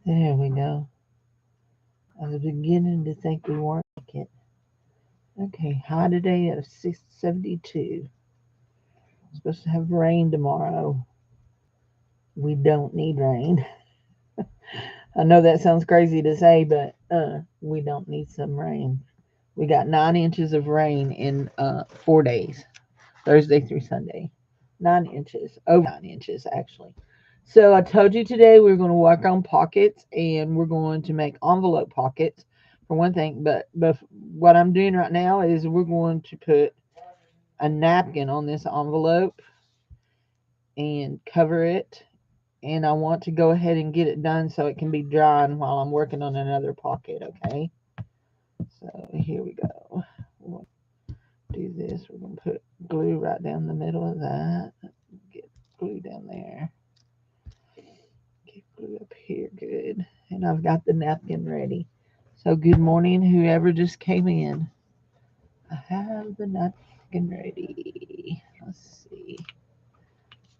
There we go. I was beginning to think we weren't making it. Okay, high today at 672. Supposed to have rain tomorrow. We don't need rain. I know that sounds crazy to say, but we don't need some rain. We got 9 inches of rain in 4 days, Thursday through Sunday. 9 inches, over 9 inches actually. So I told you today we are going to work on pockets and we're going to make envelope pockets for one thing. But what I'm doing right now is we're going to put a napkin on this envelope and cover it. And I want to go ahead and get it done so it can be drying while I'm working on another pocket, okay? So here we go. We'll do this. We're going to put glue right down the middle of that. Get glue down there. Get glue up here. Good. And I've got the napkin ready. So good morning, whoever just came in. I have the napkin ready. Let's see.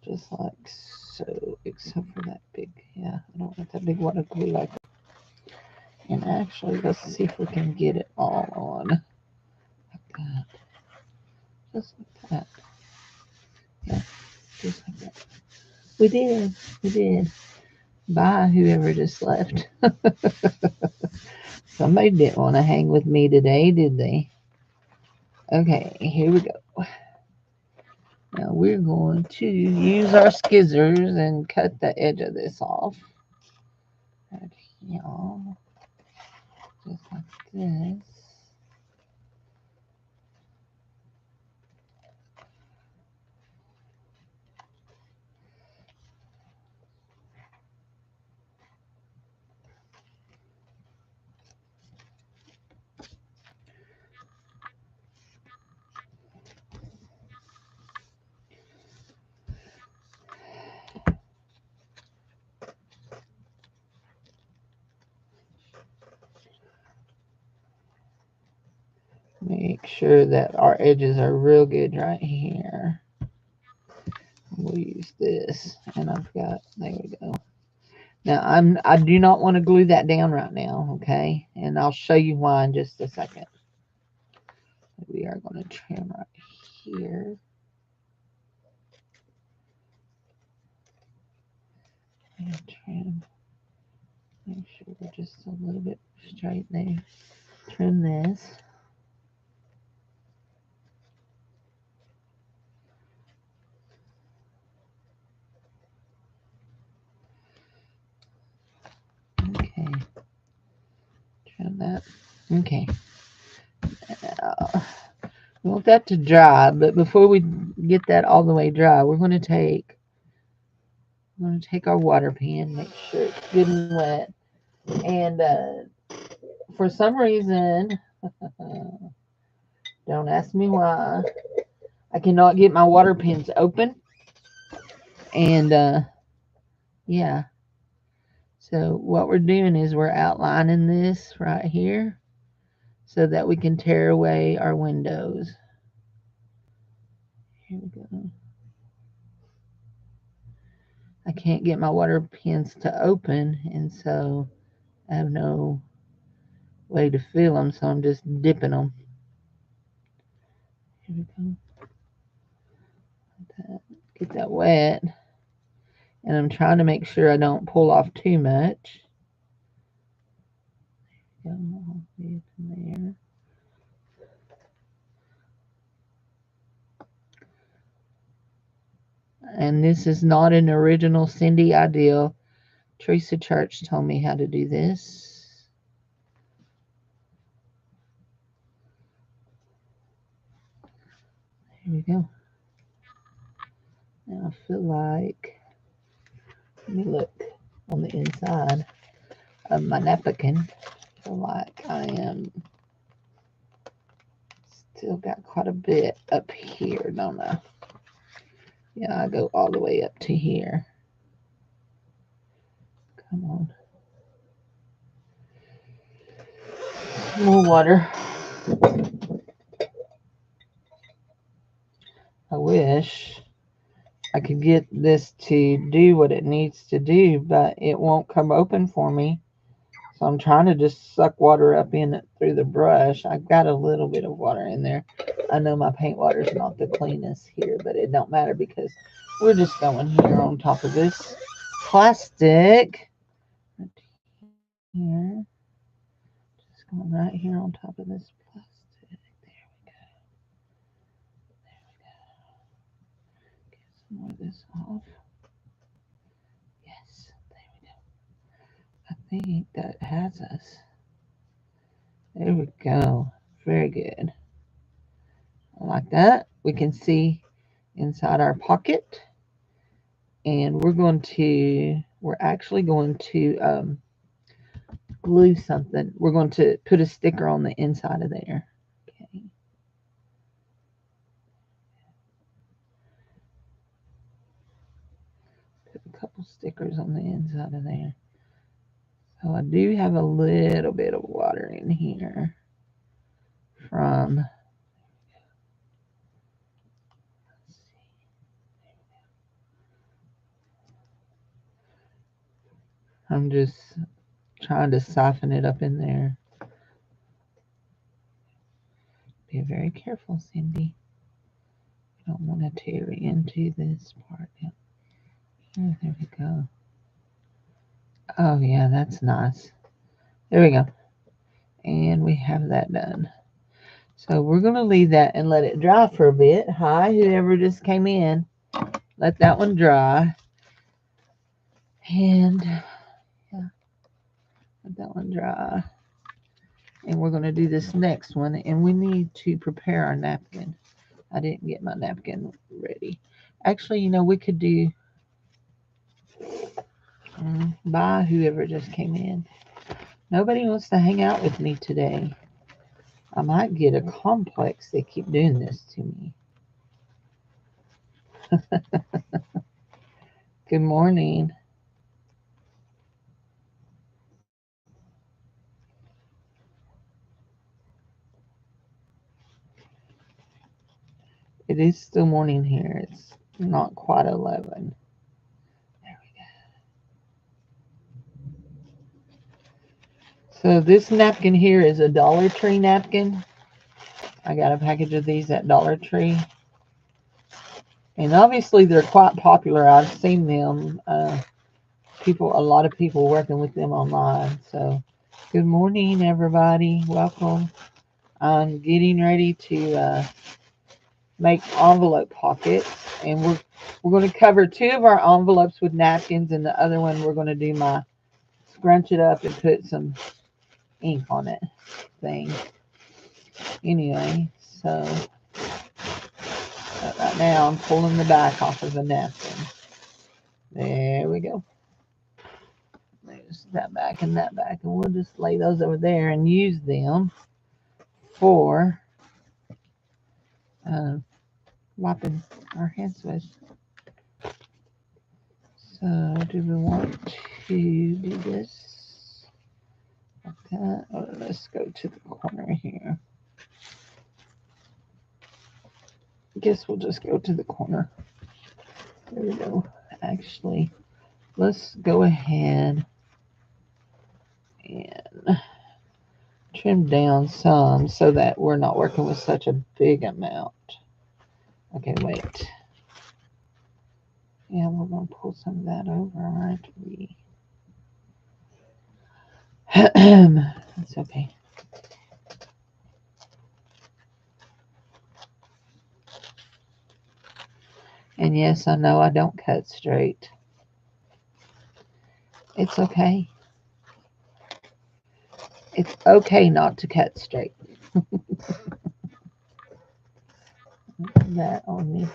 Just like so, except for that big, yeah, I don't want that big wad of glue like that. And actually, let's see if we can get it all on like that. Just like that. Yeah, just like that. We did. We did. Bye, whoever just left. Somebody didn't want to hang with me today, did they? Okay, here we go. Now we're going to use our scissors and cut the edge of this off. Right here. Just like this. Make sure that our edges are real good right here. We'll use this, and I've got, there we go. Now I do not want to glue that down right now, okay? And I'll show you why in just a second. We are going to trim right here. And trim. Make sure we're just a little bit straight there. Trim this. Okay. Trim that. Okay. We want that to dry, but before we get that all the way dry, we're going to take our water pan, make sure it's good and wet, and for some reason, don't ask me why, I cannot get my water pans open, and yeah, so what we're doing is we're outlining this right here so that we can tear away our windows. Here we go. I can't get my water pans to open, and so I have no way to fill them, so I'm just dipping them. Here we go. Get that wet, and I'm trying to make sure I don't pull off too much. There. And this is not an original Cindy idea. Teresa Church told me how to do this. Here we go. Now I feel like, let me look on the inside of my napkin. I feel like I am still got quite a bit up here, don't I? Yeah, I go all the way up to here. Come on. More water. I wish I could get this to do what it needs to do, but it won't come open for me. So I'm trying to just suck water up in it through the brush. I've got a little bit of water in there. I know my paint water is not the cleanest here, but it don't matter because we're just going here on top of this plastic. Right here. Just going right here on top of this plastic. There we go. There we go. Get some more of this off. Yes, there we go. I think that has us. There we go. Very good. Like that. We can see inside our pocket. And we're actually going to glue something. We're going to put a sticker on the inside of there. Okay. Put a couple stickers on the inside of there. So I do have a little bit of water in here from, I'm just trying to soften it up in there. Be very careful, Cindy. You don't want to tear into this part. Here, there we go. Oh yeah, that's nice. There we go. And we have that done. So we're going to leave that and let it dry for a bit. Hi, whoever just came in. Let that one dry. And yeah, let that one dry. And we're going to do this next one. And we need to prepare our napkin. I didn't get my napkin ready. Actually, you know, we could do bye, whoever just came in. Nobody wants to hang out with me today. I might get a complex. They keep doing this to me. Good morning. It is still morning here. It's not quite 11. There we go. So this napkin here is a Dollar Tree napkin. I got a package of these at Dollar Tree. And obviously they're quite popular. I've seen them. A lot of people working with them online. So good morning, everybody. Welcome. I'm getting ready to make envelope pockets, and we're going to cover 2 of our envelopes with napkins, and the other one we're going to do my scrunch it up and put some ink on it thing. Anyway, so right now I'm pulling the back off of the napkin. There we go. There's that back, and we'll just lay those over there and use them for wiping our hands with. So do we want to do this like that, or let's go to the corner here? I guess we'll just go to the corner. There we go. Actually, let's go ahead and trim down some so that we're not working with such a big amount. Okay, wait. Yeah, we're going to pull some of that over, aren't we? That's okay. And yes, I know I don't cut straight. It's okay. It's okay not to cut straight. That on me.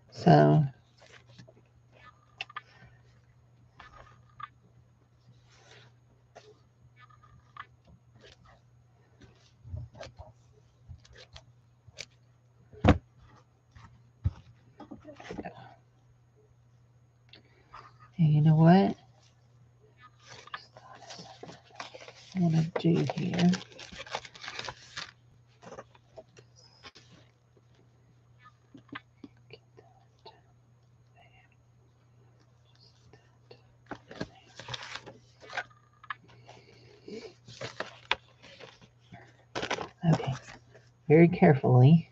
So and you know what I'm going to do here? very carefully.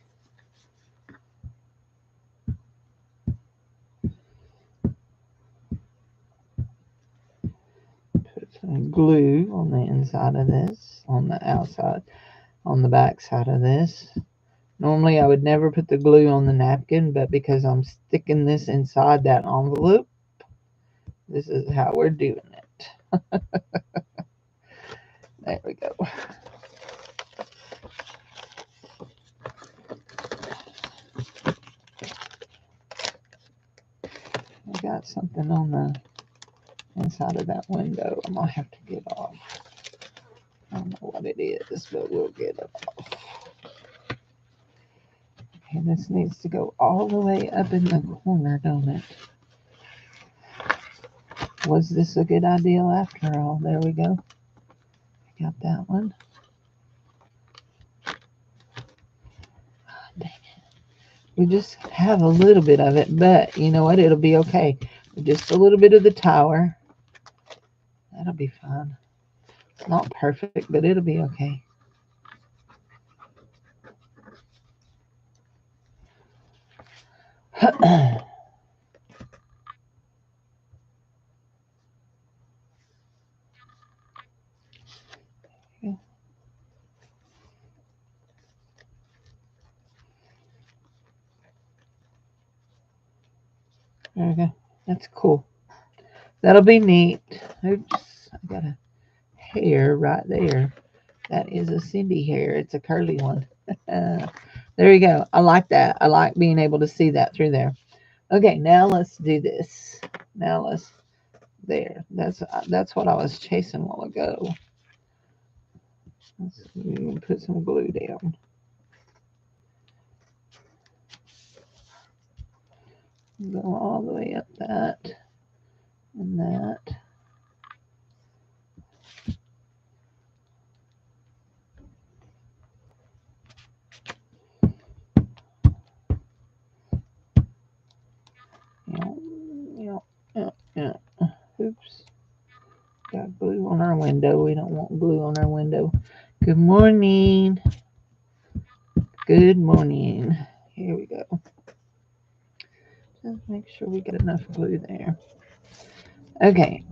Put some glue on the inside of this, on the outside, on the back side of this. Normally I would never put the glue on the napkin, but because I'm sticking this inside that envelope, this is how we're doing it. There we go. I got something on the inside of that window I'm going to have to get off. I don't know what it is, but we'll get it off. Okay, this needs to go all the way up in the corner, don't it? Was this a good idea after all? There we go. Got that one. Dang it. We just have a little bit of it, but you know what? It'll be okay. Just a little bit of the tower. That'll be fine. It's not perfect, but it'll be okay. There we go. That's cool. That'll be neat. Oops, I got a hair right there. That is a Cindy hair. It's a curly one. There you go. I like that. I like being able to see that through there. Okay, now let's do this. Now let's there. That's what I was chasing a while ago. Let's put some glue down. Go all the way up that and that. Yeah. Oops. Got glue on our window. We don't want glue on our window. Good morning. Good morning. Here we go. Just make sure we get enough glue there. Okay.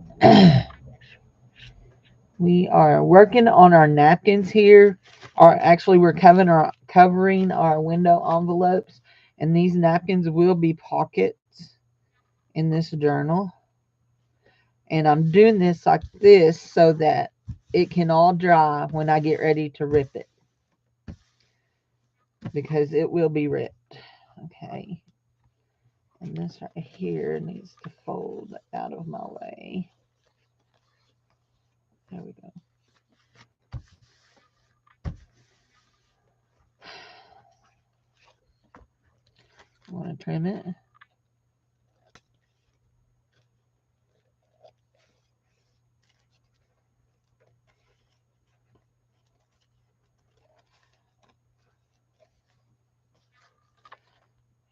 We are working on our napkins here. Or actually, we're covering our window envelopes. And these napkins will be pockets in this journal. And I'm doing this like this so that it can all dry when I get ready to rip it. Because it will be ripped. Okay. And this right here needs to fold out of my way. There we go. Want to trim it?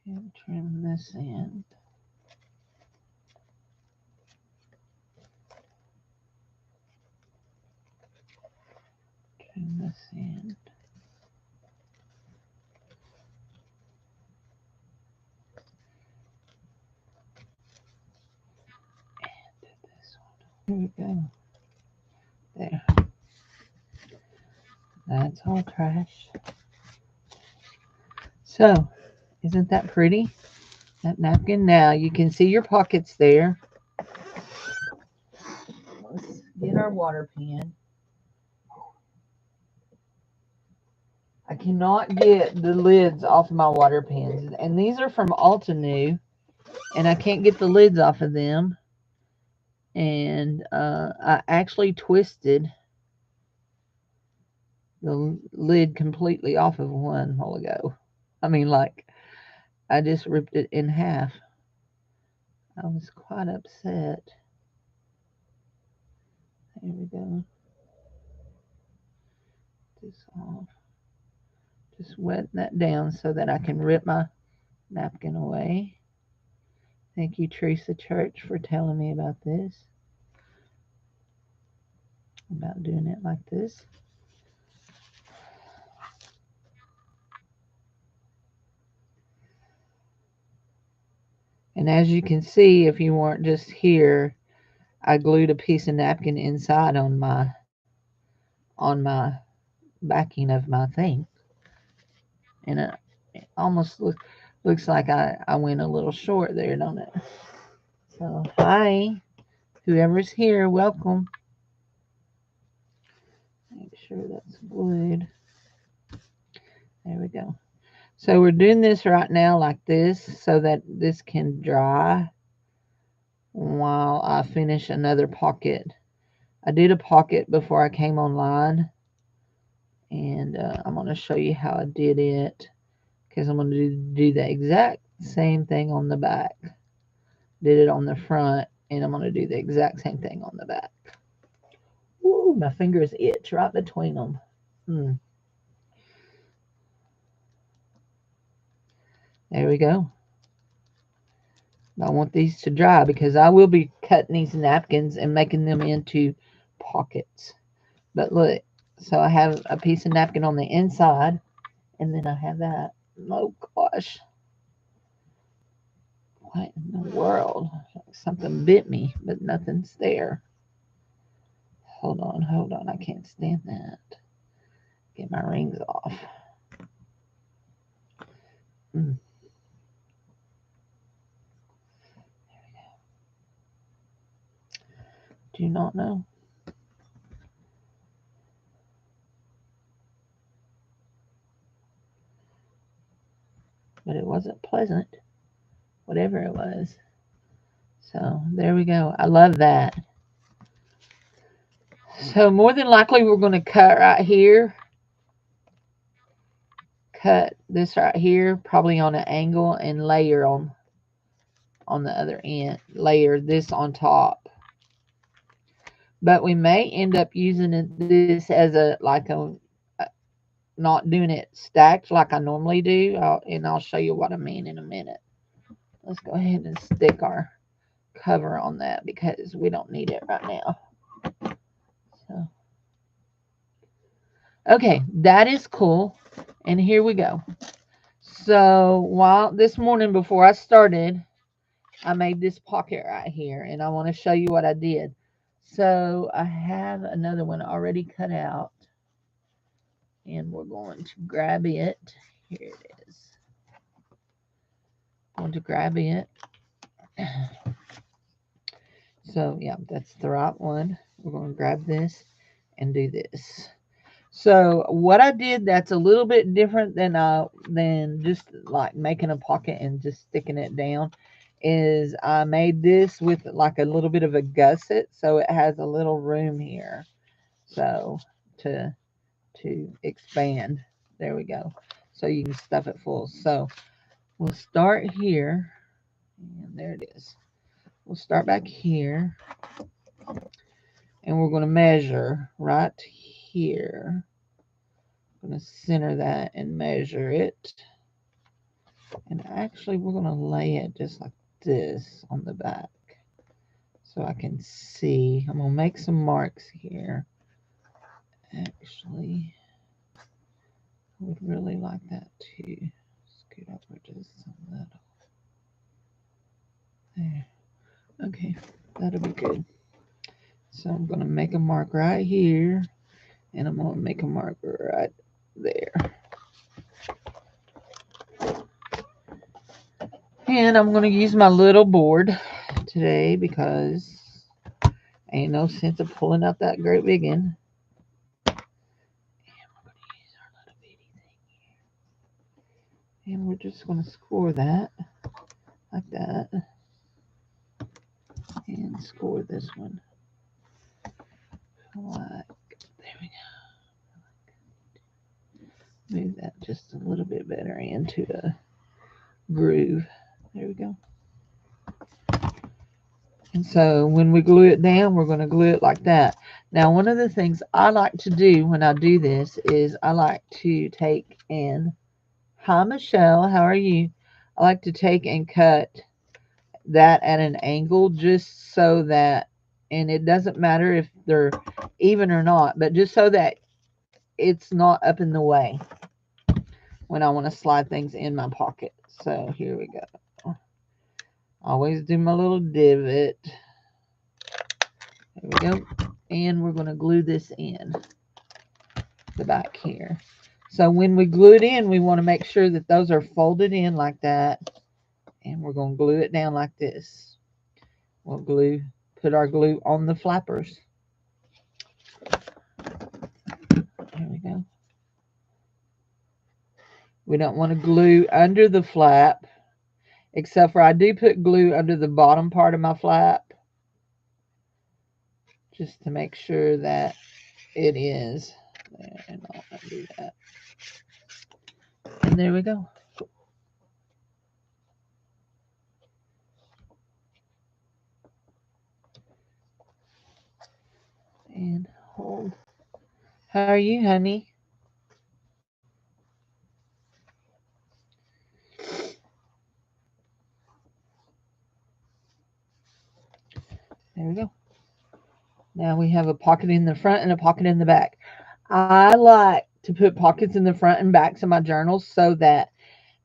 And trim this end. Trim this end. And this one. Here we go. There. That's all trash. So, isn't that pretty? That napkin. Now you can see your pockets there. Let's get our water pen. I cannot get the lids off my water pens. And these are from Altenew. And I can't get the lids off of them. And I actually twisted the lid completely off of one while ago. I mean, like, I just ripped it in half. I was quite upset. There we go. This off. Just wet that down so that I can rip my napkin away. Thank you, Teresa Church, for telling me about this. About doing it like this. And as you can see, if you weren't just here, I glued a piece of napkin inside on my backing of my thing, and it almost looks like I went a little short there, don't it? So hi, whoever's here, welcome. Make sure that's glued. There we go. So we're doing this right now like this so that this can dry while I finish another pocket. I did a pocket before I came online, and I'm going to show you how I did it because I'm going to do the exact same thing on the back. Did it on the front, and I'm going to do the exact same thing on the back. Ooh, my fingers itch right between them. There we go. I want these to dry because I will be cutting these napkins and making them into pockets. But look, so I have a piece of napkin on the inside, and then I have that. Oh gosh. What in the world? Something bit me, but nothing's there. Hold on. I can't stand that. Get my rings off. Mm. Do you not know? But it wasn't pleasant, whatever it was. So there we go. I love that. So more than likely we're going to cut right here. Cut this right here, probably on an angle, and layer on the other end. Layer this on top. But we may end up using this as not doing it stacked like I normally do. And I'll show you what I mean in a minute. Let's go ahead and stick our cover on that because we don't need it right now. So, okay, that is cool. And here we go. So while this morning before I started, I made this pocket right here, and I want to show you what I did. So I have another one already cut out, and we're going to grab it. Here it is. I'm going to grab it. So yeah, that's the right one. We're going to grab this and do this. So what I did that's a little bit different than just like making a pocket and just sticking it down is I made this with like a little bit of a gusset, so it has a little room here, so to expand. There we go. So you can stuff it full. So we'll start here, and there it is. We'll start back here, and we're going to measure right here. I'm going to center that and measure it. And actually, we're going to lay it just like this on the back so I can see. I'm going to make some marks here. Actually, I would really like that too. Scoot over just a little. There. Okay, that'll be good. So I'm going to make a mark right here, and I'm going to make a mark right there. And I'm going to use my little board today because ain't no sense of pulling out that great big one. And we're going to use our little bitty thing here. And we're just going to score that like that. And score this one. Like, there we go. Move that just a little bit better into a groove. There we go. And so when we glue it down, we're going to glue it like that. Now, one of the things I like to do when I do this is I like to take and, hi Michelle, how are you? I like to take and cut that at an angle just so that, and it doesn't matter if they're even or not, but just so that it's not up in the way when I want to slide things in my pocket. So here we go. Always do my little divot. There we go. And we're going to glue this in the back here. So when we glue it in, we want to make sure that those are folded in like that. And we're going to glue it down like this. We'll put our glue on the flappers. There we go. We don't want to glue under the flap, except for I do put glue under the bottom part of my flap, just to make sure that it is there. And I'll undo that. And there we go. And hold. How are you, honey? There we go. Now we have a pocket in the front and a pocket in the back. I like to put pockets in the front and backs of my journals so that,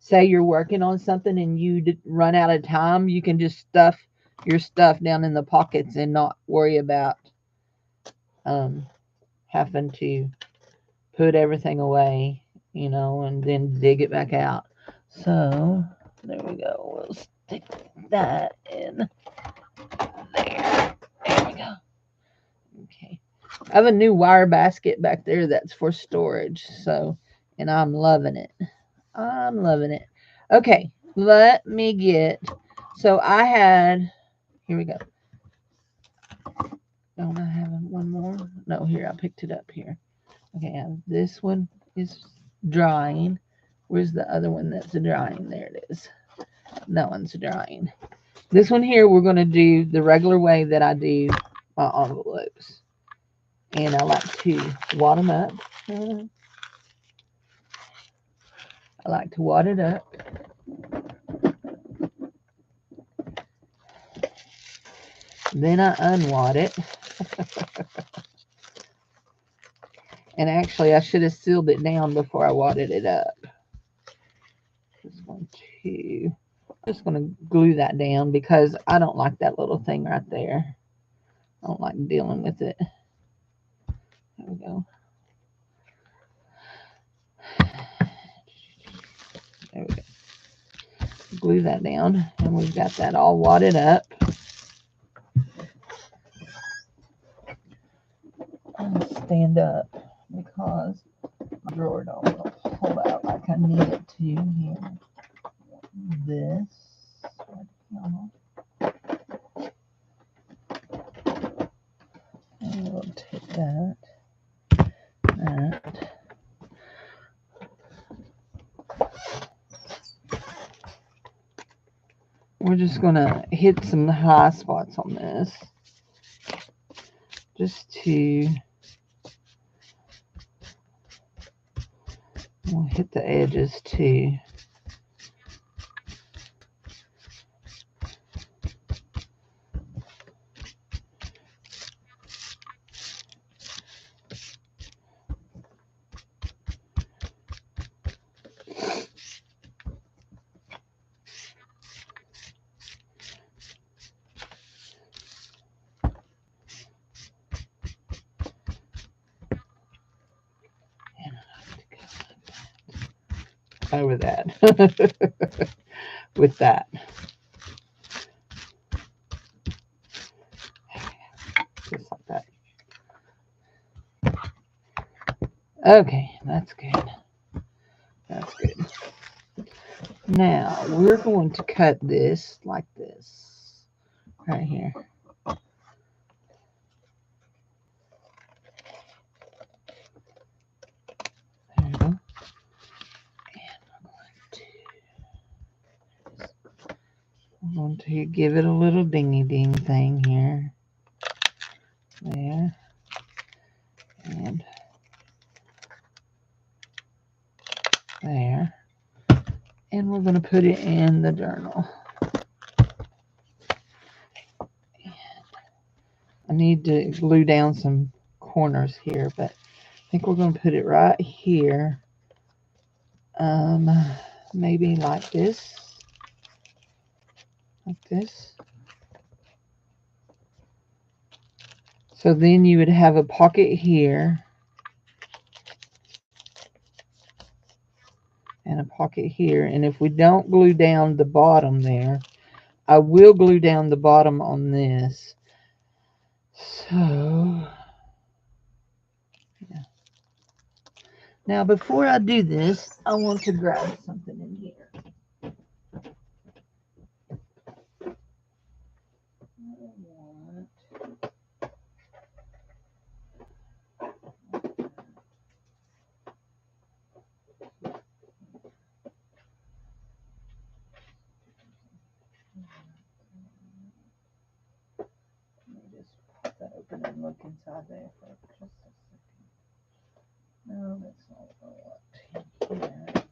say you're working on something and you run out of time, you can just stuff your stuff down in the pockets and not worry about having to put everything away, and then dig it back out. So there we go. We'll stick that in there. There we go. Okay. I have a new wire basket back there that's for storage. And I'm loving it. I'm loving it. Okay. Let me get, here we go. Don't I have one more? No, here, I picked it up here. Okay, this one is drying. Where's the other one that's drying? There it is. That one's drying. This one here, we're going to do the regular way that I do my envelopes. And I like to wad them up. I like to wad it up. Then I unwad it. And actually, I should have sealed it down before I wadded it up. I'm just going to glue that down because I don't like that little thing right there. I don't like dealing with it. There we go. There we go. Glue that down, and we've got that all wadded up. I'll stand up because my drawer don't pull out like I need it to here. This. And we'll take that. We're just going to hit some high spots on this. Just to, we'll hit the edges too. Over that with that. Just like that. Okay, that's good. That's good. Now we're going to cut this like this right here. There we go. I'm going to give it a little dingy ding thing here. There. And there. And we're going to put it in the journal. I need to glue down some corners here, but I think we're going to put it right here. Maybe like this. like this. So then you would have a pocket here and a pocket here. And if we don't glue down the bottom there, I will glue down the bottom on this. So, yeah. Now before I do this, I want to grab something in here. Let me just pop that open and look inside there for just a second. No, that's not what I want. Yeah.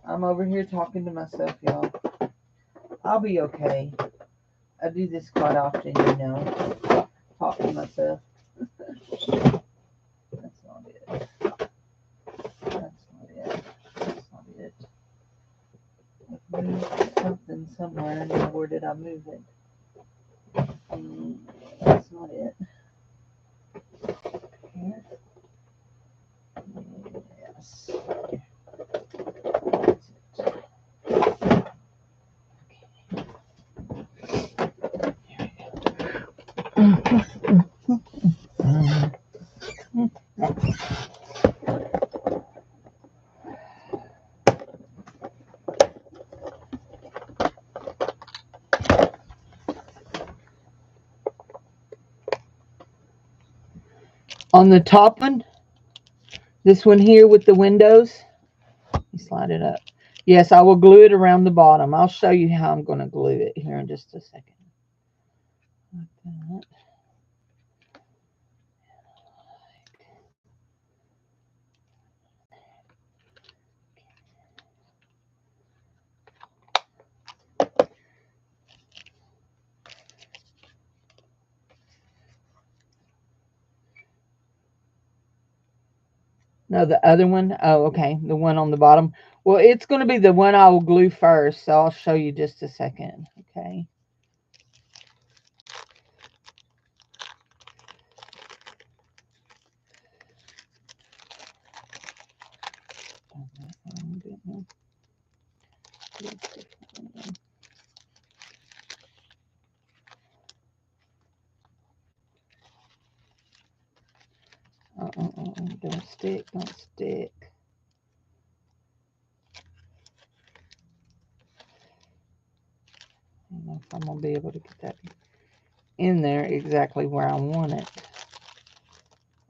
I'm over here talking to myself, y'all. I'll be okay. I do this quite often, you know. Talk to myself. That's not it. That's not it. That's not it. I've moved something somewhere. Now, where did I move it? That's not it. Here. Yes. That's it. On the top one, this one here with the windows, you slide it up. Yes, I will glue it around the bottom. I'll show you how I'm going to glue it here in just a second. Like that. No, the other one. Oh, okay. The one on the bottom. Well, it's going to be the one I will glue first, so I'll show you just a second. Okay. Don't stick. Don't stick. I don't know if I'm going to be able to get that in there exactly where I want it.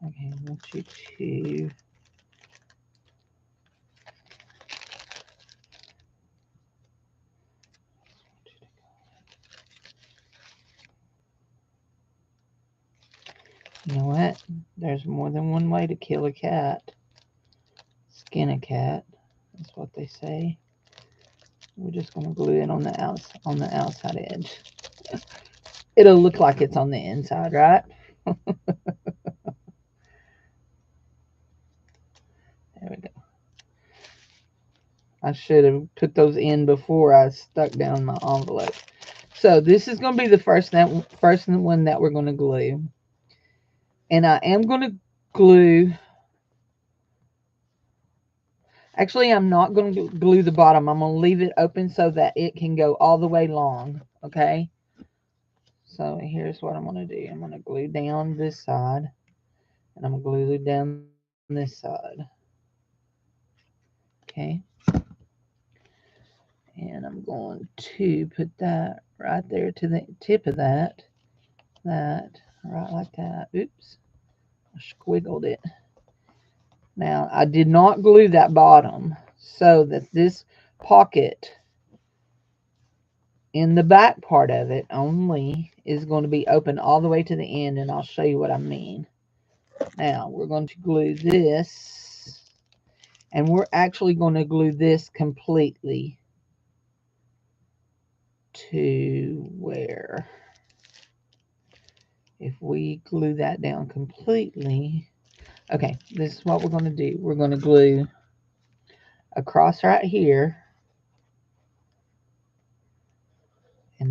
Okay, I want you to... You know what? There's more than one way to kill a cat. Skin a cat. That's what they say. We're just going to glue it on the outside edge. It'll look like it's on the inside, right? There we go. I should have put those in before I stuck down my envelope. So this is going to be the first one that we're going to glue. And I am going to glue... Actually, I'm not going to glue the bottom. I'm going to leave it open so that it can go all the way long. Okay? So here's what I'm going to do. I'm going to glue down this side. And I'm going to glue down this side. Okay? And I'm going to put that right there to the tip of that. That, right like that. Oops. I squiggled it. Now, I did not glue that bottom so that this pocket in the back part of it only is going to be open all the way to the end, and I'll show you what I mean. Now, we're going to glue this, and we're actually going to glue this completely to where? If we glue that down completely, okay, this is what we're going to do. We're going to glue across right here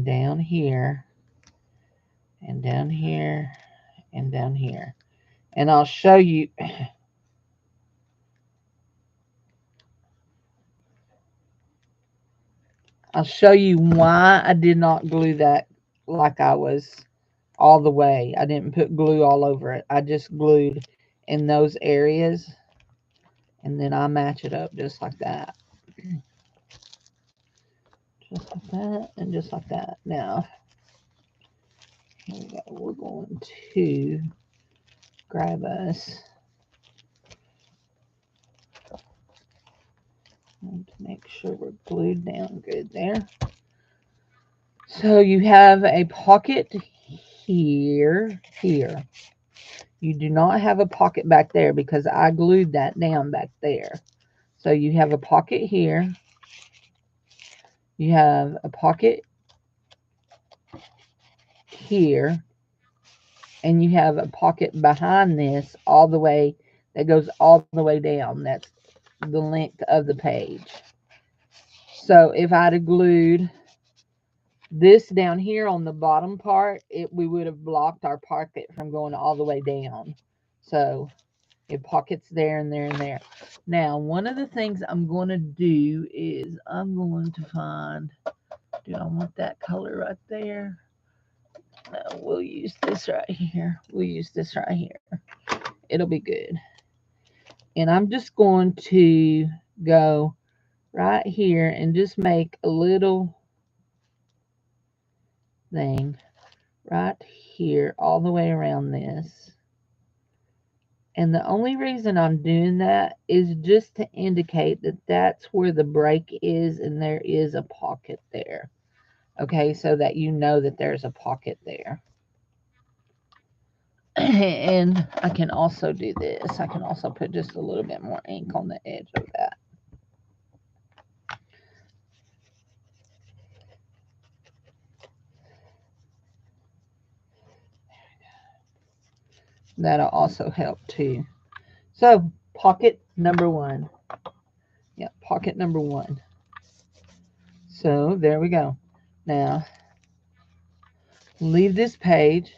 down here and down here and down here. And I'll show you. I'll show you why I did not glue that like I was all the way. I didn't put glue all over it. I just glued in those areas, and then I match it up just like that. Just like that, and just like that. Now, here we go. We're going to grab us and to make sure we're glued down good there. So you have a pocket here. You do not have a pocket back there because I glued that down back there. So you have a pocket here. You have a pocket here. And you have a pocket behind this all the way, that goes all the way down. That's the length of the page. So if I'd have glued this down here on the bottom part, we would have blocked our pocket from going all the way down. So it pockets there and there and there. Now, one of the things I'm going to do is I'm going to find, do I want that color right there? No, we'll use this right here. We'll use this right here. It'll be good. And I'm just going to go right here and just make a little thing right here all the way around this. And the only reason I'm doing that is just to indicate that that's where the break is and there is a pocket there. Okay, so that you know that there's a pocket there. And I can also do this. I can also put just a little bit more ink on the edge of that. That'll also help too. So, pocket number one. Yeah, pocket number one. So, there we go. Now, leave this page,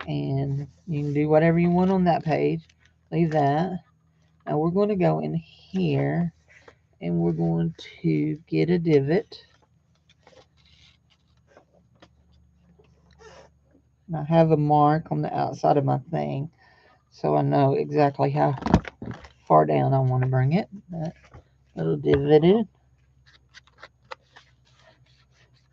and you can do whatever you want on that page. Leave that. Now, we're going to go in here, and we're going to get a divot. And I have a mark on the outside of my thing, so I know exactly how far down I want to bring it. That little divoted.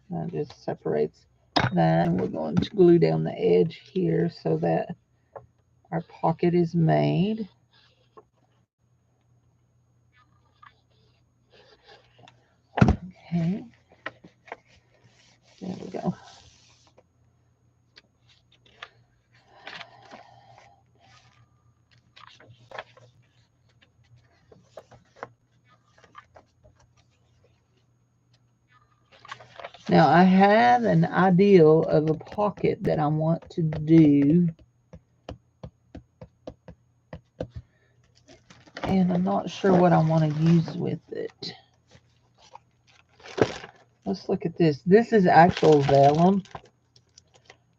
That just separates that. And we're going to glue down the edge here so that our pocket is made. Okay. There we go. Now I have an ideal of a pocket that I want to do, and I'm not sure what I want to use with it. Let's look at this. This is actual vellum.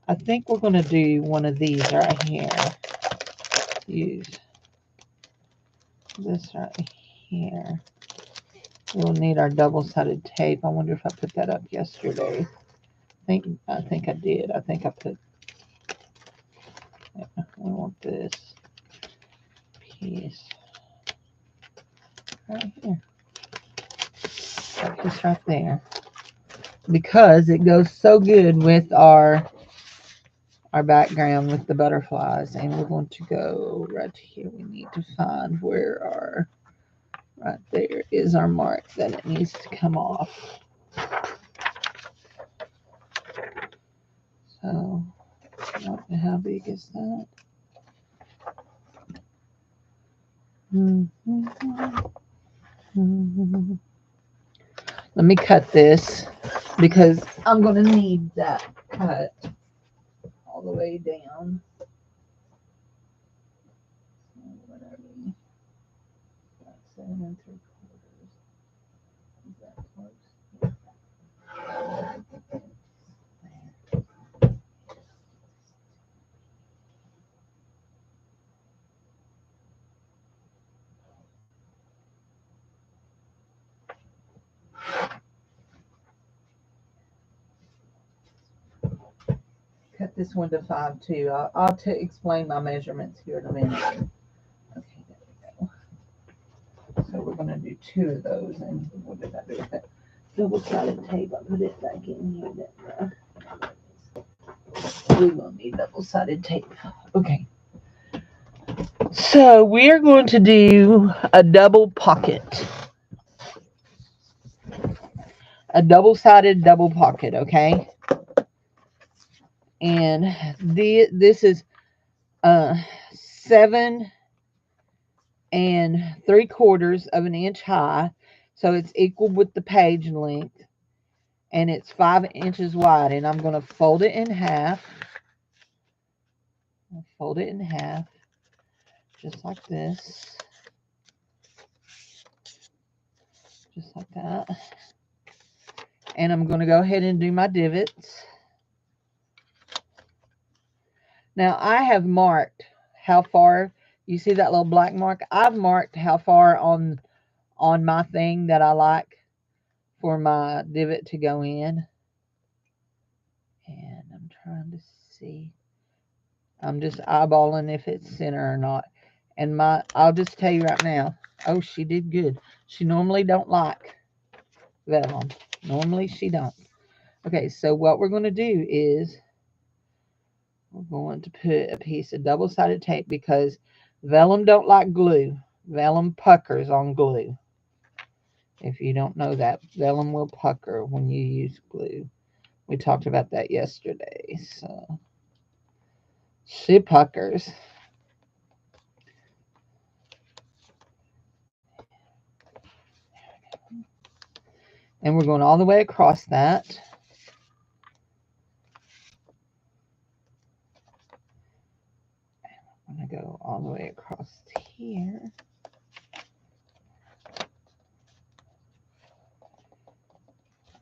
I think we're going to do one of these right here. Use this right here. We'll need our double-sided tape. I wonder if I put that up yesterday. I think I did. I think I put. Yeah, we want this piece right here. That piece right there, because it goes so good with our background with the butterflies. And we're going to go right here. We need to find where our, right there is our mark that it needs to come off. So, how big is that? Let me cut this because I'm going to need that cut all the way down. Whatever. 7 3/4. Is that close? this one to 5 too. I'll explain my measurements here in a minute. Okay, there we go. So we're going to do 2 of those. And what did I do with that double-sided tape? I put it back in here. We're going to need double-sided tape. Okay. So we're going to do a double pocket. A double-sided double pocket, okay? And this is 7 3/4 of an inch high, so it's equal with the page length, and it's 5 inches wide. And I'm going to fold it in half. I'll fold it in half, just like this, just like that. And I'm going to go ahead and do my divots. Now I have marked how far. You see that little black mark? I've marked how far on my thing that I like for my divot to go in. And I'm trying to see. I'm just eyeballing if it's center or not. And I'll just tell you right now. Oh, she did good. She normally don't like vellum. Normally she don't. Okay, so what we're going to do is we're going to put a piece of double-sided tape, because vellum don't like glue. Vellum puckers on glue. If you don't know that, vellum will pucker when you use glue. We talked about that yesterday. So she puckers. And we're going all the way across that. I'm going to go all the way across here.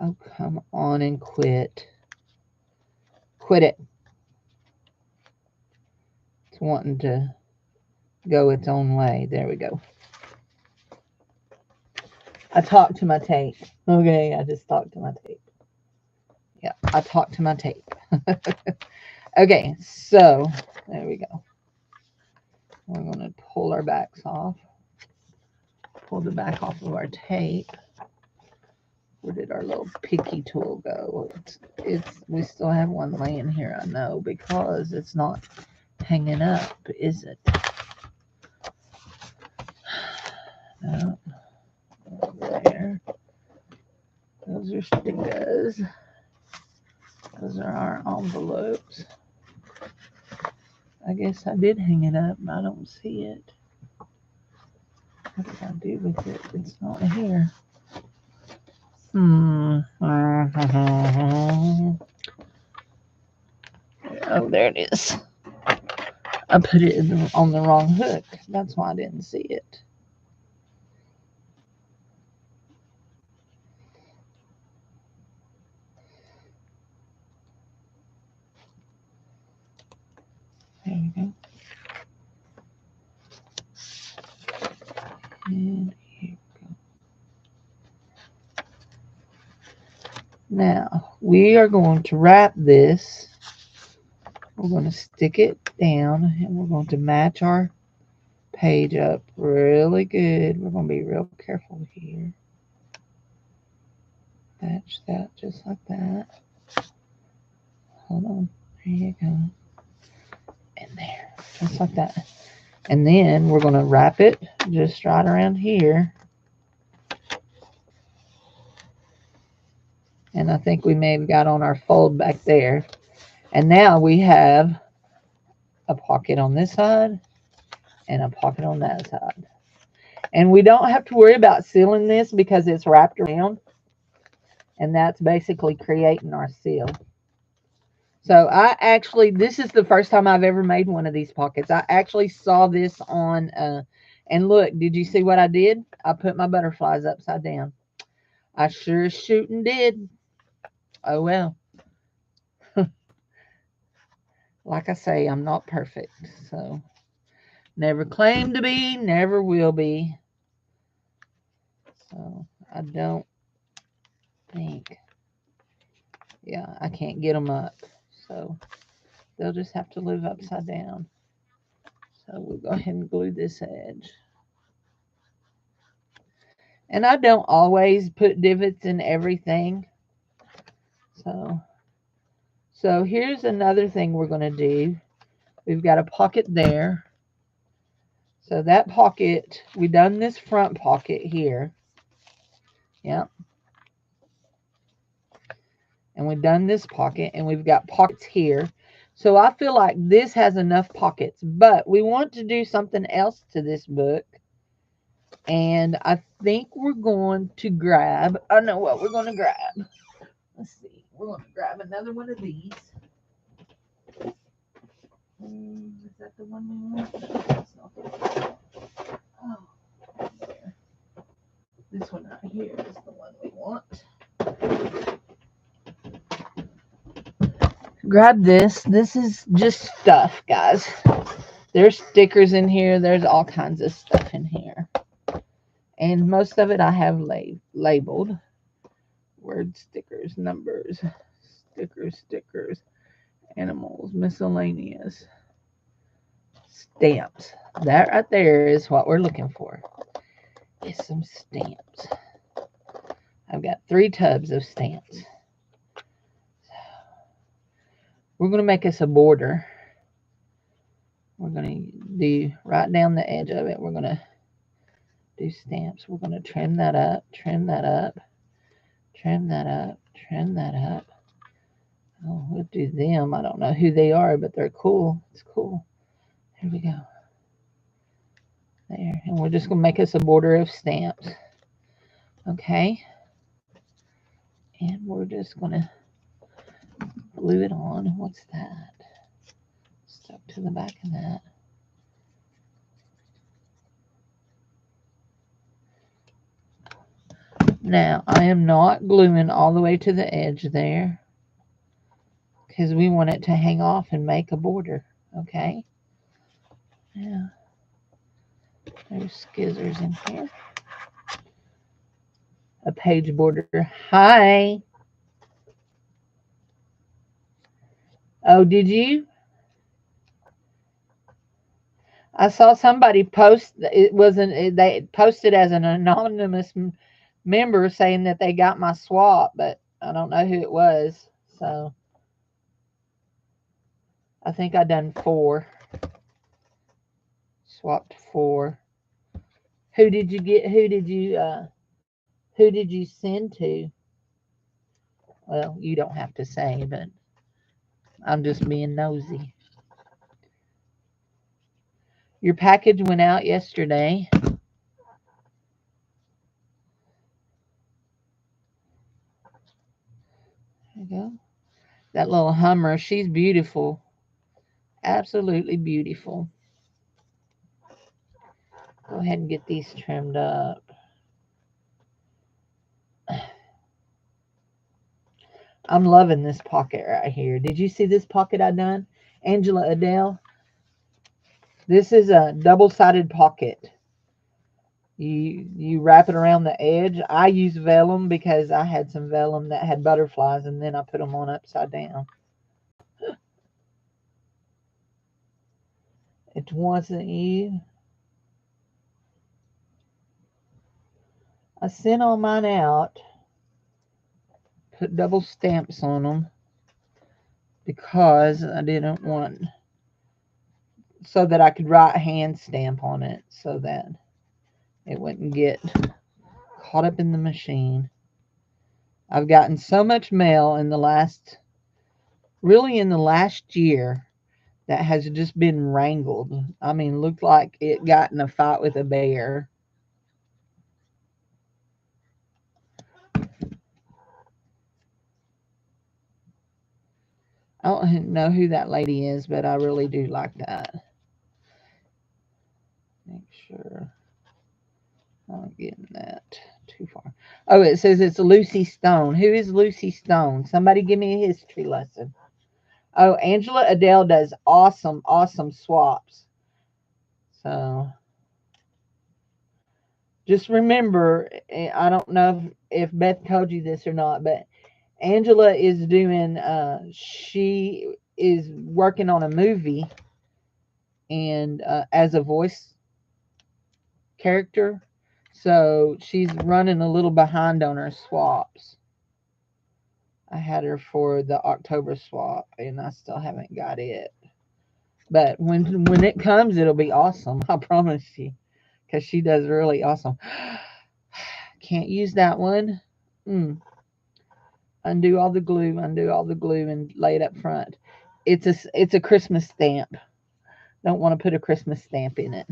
Oh, come on and quit. Quit it. It's wanting to go its own way. There we go. I talked to my tape. Okay, I just talked to my tape. Yeah, I talked to my tape. Okay, so there we go. We're going to pull our backs off. Pull the back off of our tape. Where did our little picky tool go? We still have one laying here, I know, because it's not hanging up, is it? No. There. Those are stickers. Those are our envelopes. I guess I did hang it up, but I don't see it. What did I do with it? It's not here. Oh, there it is. I put it on the wrong hook. That's why I didn't see it. There we go. And here we go. Now, we are going to wrap this. We're going to stick it down, and we're going to match our page up really good. We're going to be real careful here. Match that just like that. Hold on. There you go. And there. Just like that. And then we're going to wrap it just right around here. And I think we may have got on our fold back there. And now we have a pocket on this side and a pocket on that side. And we don't have to worry about sealing this because it's wrapped around. And that's basically creating our seal. So this is the first time I've ever made one of these pockets. I actually saw this on, and look, did you see what I did? I put my butterflies upside down. I sure as shooting did. Oh, well. Like I say, I'm not perfect. So, never claim to be, never will be. So, I don't think, yeah, I can't get them up. So, They'll just have to live upside down. So we'll go ahead and glue this edge. And I don't always put divots in everything. So here's another thing we're going to do. We've got a pocket there. So that pocket, we done this front pocket here. Yep. And we've done this pocket, and we've got pockets here. So I feel like this has enough pockets, but we want to do something else to this book. And I think we're going to grab, I know what we're going to grab. Let's see. We're going to grab another one of these. Is that the one we want? That's not the one. Oh, there. This one right here is the one we want. Grab this. This is just stuff, guys. There's stickers in here. There's all kinds of stuff in here. And most of it I have labeled. Word stickers, numbers, stickers, animals, miscellaneous, stamps. That right there is what we're looking for. Is some stamps. I've got 3 tubs of stamps. We're going to make us a border. We're going to do right down the edge of it. We're going to do stamps. We're going to trim that up, trim that up, trim that up, trim that up. Oh, we'll do them. I don't know who they are, but they're cool. It's cool. Here we go. There. And we're just going to make us a border of stamps. Okay. And we're just going to glue it on. What's that? Stuck to the back of that. Now, I am not gluing all the way to the edge there because we want it to hang off and make a border. Okay. Yeah. There's scissors in here. A page border. Hi. Oh, did you? I saw somebody post. It wasn't. They posted as an anonymous member saying that they got my swap, but I don't know who it was. So I think I done 4. Swapped 4. Who did you get? Who did you send to? Well, you don't have to say, but I'm just being nosy. Your package went out yesterday. There you go. That little Hummer, she's beautiful. Absolutely beautiful. Go ahead and get these trimmed up. I'm loving this pocket right here. Did you see this pocket I done? Angela Adele. This is a double-sided pocket. You wrap it around the edge. I use vellum because I had some vellum that had butterflies, and then I put them on upside down. It wasn't you. I sent all mine out. Put double stamps on them because I didn't want, so that I could write hand stamp on it so that it wouldn't get caught up in the machine. I've gotten so much mail in the last year that has just been wrangled. I mean, looked like it got in a fight with a bear. I don't know who that lady is, but I really do like that. Make sure I'm not getting that too far. Oh, it says it's Lucy Stone. Who is Lucy Stone? Somebody give me a history lesson. Oh, Angela Adele does awesome, awesome swaps. So just remember, I don't know if Beth told you this or not, but Angela is doing, she is working on a movie and as a voice character. So she's running a little behind on her swaps. I had her for the October swap and I still haven't got it. But when it comes, it'll be awesome. I promise you. Because she does really awesome. Can't use that one. Undo all the glue, and lay it up front. It's a Christmas stamp. Don't want to put a Christmas stamp in it.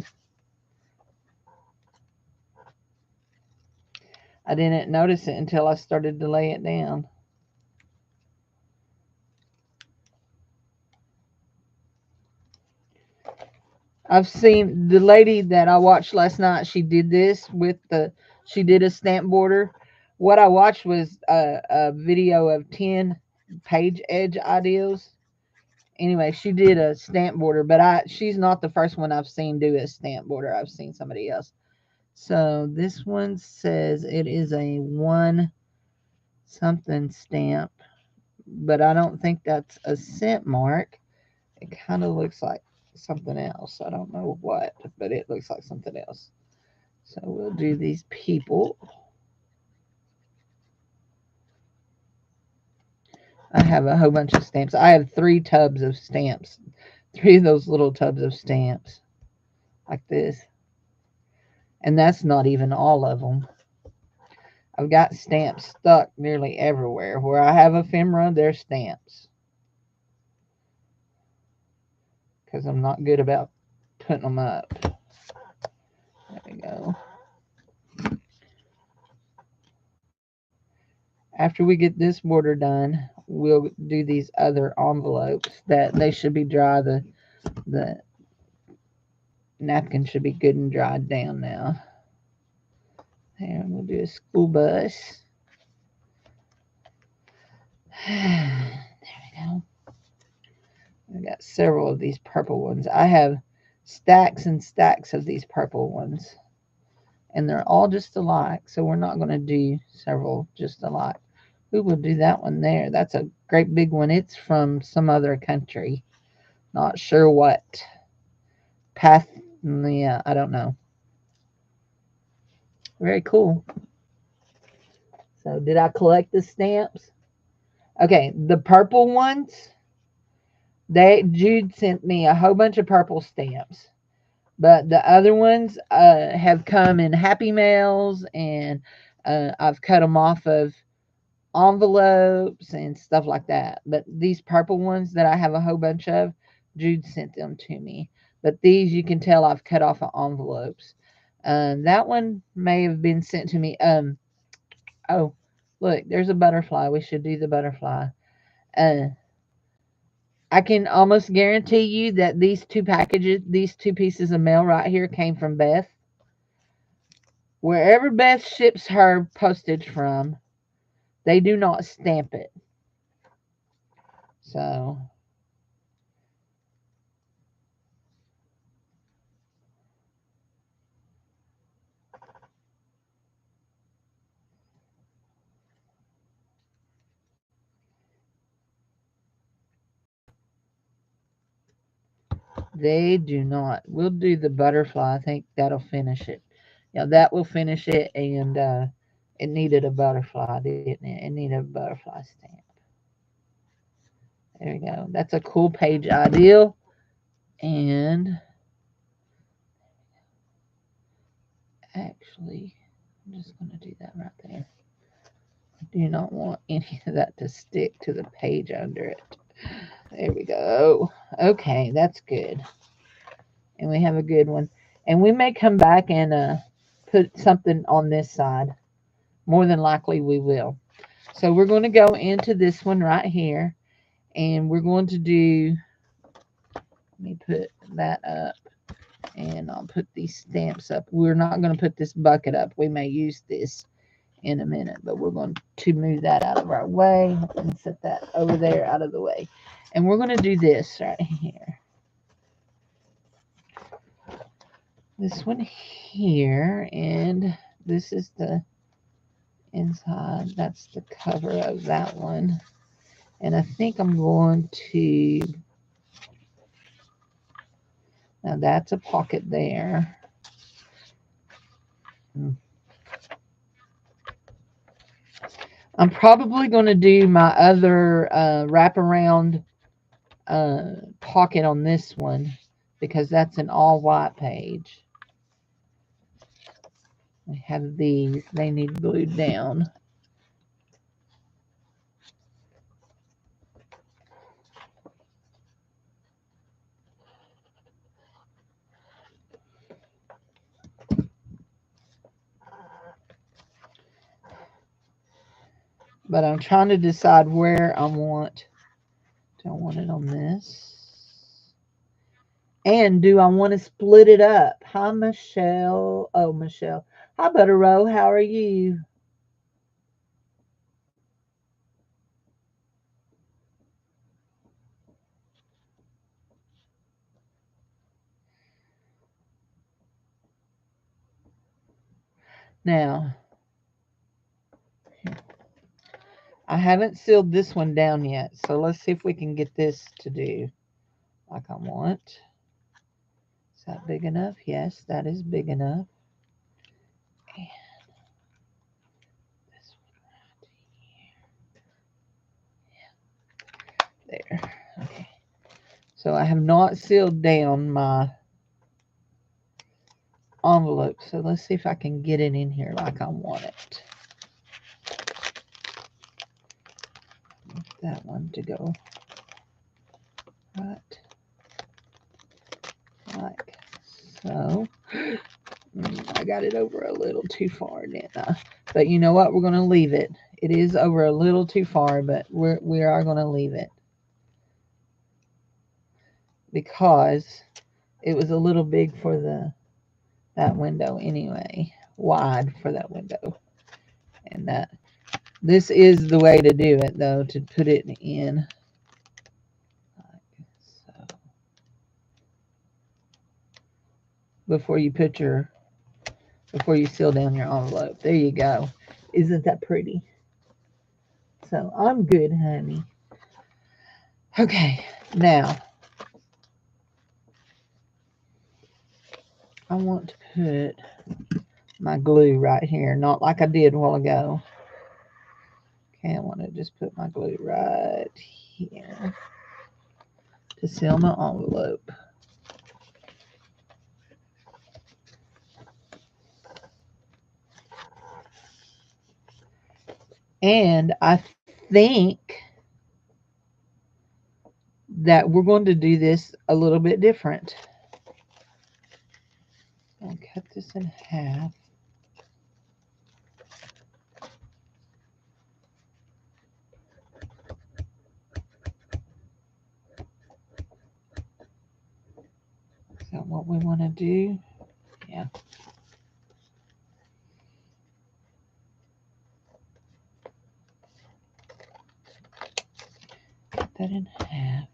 I didn't notice it until I started to lay it down. I've seen the lady that I watched last night. She did this she did a stamp border. What I watched was a video of 10 page edge ideas. Anyway, she did a stamp border, but she's not the first one I've seen do a stamp border. I've seen somebody else. So this one says it is a 1 something stamp, but I don't think that's a cent mark. It kind of looks like something else. I don't know what, but it looks like something else. So we'll do these people. I have a whole bunch of stamps. I have 3 tubs of stamps. 3 of those little tubs of stamps like this. And that's not even all of them. I've got stamps stuck nearly everywhere. Where I have ephemera, there's stamps. Because I'm not good about putting them up. There we go. After we get this border done, we'll do these other envelopes that they should be dry. The napkin should be good and dried down now. And we'll do a school bus. There we go. I got several of these purple ones. I have stacks and stacks of these purple ones. And they're all just alike. So we're not going to do several just alike. We will do that one there. That's a great big one. It's from some other country. Not sure what. Yeah, I don't know. Very cool. So did I collect the stamps? Okay, the purple ones. Jude sent me a whole bunch of purple stamps. But the other ones have come in Happy Mails, and I've cut them off of envelopes and stuff like that. But these purple ones that I have a whole bunch of, Jude sent them to me. But these, you can tell I've cut off of envelopes. That one may have been sent to me. Oh, look, there's a butterfly. We should do the butterfly. I can almost guarantee you that these 2 packages, these 2 pieces of mail right here came from Beth. Wherever Beth ships her postage from, they do not stamp it. So they do not. We'll do the butterfly. I think that'll finish it. Yeah, that will finish it. And it needed a butterfly, didn't it? It needed a butterfly stamp. There we go. That's a cool page ideal. And actually, I'm just going to do that right there. I do not want any of that to stick to the page under it. There we go. Okay, that's good. And we have a good one. And we may come back and put something on this side. More than likely we will. So we're going to go into this one right here. And we're going to do, let me put that up. And I'll put these stamps up. We're not going to put this bucket up. We may use this in a minute, but we're going to move that out of our way and set that over there out of the way. And we're going to do this right here. This one here, and this is the inside. That's the cover of that one. And I think I'm going to, now that's a pocket there. I'm probably going to do my other wraparound pocket on this one because that's an all white page. I have these, they need glued down. But I'm trying to decide where I want. Do I want it on this? And do I want to split it up? Hi, Michelle. Oh, Michelle. Hi, Butter-Row. How are you? Now, I haven't sealed this one down yet, so let's see if we can get this to do like I want. Is that big enough? Yes, that is big enough. And this one right here. There. Okay. So I have not sealed down my envelope, so let's see if I can get it in here like I want it. That one to go right like so. I got it over a little too far, didn't I? But you know what? We're going to leave it. It is over a little too far, but we are going to leave it because it was a little big for that window anyway, wide for that window. And that this is the way to do it though, to put it in like so. Before you seal down your envelope. There you go. Isn't that pretty? So I'm good, honey. Okay, now I want to put my glue right here, not like I did a while ago. Okay, I want to just put my glue right here to seal my envelope. And I think that we're going to do this a little bit different. I'll cut this in half. Is that what we want to do? Yeah. Cut that in half.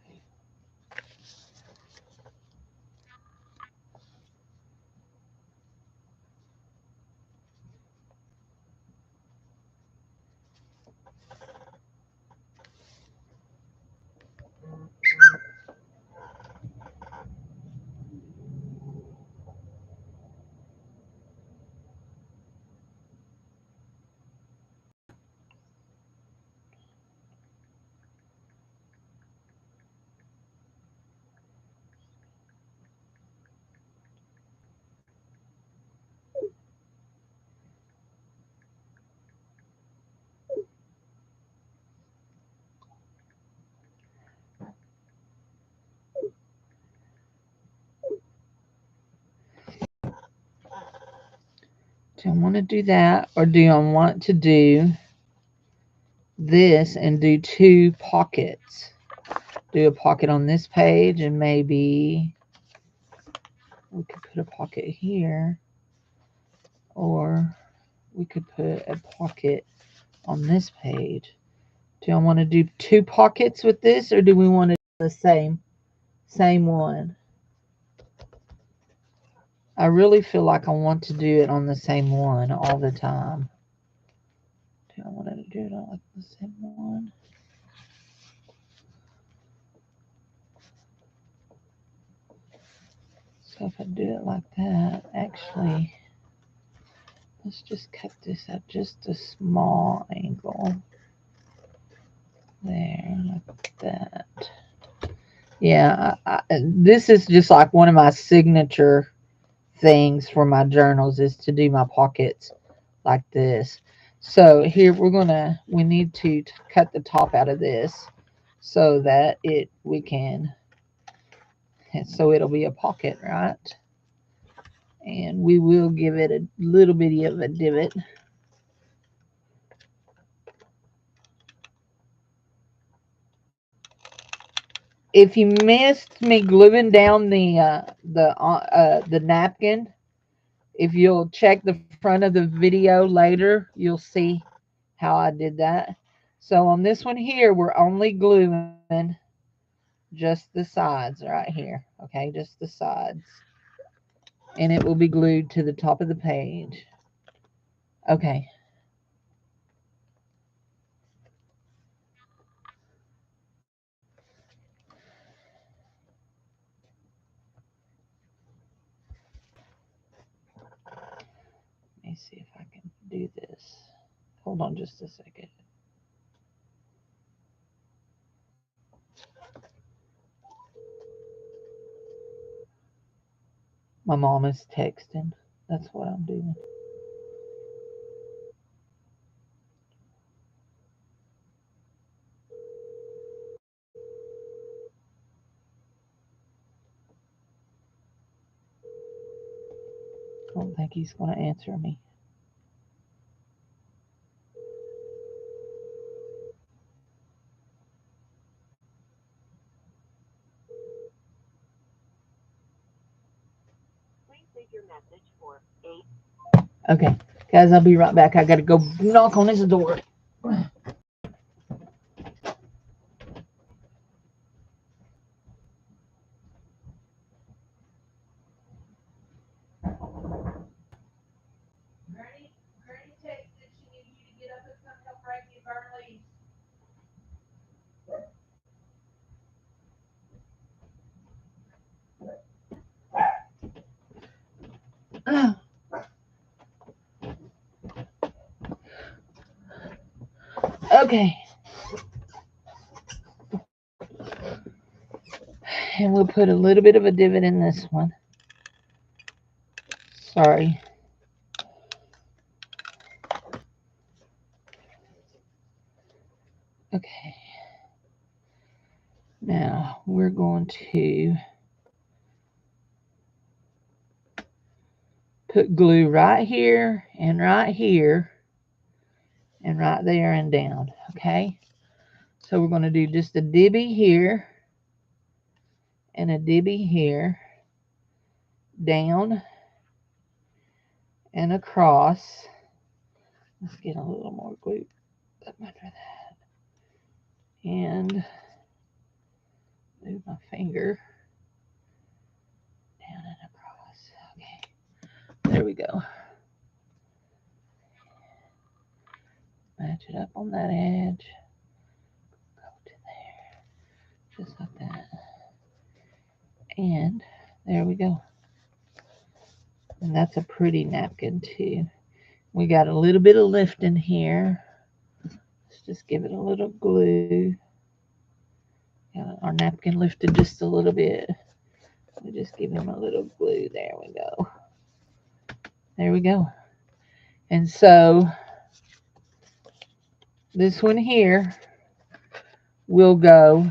Do I want to do that, or do I want to do this and do two pockets? Do a pocket on this page, and maybe we could put a pocket here, or we could put a pocket on this page. Do I want to do two pockets with this, or do we want to do the same one? I really feel like I want to do it on the same one all the time. Do I want to do it on like the same one? So if I do it like that, actually, let's just cut this at just a small angle. There, like that. Yeah, this is just like one of my signature things for my journals is to do my pockets like this. So here we need to cut the top out of this so that so it'll be a pocket, right? And we will give it a little bitty of a divot. If you missed me gluing down the napkin, if you'll check the front of the video later, you'll see how I did that. So on this one here, we're only gluing just the sides right here. Okay, just the sides. And it will be glued to the top of the page. Okay. Let me see if I can do this. Hold on just a second. My mom is texting. That's what I'm doing. I don't think he's going to answer me. Okay, guys, I'll be right back. I got to go knock on his door. Granny texted. She needed you to get up and come help Frankie burn leaves. Okay. And we'll put a little bit of a divot in this one. Sorry. Okay. Now we're going to put glue right here and right here and right there and down. Okay. So we're going to do just a dibby here and a dibby here, down and across. Let's get a little more glue up under that. And move my finger down and across. Okay. There we go. Match it up on that edge. Go to there. Just like that. And there we go. And that's a pretty napkin too. We got a little bit of lift in here. Let's just give it a little glue. Got our napkin lifted just a little bit. We just give him a little glue. There we go. There we go. And so this one here will go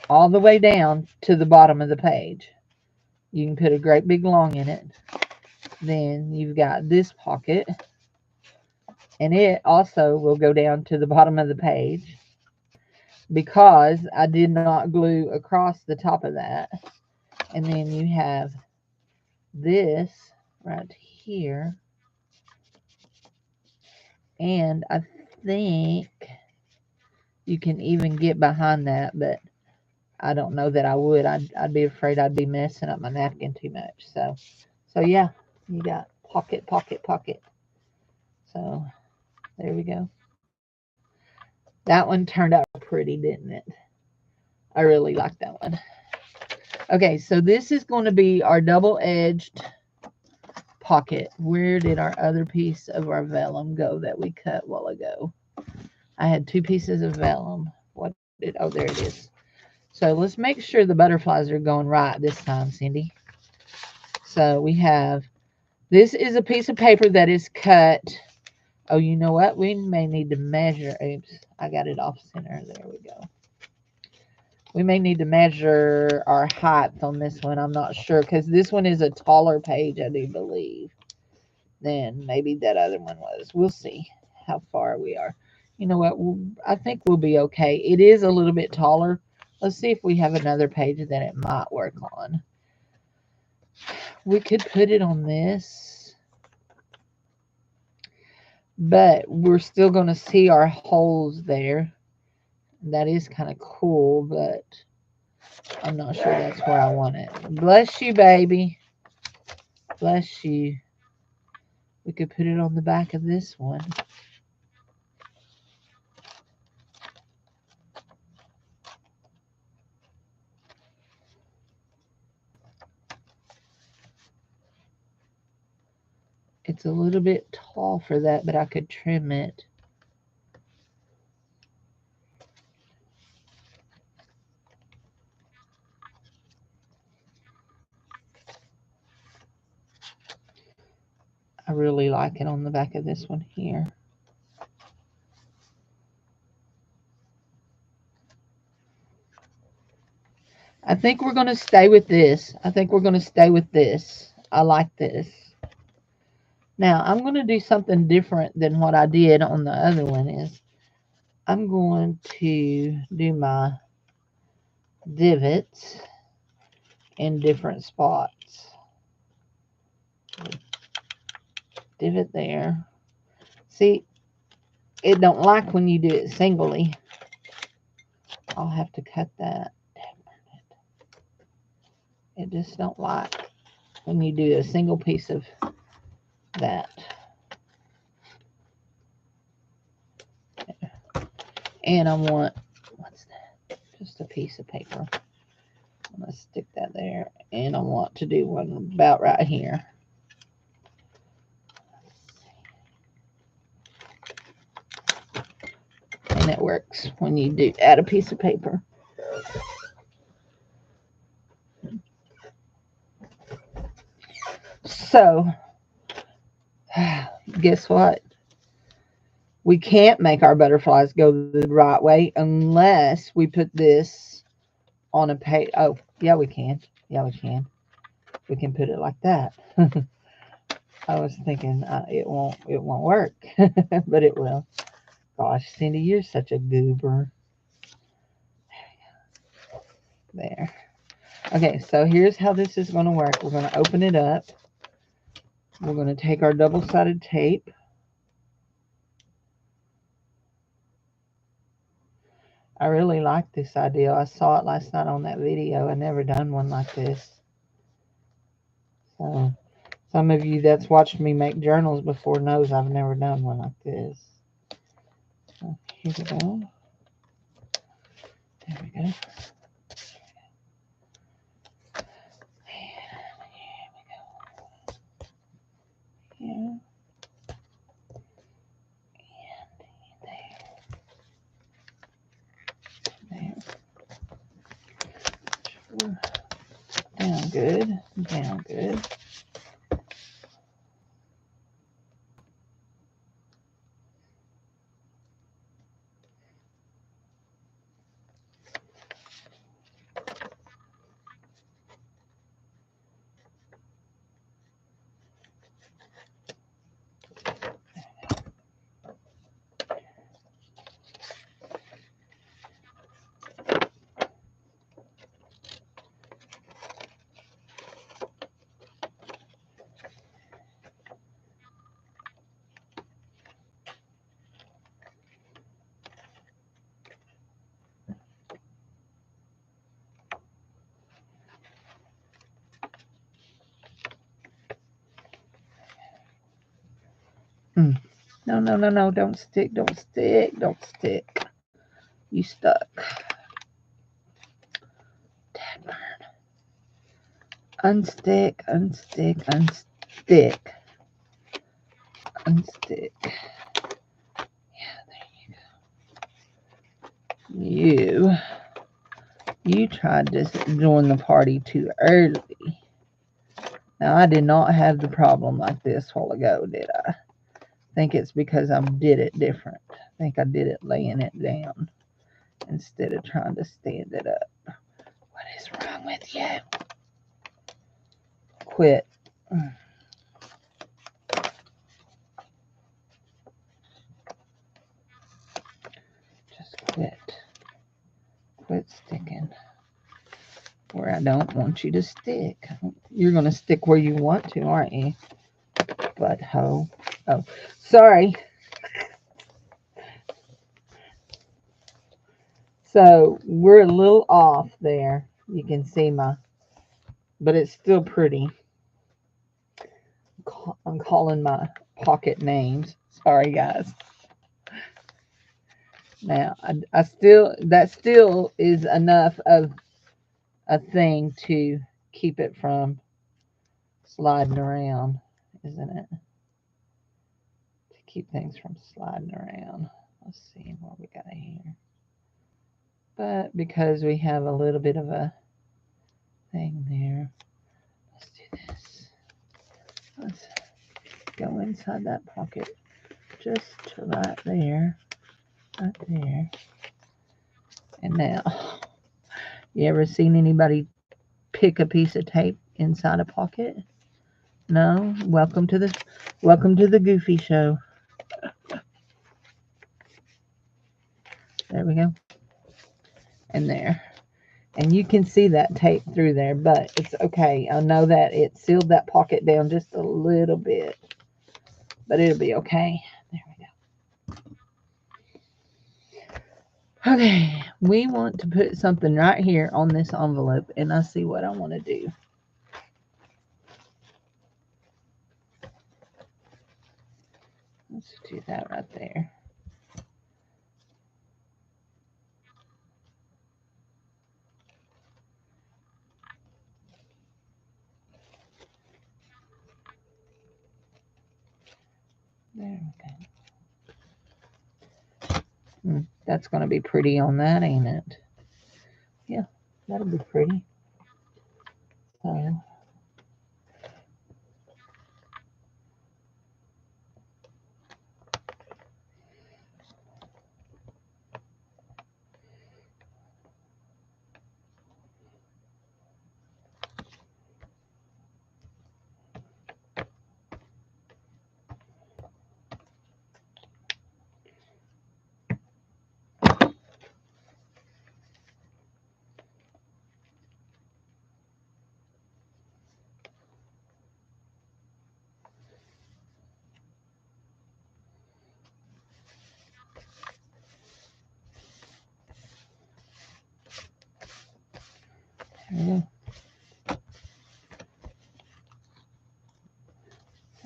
all the way down to the bottom of the page. You can put a great big long in it. Then you've got this pocket, and it also will go down to the bottom of the page because I did not glue across the top of that. And then you have this right here, and I think you can even get behind that, but I don't know that I would. I'd be afraid I'd be messing up my napkin too much. So yeah, you got pocket, pocket, pocket. So there we go. That one turned out pretty, didn't it? I really like that one. Okay, so this is going to be our double-edged pocket. Where did our other piece of our vellum go that we cut a while ago? I had 2 pieces of vellum. What did, oh, there it is. So let's make sure the butterflies are going right this time, Cindy. So we have, this is a piece of paper that is cut. Oh, you know what? We may need to measure. Oops, I got it off center. There we go. We may need to measure our height on this one. I'm not sure because this one is a taller page, I do believe, than maybe that other one was. We'll see how far we are. You know what? I think we'll be okay. It is a little bit taller. Let's see if we have another page that it might work on. We could put it on this, but we're still going to see our holes there. That is kind of cool, but I'm not sure that's where I want it. Bless you, baby. Bless you. We could put it on the back of this one. It's a little bit tall for that, but I could trim it. I really like it on the back of this one here. I think we're going to stay with this. I think we're going to stay with this. I like this. Now, I'm going to do something different than what I did on the other one is I'm going to do my divots in different spots. Divot there. See, it don't like when you do it singly. I'll have to cut that. It just don't like when you do a single piece of that. And I want, what's that? Just a piece of paper. I'm going to stick that there. And I want to do one about right here. And it works when you do add a piece of paper. So, guess what? We can't make our butterflies go the right way unless we put this on a page. Oh, yeah, we can. Yeah, we can. We can put it like that. I was thinking it won't work, but it will. Gosh, Cindy, you're such a goober. There. Okay, so here's how this is going to work. We're going to open it up. We're going to take our double-sided tape. I really like this idea. I saw it last night on that video. I've never done one like this. So some of you that's watched me make journals before knows I've never done one like this. So here we go. There we go. Here. And there. Down good. Down good. No, no, no, no. Don't stick. Don't stick. Don't stick. You stuck. Dad burn. Unstick, unstick, unstick. Unstick. Yeah, there you go. You tried to join the party too early. Now, I did not have the problem like this a while ago, did I? I think it's because I did it different. I think I did it laying it down instead of trying to stand it up. What is wrong with you? Quit. Just quit. Quit sticking where I don't want you to stick. You're going to stick where you want to, aren't you? Butthole. Oh, sorry. So we're a little off there. You can see but it's still pretty. I'm calling my pocket names. Sorry, guys. Now, that still is enough of a thing to keep it from sliding around, isn't it? To keep things from sliding around. Let's see what we got here. But because we have a little bit of a thing there, let's do this. Let's go inside that pocket just to right there. Right there. And now, you ever seen anybody pick a piece of tape inside a pocket? No? Welcome to the Goofy Show. There we go. And there. And you can see that tape through there, but it's okay. I know that it sealed that pocket down just a little bit, but it'll be okay. There we go. Okay, we want to put something right here on this envelope, and I see what I want to do. Let's do that right there. There we go. That's going to be pretty on that, ain't it? Yeah, that'll be pretty. So, there we go.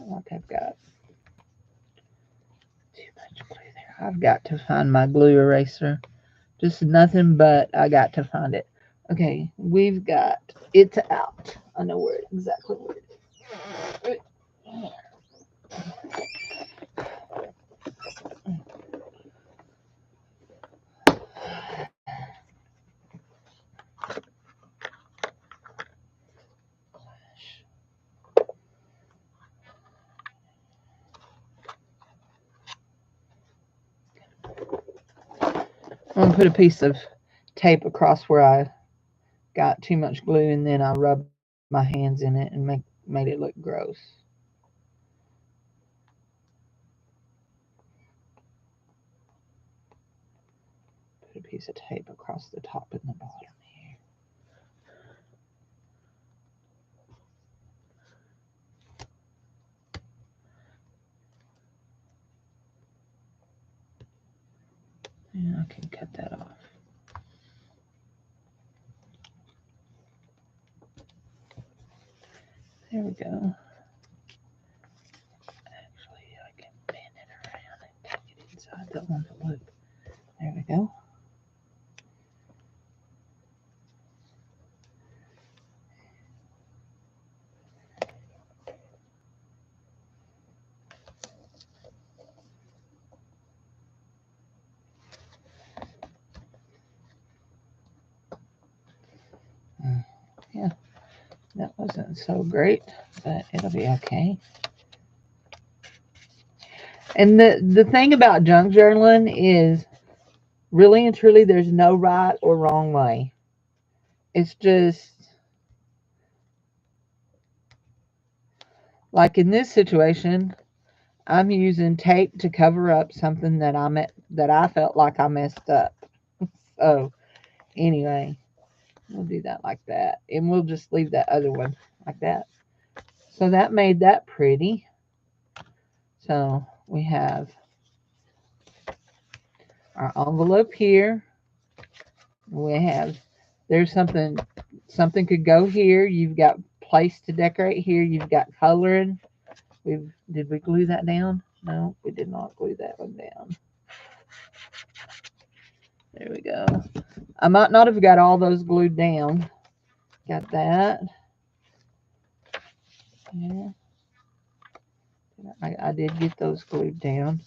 Like I've got too much glue there. I've got to find my glue eraser. Just nothing but I got to find it. Okay, we've got it's out. I know exactly where it is. I'm gonna put a piece of tape across where I got too much glue, and then I rubbed my hands in it and made it look gross. Put a piece of tape across the top and the bottom here. And I can cut that off. There we go. Actually, I can bend it around and take it inside the envelope. There we go. Yeah, that wasn't so great, but it'll be okay. And the thing about junk journaling is really and truly there's no right or wrong way. It's just like in this situation, I'm using tape to cover up something that I felt like I messed up. So anyway, we'll do that like that, and we'll just leave that other one like that. So that made that pretty. So we have our envelope here. We have there's something could go here. You've got place to decorate here. You've got coloring. Did we glue that down? No, we did not glue that one down. There we go. I might not have got all those glued down. Got that. Yeah. I did get those glued down.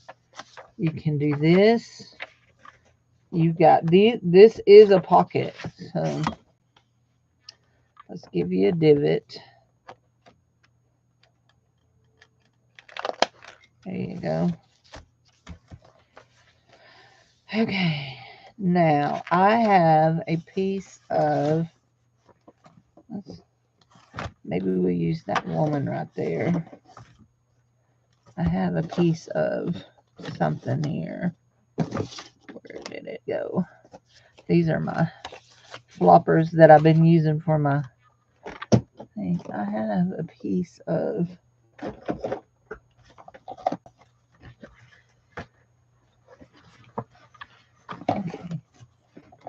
You can do this. You've got this is a pocket. So let's give you a divot. There you go. Okay. Now I have a piece of, maybe we'll use that woman right there. I have a piece of something here. Where did it go? These are my floppers that I've been using for my thing. I have a piece of, okay.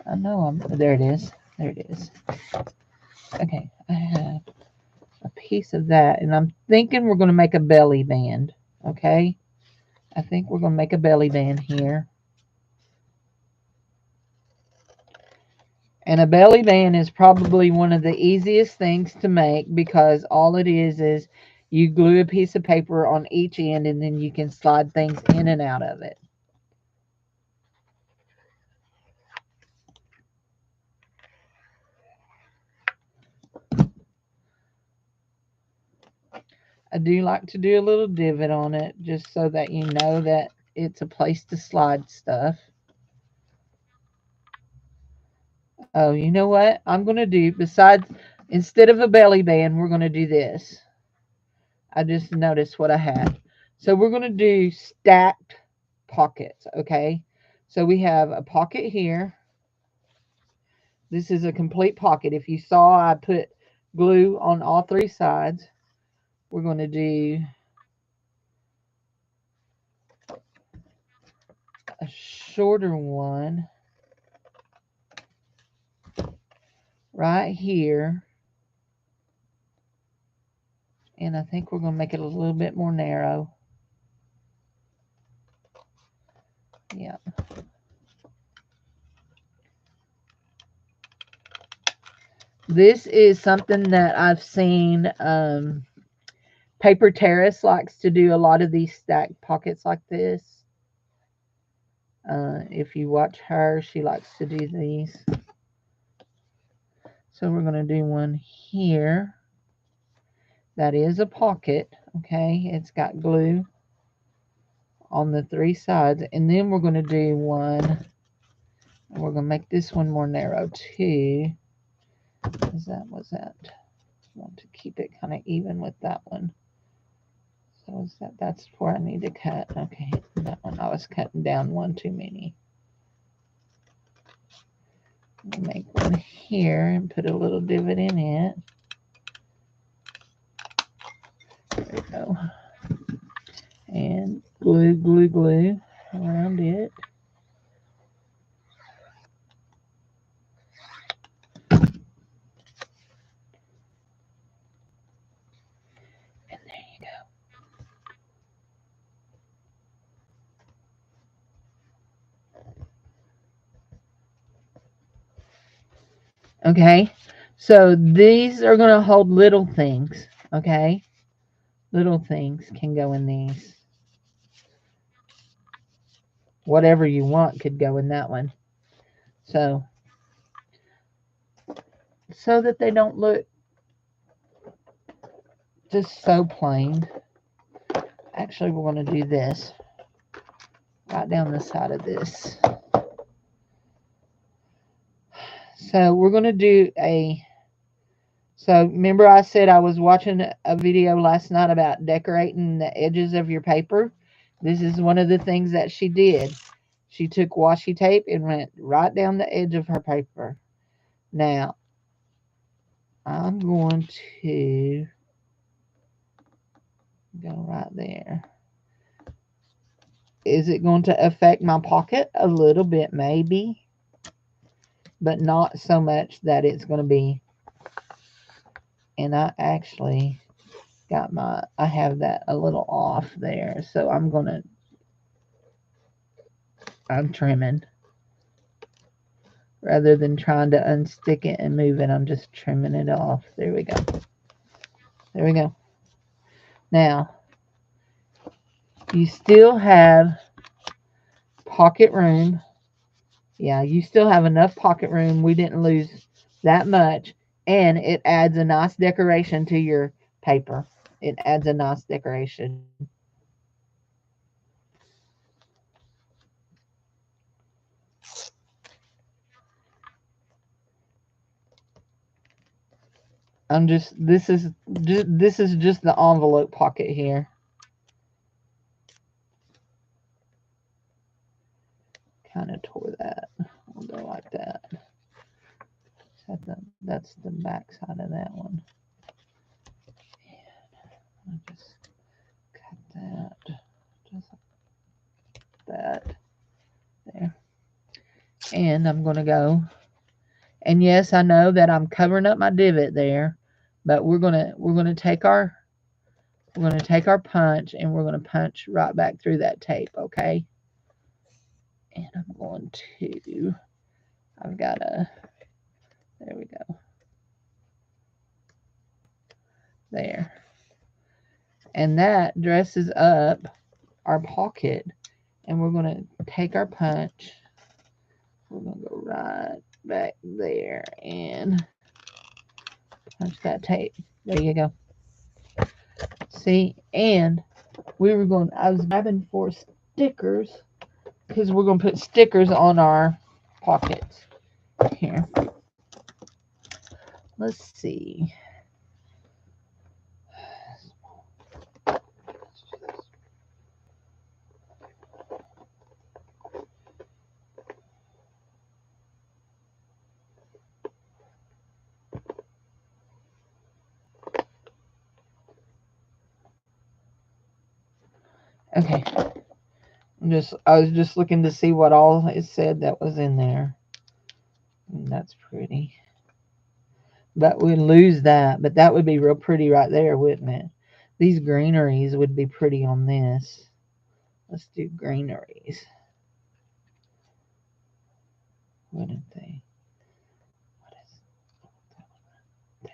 I know there it is. There it is. Okay, I have a piece of that, and I'm thinking we're going to make a belly band. Okay, I think we're going to make a belly band here. And a belly band is probably one of the easiest things to make because all it is you glue a piece of paper on each end and then you can slide things in and out of it. I do like to do a little divot on it just so that you know that it's a place to slide stuff. Oh, you know what? I'm going to do, besides, instead of a belly band, we're going to do this. I just noticed what I had. So we're going to do stacked pockets, okay? So we have a pocket here. This is a complete pocket. If you saw, I put glue on all three sides. We're going to do a shorter one right here. And I think we're going to make it a little bit more narrow. Yeah. This is something that I've seen. Paper Terrace likes to do a lot of these stacked pockets like this. If you watch her, she likes to do these. So we're going to do one here. That is a pocket, okay? It's got glue on the three sides. And then we're going to do one. We're going to make this one more narrow too. Was that? I want to keep it kind of even with that one. So that's where I need to cut. Okay, that one I was cutting down one too many. Make one here and put a little divot in it. There we go. And glue around it. And there you go. Okay, so these are going to hold little things, okay? Little things can go in these. Whatever you want could go in that one. So that they don't look just so plain. Actually, we're going to do this right down the side of this. So we're going to do so remember I said I was watching a video last night about decorating the edges of your paper. This is one of the things that she did. She took washi tape and went right down the edge of her paper. Now, I'm going to go right there. Is it going to affect my pocket? A little bit, maybe. But not so much that it's going to be. And I actually got I have that a little off there. So I'm trimming. Rather than trying to unstick it and move it, I'm just trimming it off. There we go. There we go. Now, you still have pocket room. Yeah, you still have enough pocket room. We didn't lose that much. And it adds a nice decoration to your paper. It adds a nice decoration. This is just the envelope pocket here. Kind of tore that. We'll go like that. That's the back side of that one. And I'll just cut that. Just like that. There. And I'm going to go. And yes, I know that I'm covering up my divot there, but we're gonna take our punch and we're gonna punch right back through that tape, okay? And I'm going to, there we go. There. And that dresses up our pocket. And we're going to take our punch. We're going to go right back there and punch that tape. There you go. See? And I was grabbing for stickers because we're going to put stickers on our pockets. Here. Let's see. Okay. I was just looking to see what all it said that was in there. And that's pretty. But we'd lose that. But that would be real pretty right there, wouldn't it? These greeneries would be pretty on this. Let's do greeneries. Wouldn't they? What is there?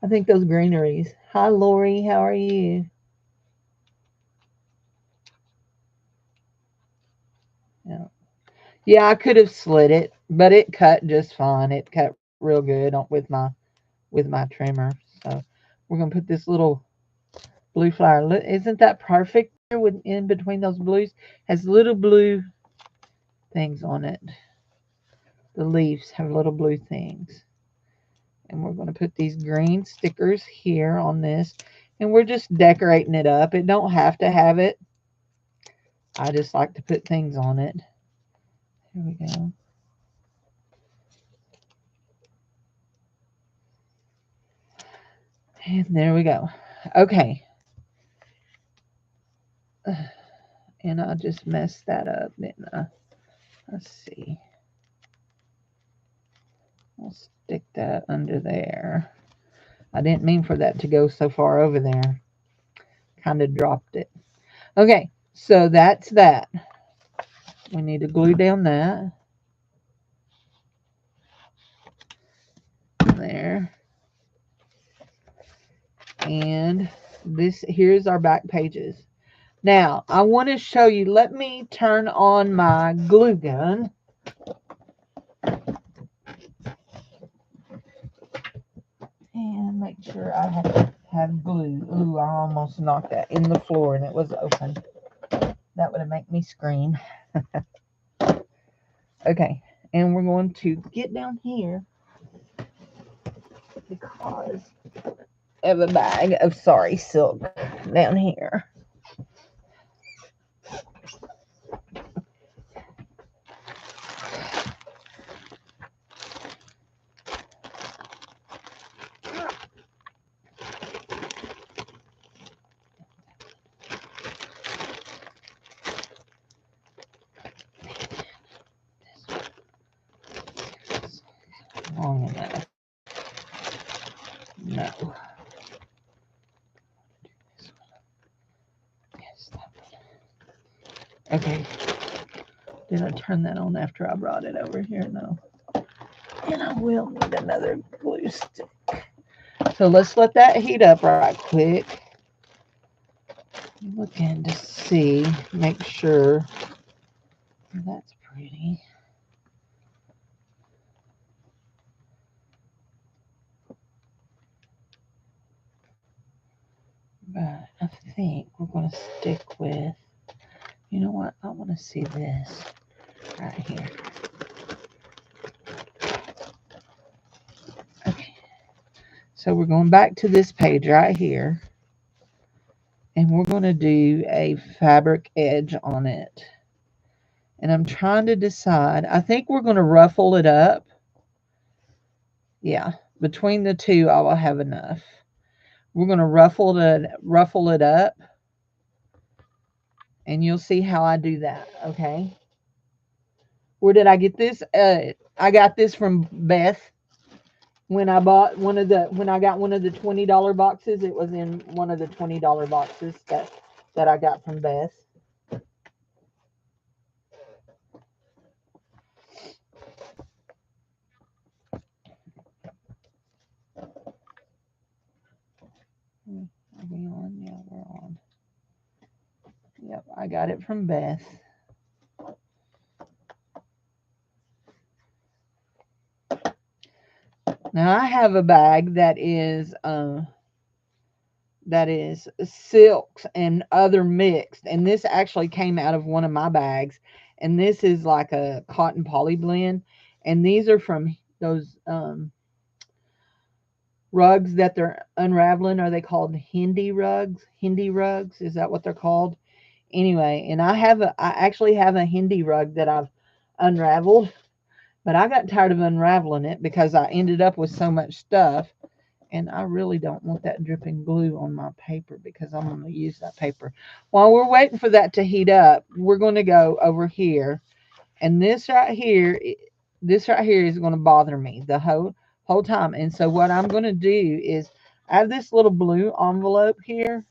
I think those greeneries. Hi, Lori. How are you? Yeah, I could have slid it, but it cut just fine. It cut real good with my trimmer. So we're gonna put this little blue flower. Isn't that perfect? In between those blues, has little blue things on it. The leaves have little blue things. And we're going to put these green stickers here on this. And we're just decorating it up. It don't have to have it. I just like to put things on it. Here we go. And there we go. Okay. And I just messed that up, didn't I? Let's see. I'll stick that under there. I didn't mean for that to go so far over there. Kind of dropped it. Okay, so that's that. We need to glue down that. There. And here's our back pages. Now, I want to show you, let me turn on my glue gun. And make sure I have glue. Ooh, I almost knocked that in the floor and it was open. That would have made me scream. Okay, and we're going to get down here because I have a bag of sorry silk down here. Long enough. No. Yes, that one. Okay. Did I turn that on after I brought it over here? No. And I will need another glue stick. So let's let that heat up right quick. Looking to see, make sure that's pretty. But I think we're going to stick with, you know what, I want to see this right here. Okay, so we're going back to this page right here, and we're going to do a fabric edge on it. And I'm trying to decide, I think we're going to ruffle it up. Yeah, between the two, I will have enough. We're going to ruffle it up. And you'll see how I do that, okay? Where did I get this? I got this from Beth. When I bought when I got one of the $20 boxes, it was in one of the $20 boxes that I got from Beth. Are we on? Yeah, we're on. Yep, I got it from Beth. Now I have a bag that is silks and other mixed, and this actually came out of one of my bags, and this is like a cotton poly blend, and these are from those rugs that they're unraveling. Are they called Hindi rugs? Hindi rugs, is that what they're called? Anyway, and I actually have a Hindi rug that I've unraveled, but I got tired of unraveling it because I ended up with so much stuff. And I really don't want that dripping glue on my paper because I'm going to use that paper. While we're waiting for that to heat up, we're going to go over here. And this right here is going to bother me the whole time. And so what I'm going to do is I have this little blue envelope here.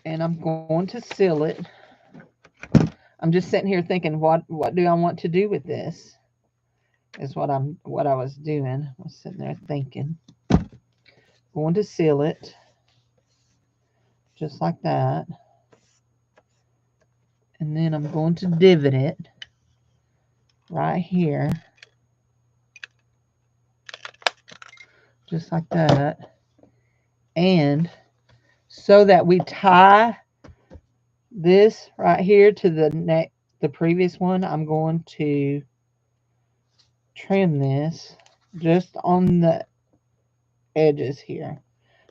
And I'm going to seal it. I'm just sitting here thinking, what do I want to do with this? Is what I was doing. I was sitting there thinking. Going to seal it just like that. And then I'm going to divot it right here. Just like that. And so that we tie this right here to the previous one, I'm going to trim this just on the edges here.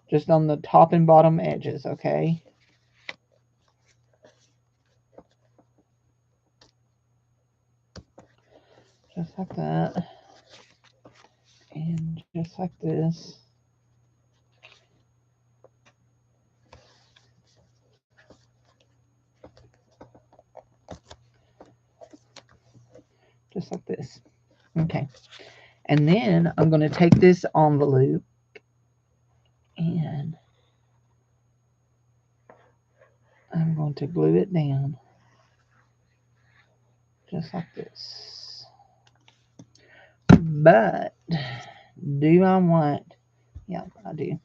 Just on the top and bottom edges, okay? Just like that. And just like this. Just like this. Okay. And then I'm going to take this envelope and I'm going to glue it down. Just like this. But do I want Yeah, I do.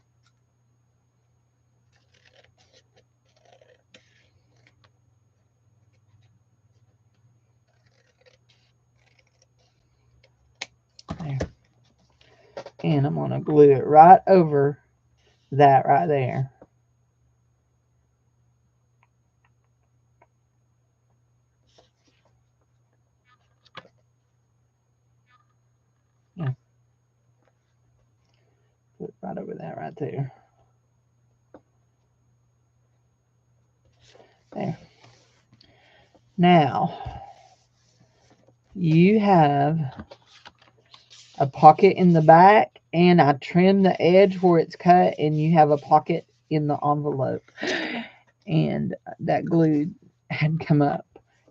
There. And I'm going to glue it right over that right there. Yeah, put it right over that right there. There. Now, you have a pocket in the back, and I trimmed the edge where it's cut, and you have a pocket in the envelope. And that glue had come up,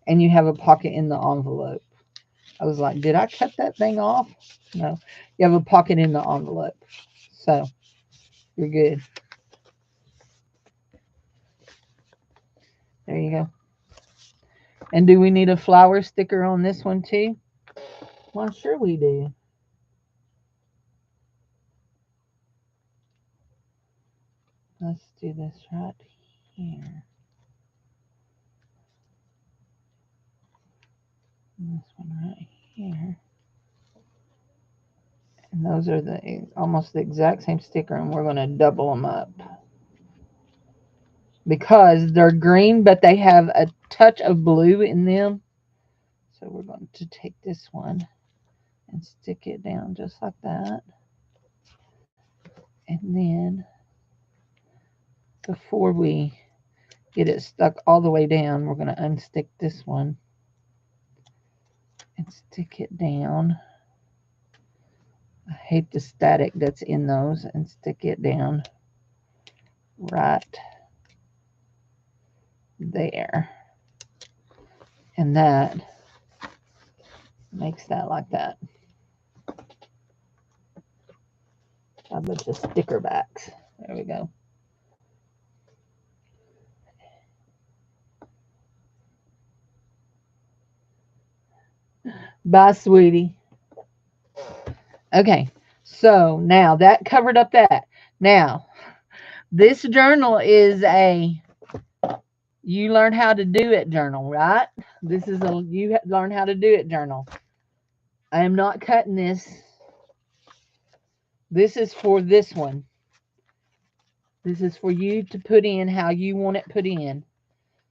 and you have a pocket in the envelope. I was like, did I cut that thing off? No, you have a pocket in the envelope. So you're good. There you go. And do we need a flower sticker on this one too? Well, sure we do. Let's do this right here. And this one right here. And those are the almost the exact same sticker, and we're going to double them up because they're green, but they have a touch of blue in them. So we're going to take this one and stick it down just like that. And then before we get it stuck all the way down, we're going to unstick this one and stick it down. I hate the static that's in those, and stick it down right there. And that makes that like that. A bunch of sticker backs. There we go. Bye, sweetie. Okay, so now that covered up that. Now, this journal is a you learn how to do it journal, right? This is a you learn how to do it journal. I am not cutting this. This is for this one. This is for you to put in how you want it put in.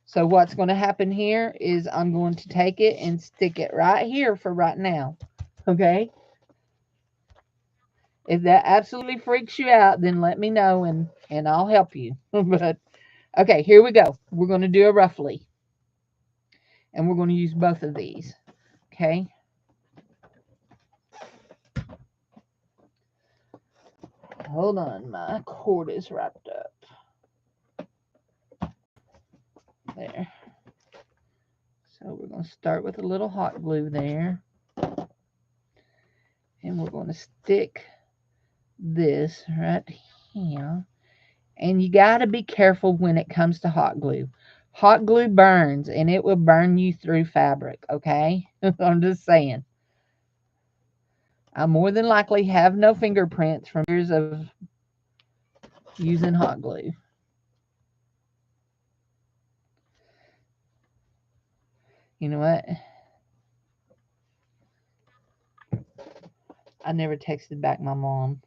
So what's going to happen here is I'm going to take it and stick it right here for right now. Okay? If that absolutely freaks you out, then let me know and I'll help you. But okay, here we go. We're going to do a roughly. And we're going to use both of these. Okay? Hold on, my cord is wrapped up. There. So we're going to start with a little hot glue there. And we're going to stick this right here. And you got to be careful when it comes to hot glue. Hot glue burns, and it will burn you through fabric, okay? I'm just saying. I more than likely have no fingerprints from years of using hot glue. You know what? I never texted back my mom.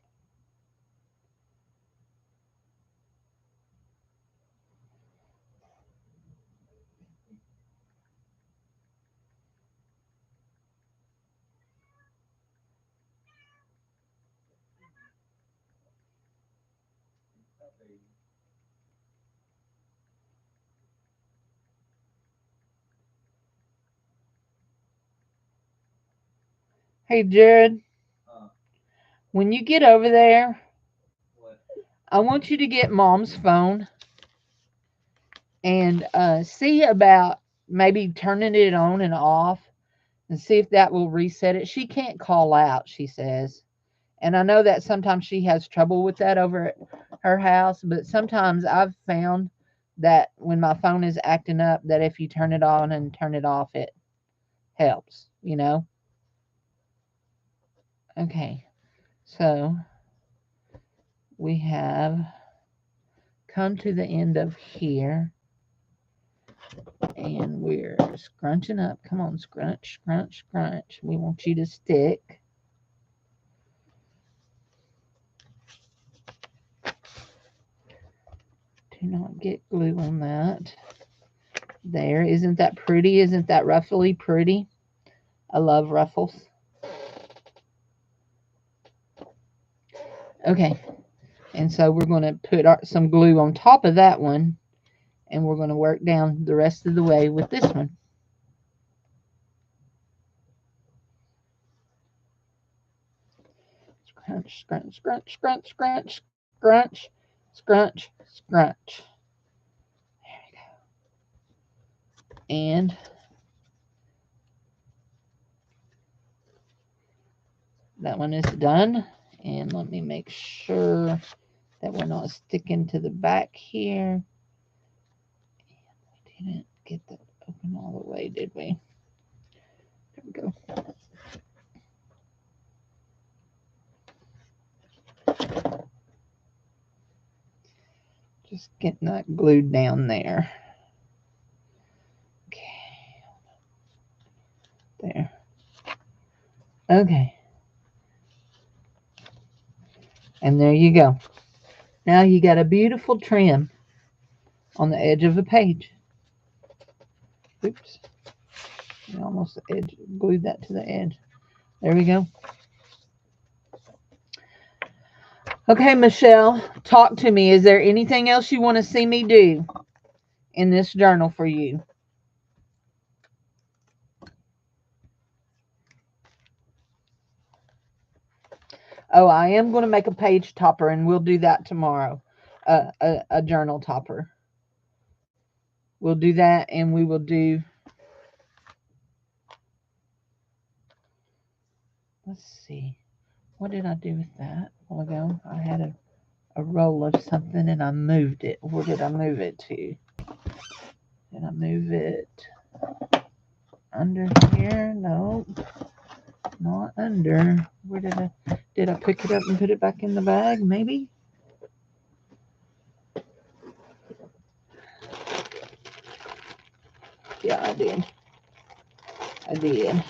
Hey, Jared, when you get over there, I want you to get mom's phone and see about maybe turning it on and off and see if that will reset it. She can't call out, she says. And I know that sometimes she has trouble with that over at her house, but sometimes I've found that when my phone is acting up, that if you turn it on and turn it off, it helps, you know? Okay, so we have come to the end of here, and we're scrunching up. Come on, scrunch, scrunch, scrunch. We want you to stick. Do not get glue on that. There, isn't that pretty? Isn't that ruffly pretty? I love ruffles. Okay, and so we're going to put some glue on top of that one, and we're going to work down the rest of the way with this one. Scrunch, scrunch, scrunch, scrunch, scrunch, scrunch, scrunch, scrunch. There we go. And that one is done. And let me make sure that we're not sticking to the back here. We didn't get that open all the way, did we? There we go. Just getting that glued down there. Okay. There. Okay. And there you go. Now you got a beautiful trim on the edge of the page. Oops. I almost glued that to the edge. There we go. Okay, Michelle, talk to me. Is there anything else you want to see me do in this journal for you? Oh, I am going to make a page topper, and we'll do that tomorrow. A journal topper. We'll do that, and we will do... Let's see. What did I do with that a while ago? I had a roll of something, and I moved it. Where did I move it to? Did I move it under here? No, not under. Where did I pick it up and put it back in the bag? Maybe. Yeah, I did. I did.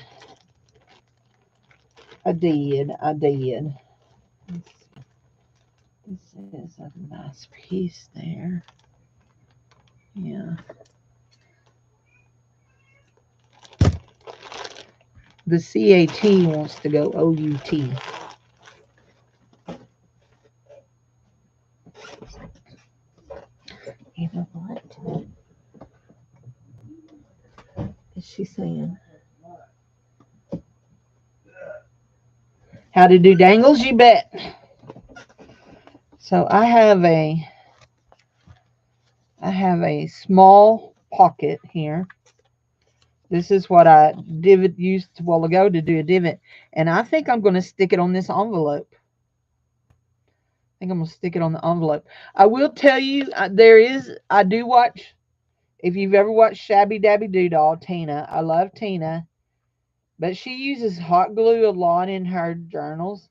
I did. I did. This is a nice piece there. Yeah. The CAT wants to go OUT. You know what? Is she saying? How to do dangles? You bet. So I have a small pocket here. This is what I used a while ago to do a divot. And I think I'm going to stick it on this envelope. I think I'm going to stick it on the envelope. I will tell you, I do watch, if you've ever watched Shabby Dabby Doodall, Tina. I love Tina. But she uses hot glue a lot in her journals.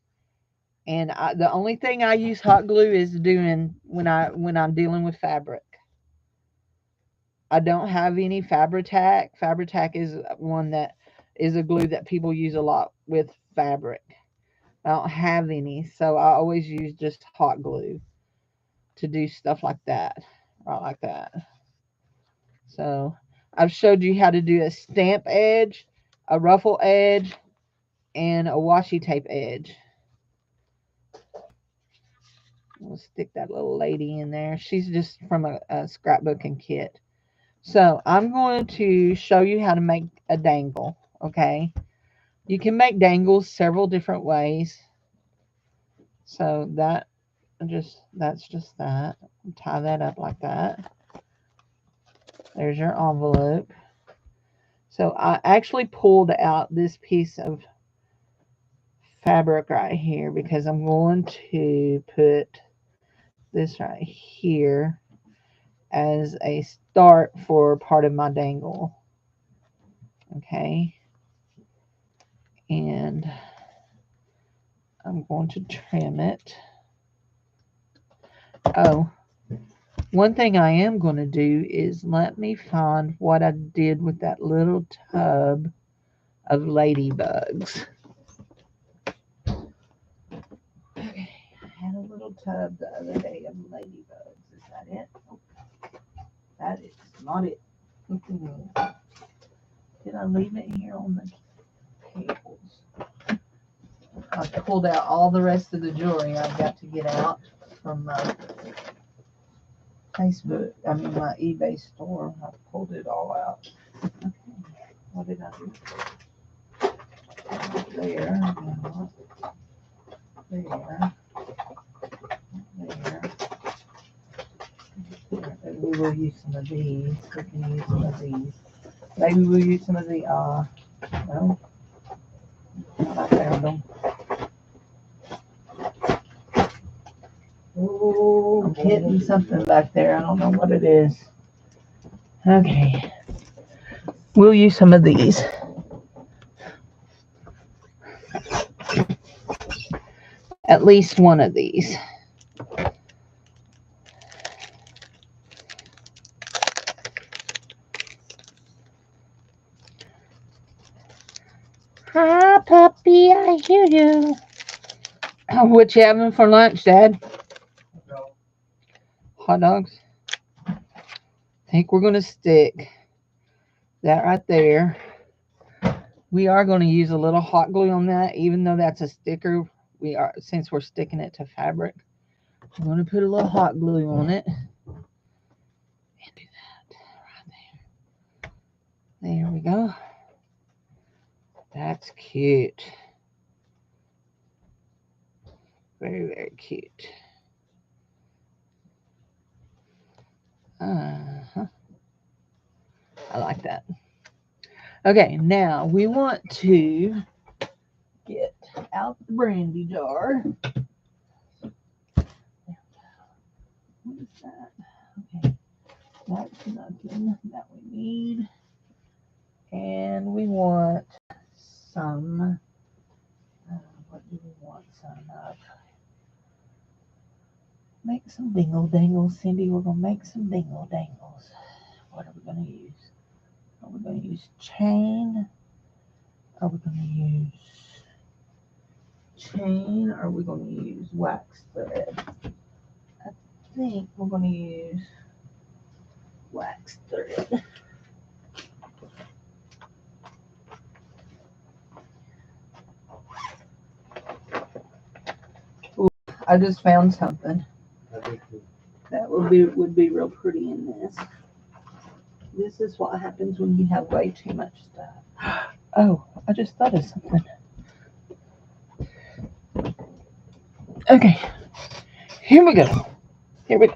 And the only thing I use hot glue is doing when I'm dealing with fabric. I don't have any Fabri-Tac. Fabri-Tac is one that is a glue that people use a lot with fabric. I don't have any, so I always use just hot glue to do stuff like that, right like that. So I've showed you how to do a stamp edge, a ruffle edge, and a washi tape edge. We'll stick that little lady in there. She's just from a scrapbooking kit. So I'm going to show you how to make a dangle, okay? You can make dangles several different ways. So that's just that. Tie that up like that. There's your envelope. So I actually pulled out this piece of fabric right here because I'm going to put this right here as a start for part of my dangle. Okay. And I'm going to trim it. Oh, one thing I am going to do is let me find what I did with that little tub of ladybugs. Okay, I had a little tub the other day of ladybugs. Is that it? Oh, that is not it. Did I leave it here on the cables? I pulled out all the rest of the jewelry I've got to get out from my Facebook, my eBay store. I pulled it all out. Okay, what did I do? There, no, there, there. Maybe we will use some of these. We can use some of these. Maybe we'll use some of the, no, I found them. I'm hitting something back there. I don't know what it is. Okay. We'll use some of these. At least one of these. Hi, puppy. I hear you. What you having for lunch, Dad? No. Hot dogs. I think we're going to stick that right there. We are going to use a little hot glue on that, even though that's a sticker. Since we're sticking it to fabric, I'm going to put a little hot glue on it. And do that right there. There we go. That's cute. Very, very cute. Uh-huh. I like that. Okay, now we want to get out the brandy jar. What is that? Okay, that's nothing that we need. And we want some, what do we want some of? Make some dingle dangles, Cindy. We're going to make some dingle dangles. What are we going to use? Are we going to use chain? Are we going to use chain? Or are we going to use wax thread? I think we're going to use wax thread. Ooh, I just found something that would be real pretty in this. This is what happens when you have way too much stuff. Oh, I just thought of something. Okay, here we go. Here we go.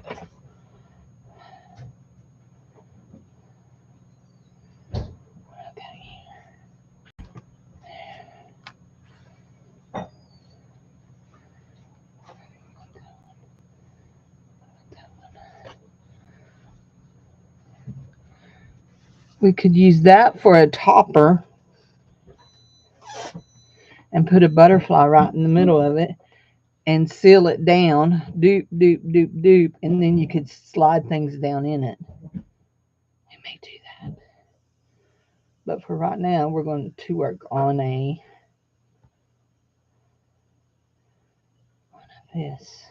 Okay. We could use that for a topper and put a butterfly right in the middle of it and seal it down. Doop, doop, doop, doop. And then you could slide things down in it. We may do that. But for right now, we're going to work on this.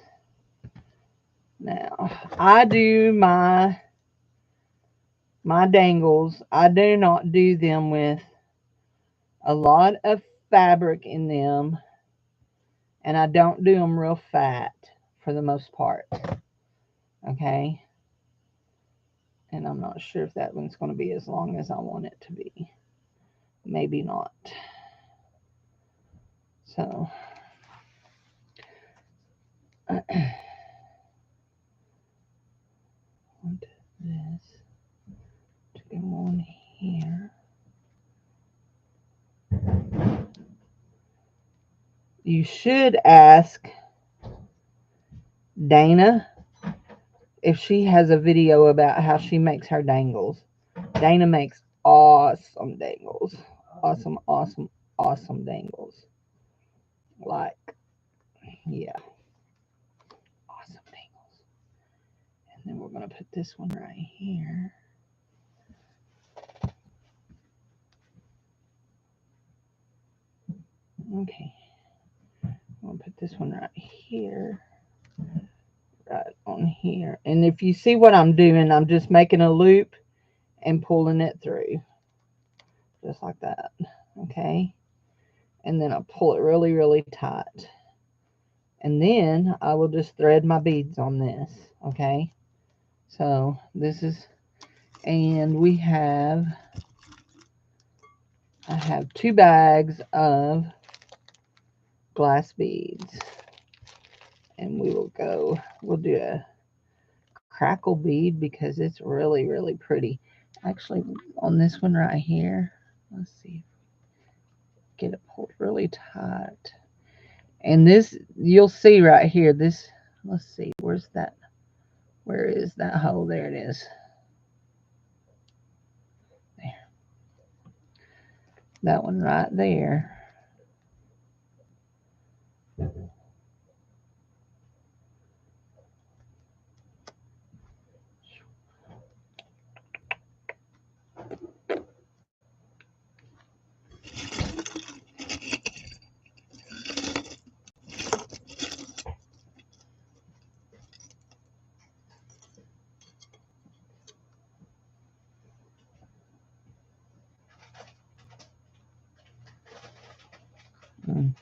Now, I do my dangles. I do not do them with a lot of fabric in them, and I don't do them real fat for the most part. Okay, and I'm not sure if that one's going to be as long as I want it to be. Maybe not. So want this to go on here. You should ask Dana if she has a video about how she makes her dangles. Dana makes awesome dangles. Awesome, awesome, awesome dangles. Like, yeah. Awesome dangles. going to put this one right here. Okay. I'm going to put this one right here. Right on here. And if you see what I'm doing, I'm just making a loop and pulling it through. Just like that. Okay. And then I'll pull it really, really tight. And then I will just thread my beads on this. Okay. So this is, and I have 2 bags of glass beads. And we'll do a crackle bead because it's really, really pretty. Actually, on this one right here, let's see, get it pulled really tight. And this, you'll see right here, this, let's see, where is that hole? There it is. There. That one right there. Mm.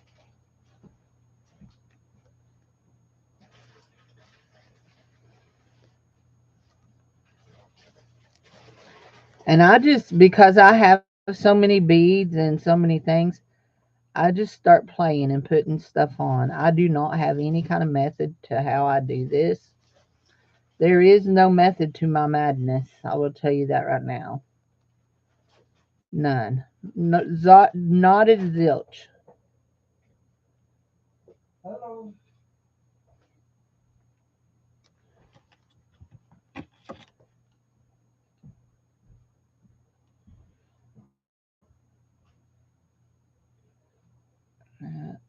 And I just, because I have so many beads and so many things, I just start playing and putting stuff on. I do not have any kind of method to how I do this. There is no method to my madness. I will tell you that right now. None. No, not a zilch. Hello. That.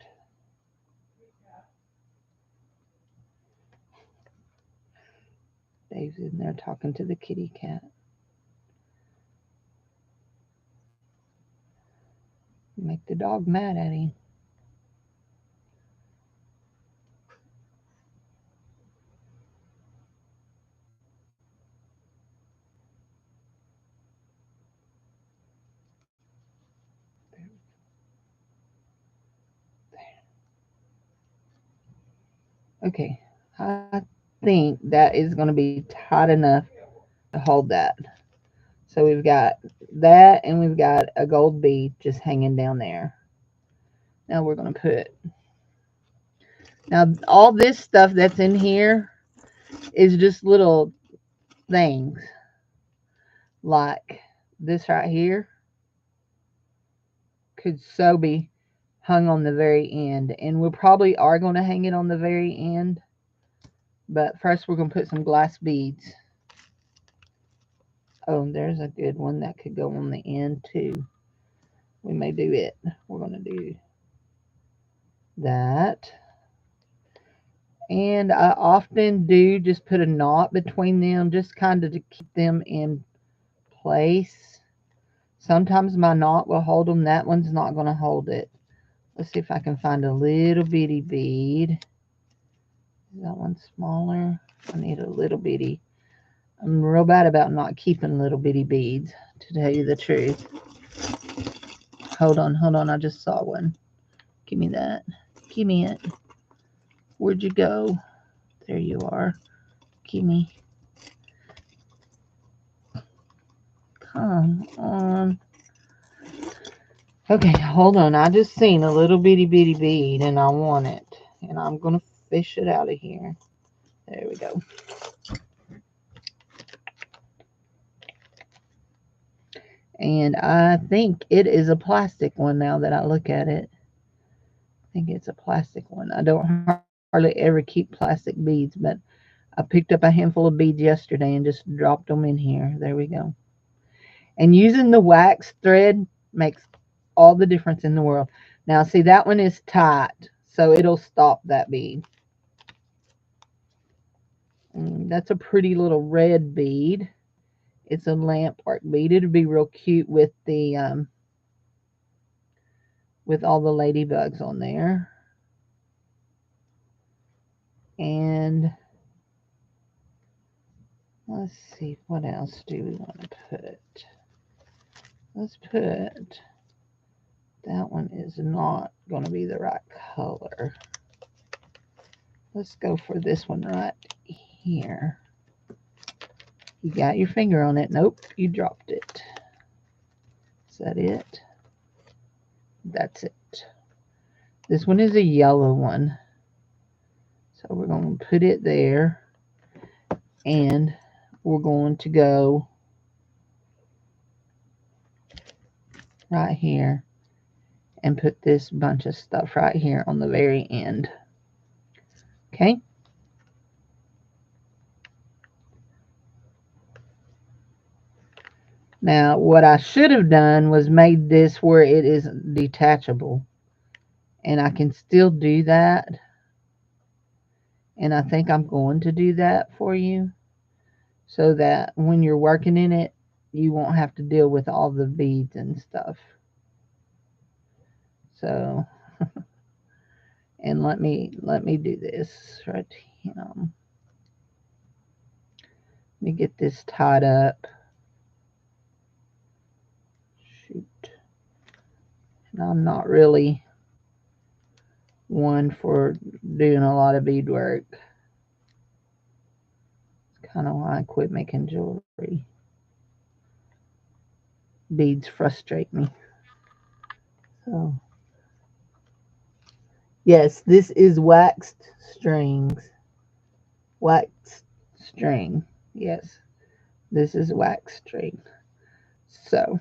Dave's in there talking to the kitty cat. Make the dog mad at him. Okay. I think that is going to be tight enough to hold that. So we've got that and we've got a gold bead just hanging down there. Now we're going to put, now all this stuff that's in here is just little things like this right here could so be hung on the very end, and we probably are going to hang it on the very end, but first we're going to put some glass beads. Oh, there's a good one that could go on the end too. We may do it. We're going to do that. And I often do just put a knot between them, just kind of to keep them in place. Sometimes my knot will hold them. That one's not going to hold it. Let's see if I can find a little bitty bead. Is that one smaller? I need a little bitty. I'm real bad about not keeping little bitty beads, to tell you the truth. Hold on. I just saw one. Give me that. Give me it. Where'd you go? There you are. Give me. Come on. Okay, hold on. I just seen a little bitty bead and I want it. And I'm going to fish it out of here. There we go. And I think it is a plastic one now that I look at it. I think it's a plastic one. I don't hardly ever keep plastic beads, but I picked up a handful of beads yesterday and just dropped them in here. There we go. And using the wax thread makes all the difference in the world. Now, see, that one is tight, so it'll stop that bead. That's a pretty little red bead. It's a lamp work bead. It'd be real cute with the with all the ladybugs on there. And let's see, what else do we want to put? Let's put, that one is not going to be the right color. Let's go for this one right here. You got your finger on it. Nope, you dropped it. Is that it? That's it. This one is a yellow one. So we're going to put it there. And we're going to go right here and put this bunch of stuff right here on the very end. Okay? Now, what I should have done was made this where it is detachable. And I can still do that. And I think I'm going to do that for you so that when you're working in it, you won't have to deal with all the beads and stuff. So, and let me do this right here. Let me get this tied up. Shoot. And I'm not really one for doing a lot of beadwork. It's kind of why I quit making jewelry. Beads frustrate me. So, yes, this is waxed strings. Waxed string. Yes, this is wax string. So,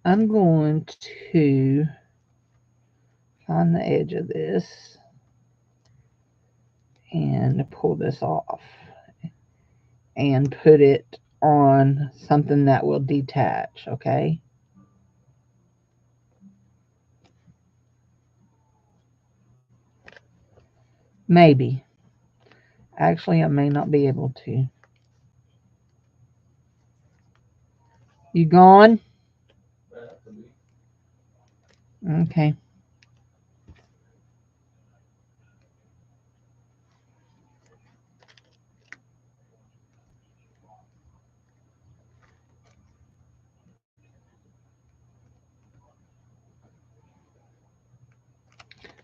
I'm going to find the edge of this and pull this off and put it on something that will detach, okay? Maybe. Actually, I may not be able to. You gone? Okay.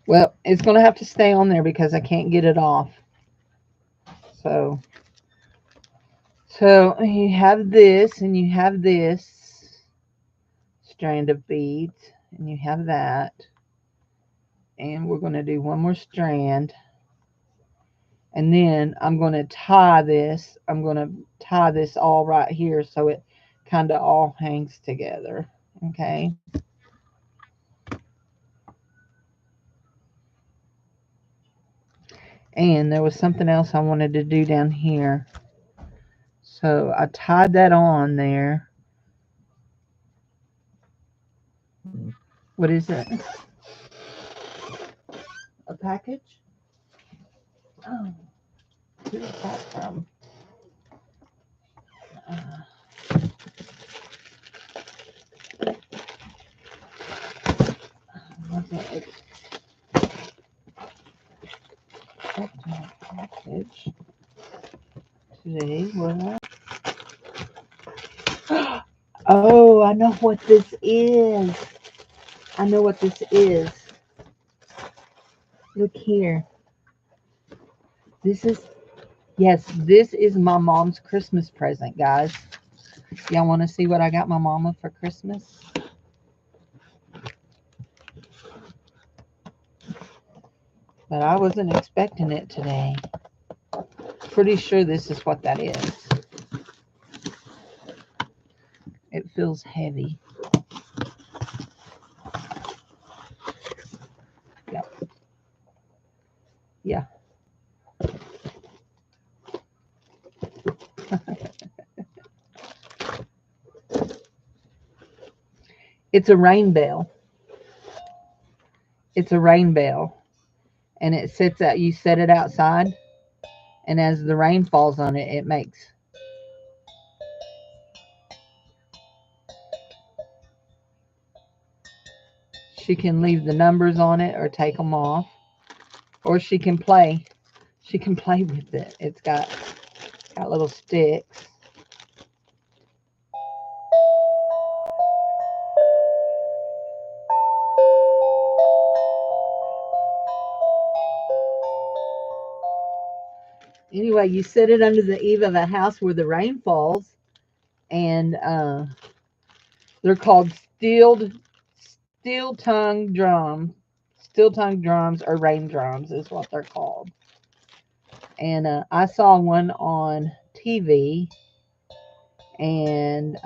Well, it's going to have to stay on there because I can't get it off. So you have this and you have this strand of beads and you have that. And we're going to do one more strand. And then I'm going to tie this. I'm going to tie this all right here so it kind of all hangs together. Okay. And there was something else I wanted to do down here. So I tied that on there. What is it? A package? Oh, who is that from? What's it? That's my package. Today, what? Oh, I know what this is. I know what this is. Look here. This is, yes, this is my mom's Christmas present, guys. Y'all want to see what I got my mama for Christmas? But I wasn't expecting it today. Pretty sure this is what that is. It feels heavy. Yep. Yeah. It's a rain bell. It's a rain bell. And it sits out, you set it outside, and as the rain falls on it, it makes. She can leave the numbers on it or take them off, or she can play. She can play with it. It's got little sticks. Anyway, you set it under the eave of a house where the rain falls, and they're called steel tongue drums. Steel tongue drums or rain drums is what they're called. And I saw one on TV, and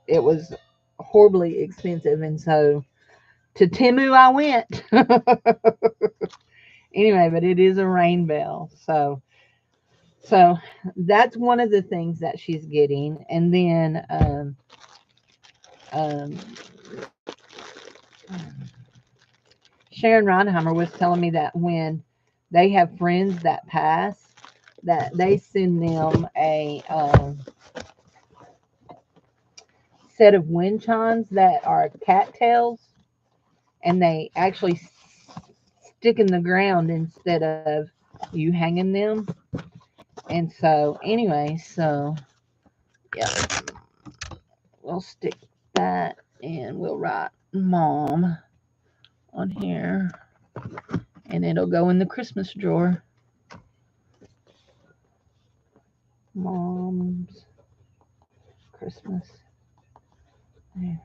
it was horribly expensive, and so to Timu I went. Anyway, but it is a rain bell, so that's one of the things that she's getting. And then um, Sharon Reinheimer was telling me that when they have friends that pass, that they send them a set of wind chimes that are cattails, and they actually stick in the ground instead of you hanging them. And so, anyway, so yeah, we'll stick that, and we'll write mom on here, and it'll go in the Christmas drawer. Mom's Christmas. There.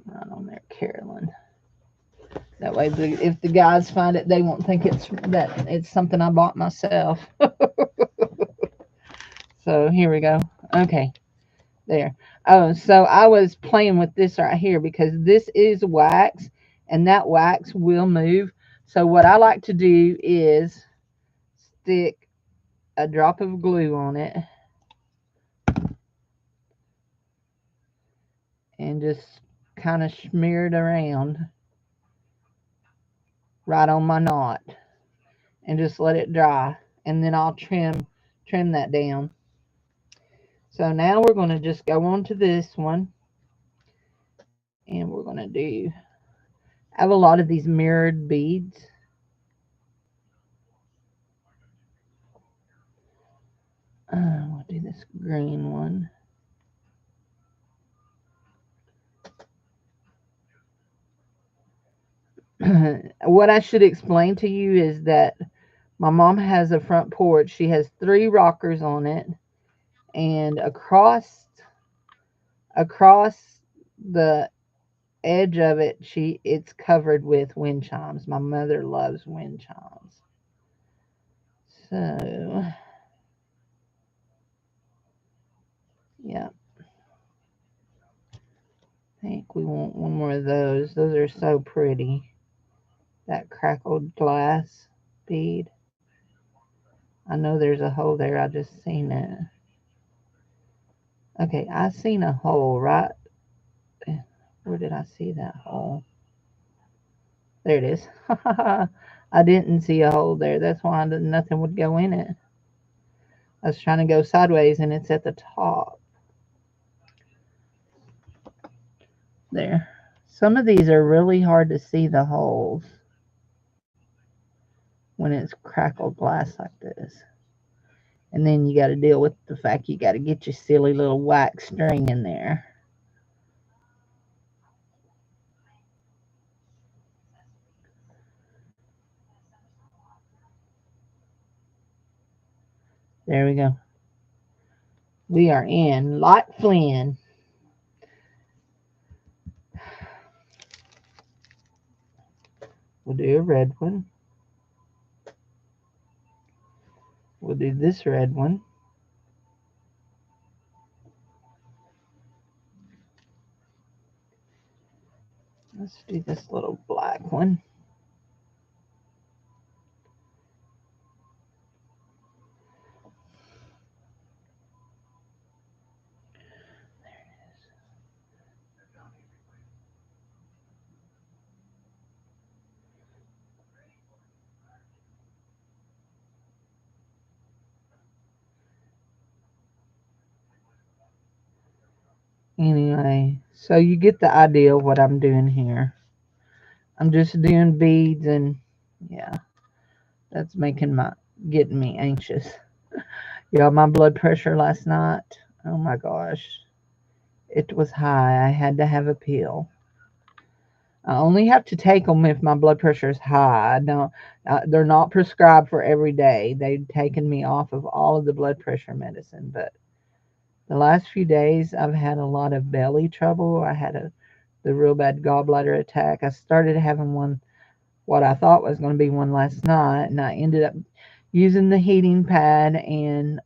Right on there, Carolyn. That way, if the guys find it, they won't think it's something I bought myself. So here we go. Okay, there. Oh, so I was playing with this right here because this is wax, and that wax will move. So what I like to do is stick a drop of glue on it and just kind of smear it around right on my knot, and just let it dry, and then I'll trim that down. So now we're going to just go on to this one, and we're going to do, I have a lot of these mirrored beads. We'll do this green one. What I should explain to you is that my mom has a front porch. She has 3 rockers on it, and across the edge of it, it's covered with wind chimes. My mother loves wind chimes. So, yeah, I think we want one more of those. Those are so pretty. That crackled glass bead. I know there's a hole there. I just seen it. Okay, I seen a hole right. Where did I see that hole? There it is. I didn't see a hole there. That's why nothing would go in it. I was trying to go sideways, and it's at the top. There. Some of these are really hard to see the holes when it's crackled glass like this. And then you got to deal with the fact you got to get your silly little wax string in there. There we go. We are in Lot Flynn. We'll do a red one. We'll do this red one. Let's do this little black one. Anyway, so you get the idea of what I'm doing here. I'm just doing beads, and yeah, that's getting me anxious. Yeah, my blood pressure last night, oh my gosh, it was high. I had to have a pill. I only have to take them if my blood pressure is high. I don't, they're not prescribed for every day. They've taken me off of all of the blood pressure medicine, but the last few days I've had a lot of belly trouble. I had the real bad gallbladder attack. I started having one, what I thought was going to be one last night, and I ended up using the heating pad, and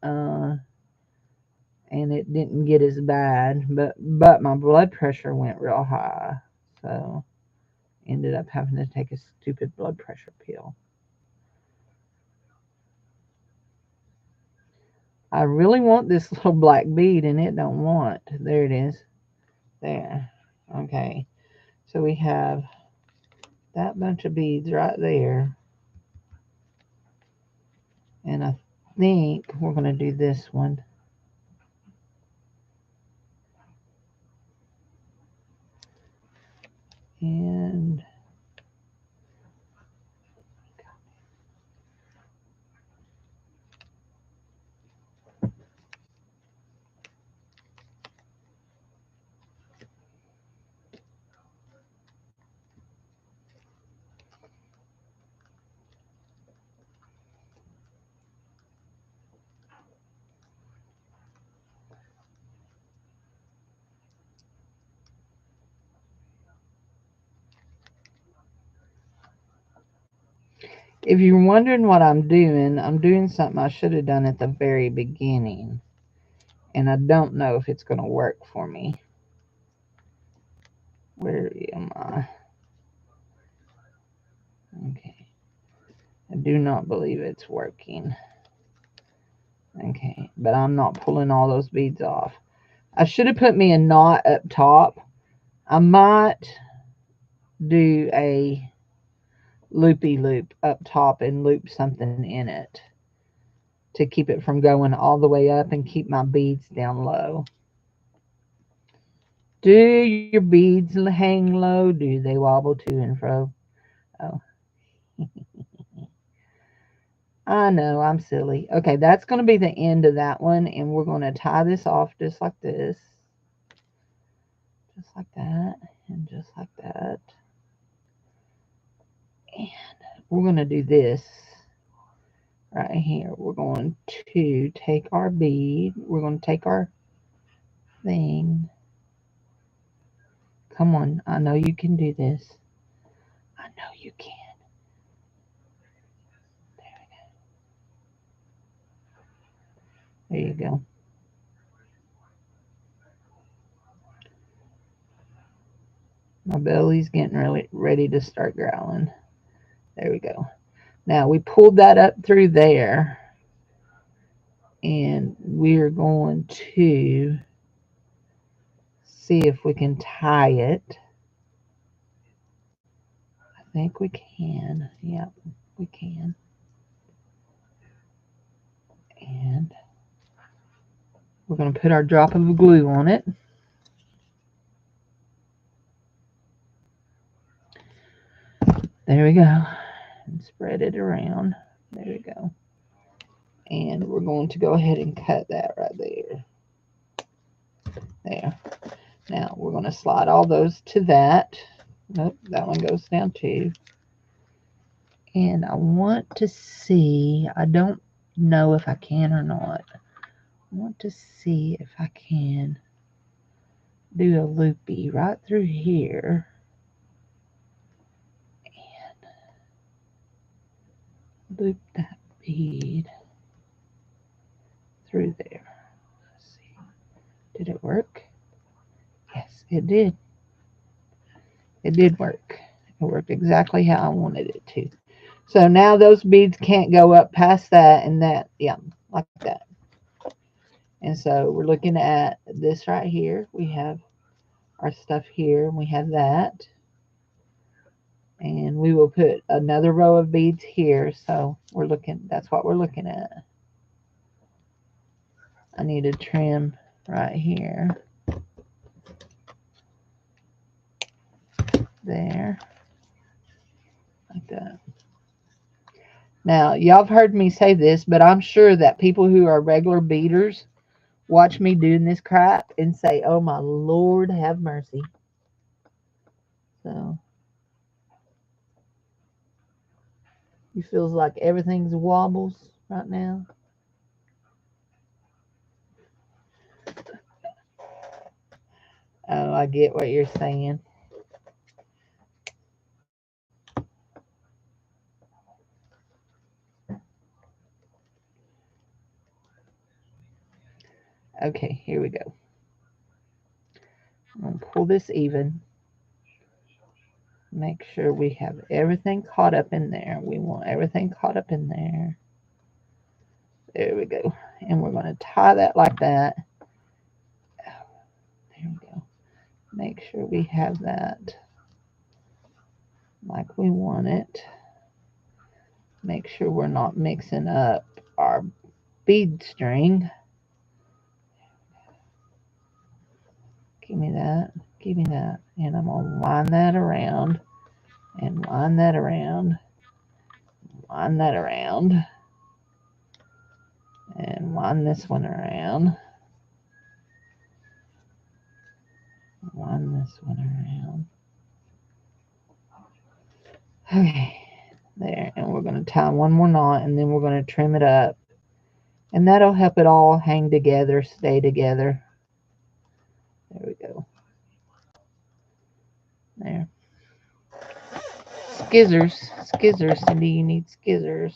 it didn't get as bad, but my blood pressure went real high, so ended up having to take a stupid blood pressure pill. I really want this little black bead, and it don't want. There it is. There. Okay. So we have that bunch of beads right there, and I think we're going to do this one. And if you're wondering what I'm doing something I should have done at the very beginning. And I don't know if it's going to work for me. Where am I? Okay. I do not believe it's working. Okay. But I'm not pulling all those beads off. I should have put me a knot up top. I might do a loopy loop up top and loop something in it to keep it from going all the way up and keep my beads down low. Do your beads hang low? Do they wobble to and fro? Oh, I know, I'm silly. Okay, that's going to be the end of that one, and we're going to tie this off just like this. Just like that, and just like that. And we're going to do this right here. We're going to take our bead. We're going to take our thing. Come on, I know you can do this. I know you can. There you go. My belly's getting really ready to start growling. There we go. Now we pulled that up through there, and we're going to see if we can tie it. I think we can. Yep, we can. And we're going to put our drop of glue on it. There we go. And spread it around. There we go. And we're going to go ahead and cut that right there. There. Now we're going to slide all those to that. Nope, that one goes down too. And I want to see, I don't know if I can or not. I want to see if I can do a loopy right through here and loop that bead through there. Let's see. Did it work? Yes, it did. It did work. It worked exactly how I wanted it to. So now those beads can't go up past that and that. Yeah, like that. And so we're looking at this right here. We have our stuff here, and we have that. And we will put another row of beads here. So we're looking, that's what we're looking at. I need to trim right here. there, like that. Now, y'all have heard me say this, but I'm sure that people who are regular beaders watch me doing this crap and say, oh my Lord, have mercy. So, you feels like everything's wobbles right now. Oh, I get what you're saying. Okay, here we go. I'm going to pull this even. Make sure we have everything caught up in there. We want everything caught up in there. There we go. And we're going to tie that like that. There we go. Make sure we have that like we want it. Make sure we're not mixing up our bead string. Give me that. Give me that. And I'm going to wind that around. And wind that around. Wind that around. And wind this one around. Wind this one around. Okay. There. And we're going to tie one more knot. And then we're going to trim it up. And that'll help it all hang together, stay together. There we go. There. Skizzers. Skizzers, Cindy. You need skizzers.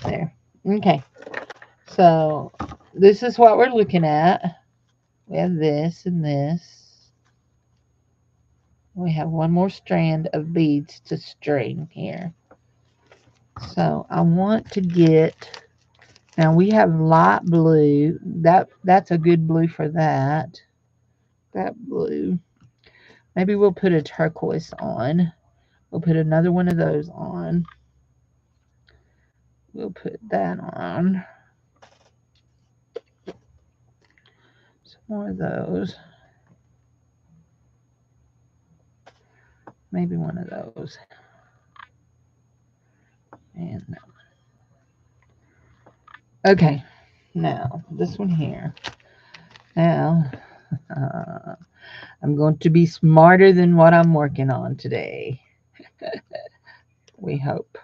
There. Okay. So this is what we're looking at. We have this and this. We have one more strand of beads to string here. So I want to get, now we have light blue. That's a good blue for that. That blue. Maybe we'll put a turquoise on. We'll put another one of those on. We'll put that on. Some more of those. Maybe one of those. And that one. Okay. Now, this one here. Now, I'm going to be smarter than what I'm working on today. We hope.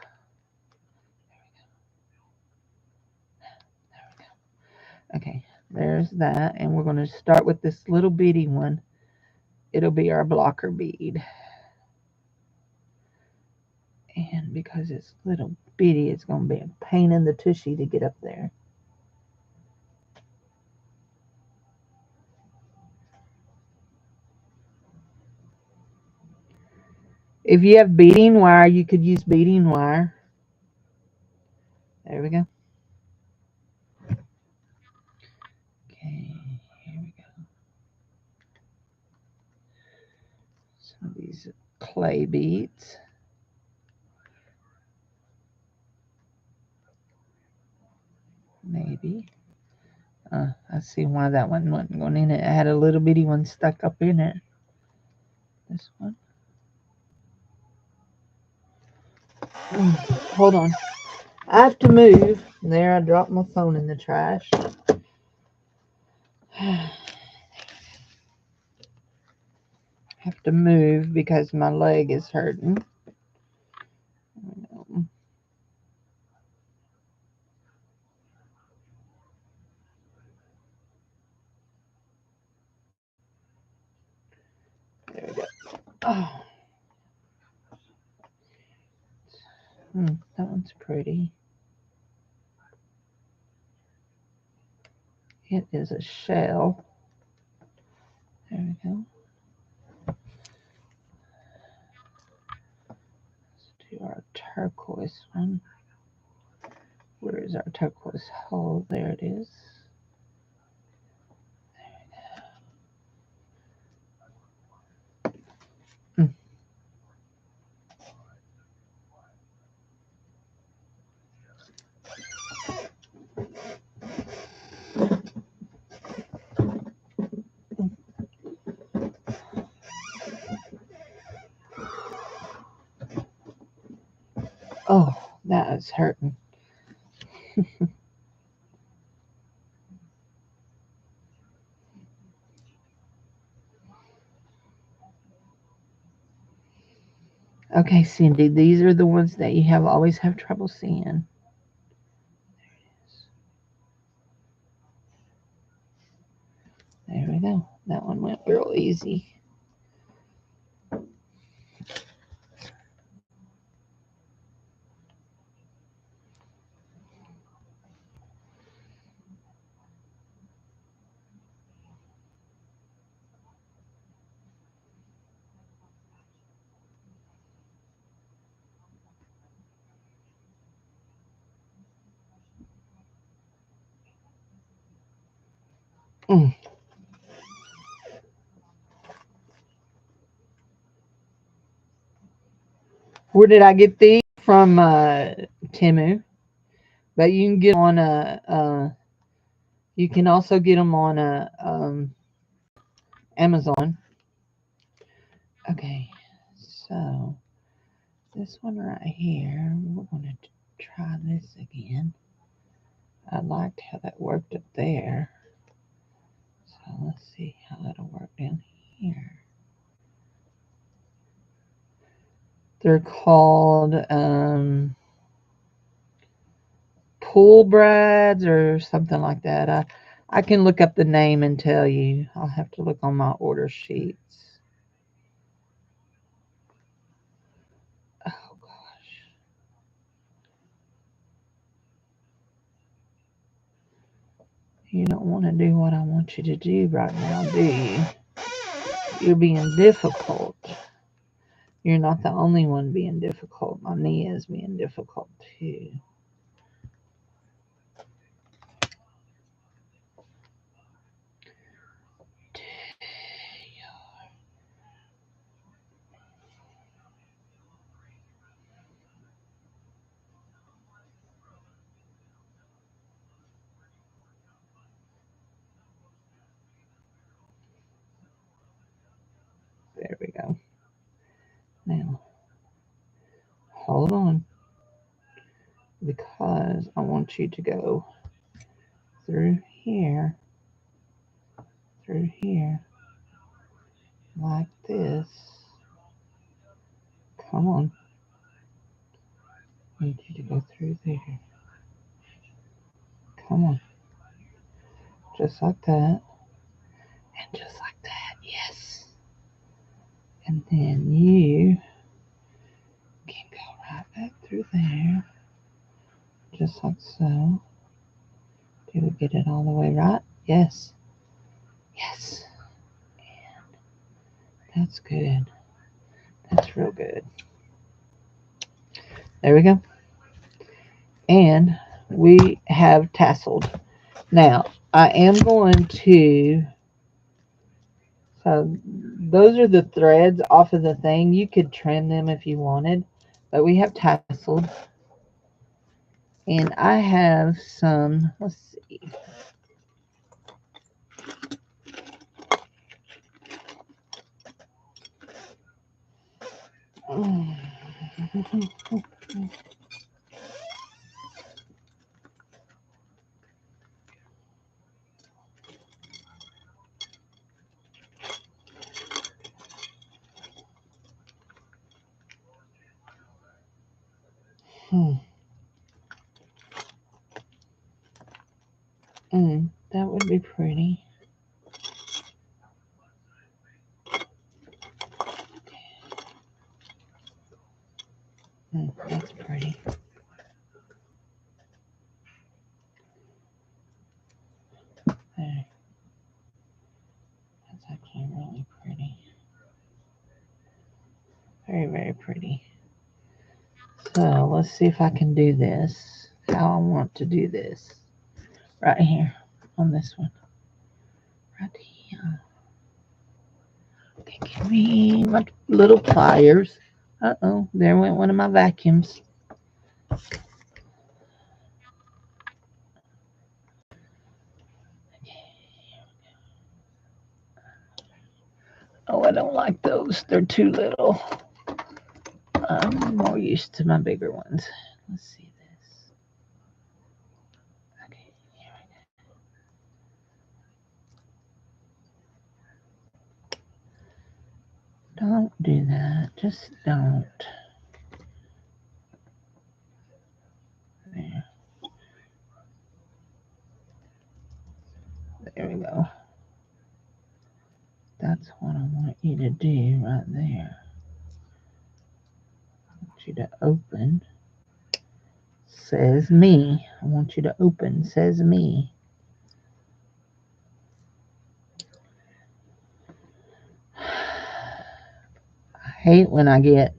There we go. Okay, there's that. And we're going to start with this little bitty one. It'll be our blocker bead. And because it's little bitty, it's going to be a pain in the tushy to get up there. If you have beading wire, you could use beading wire. There we go. Okay, here we go. Some of these clay beads. Maybe. I see why that one wasn't going in it. It had a little bitty one stuck up in it. This one. Hold on. I have to move. There, I dropped my phone in the trash. I have to move because my leg is hurting. There we go. Oh. That one's pretty. It is a shell. There we go. Let's do our turquoise one. Where is our turquoise hole? There it is. it's hurting. Okay, Cindy, these are the ones that you always have trouble seeing. There we go. That one went real easy. Mm. Where did I get these? From Timu. But you can get them on you can also get them on Amazon. Okay, so this one right here, we're going to try this again. I liked how that worked up there. So let's see how that'll work down here. They're called pool brads or something like that. I can look up the name and tell you. I'll have to look on my order sheets. Oh gosh. You don't want to do what I want you to do right now, do you? You're being difficult. You're not the only one being difficult. My knee is being difficult too. There we go. Now, hold on, because I want you to go through here, like this. Come on. I need you to go through there. Come on. Just like that. And just like that. Yes. And then you can go right back through there. Just like so. Did we get it all the way right? Yes. Yes. And that's good. That's real good. There we go. And we have tasseled. Now, I am going to, so those are the threads off of the thing. You could trim them if you wanted, but we have tasseled. And I have some, let's see. That would be pretty. That's pretty. There. That's actually really pretty. Very, very pretty. So let's see if I can do this. How I want to do this. Right here on this one. Right here. Okay, give me my little pliers. Uh-oh, there went one of my vacuums. Oh, I don't like those. They're too little. I'm more used to my bigger ones. Let's see do that. Just don't. There. There we go. That's what I want you to do right there. I want you to open. Says me. I want you to open. Says me. I hate when I get.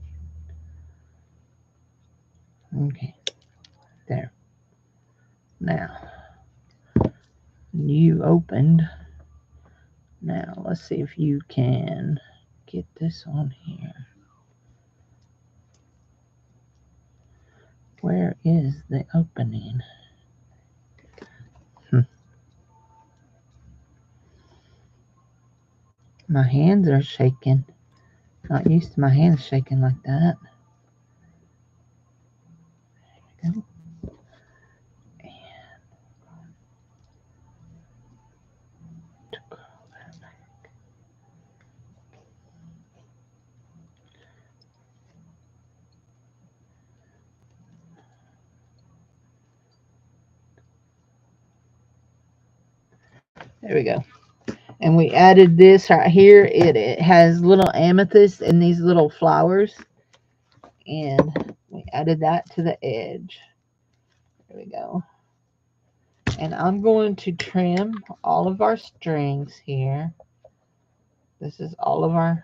Okay. There. Now. You opened. Now let's see if you can get this on here. Where is the opening? My hands are shaking. Not used to my hands shaking like that. There we go. There we go. And we added this right here. It has little amethyst and these little flowers. And we added that to the edge. There we go. And I'm going to trim all of our strings here. This is all of our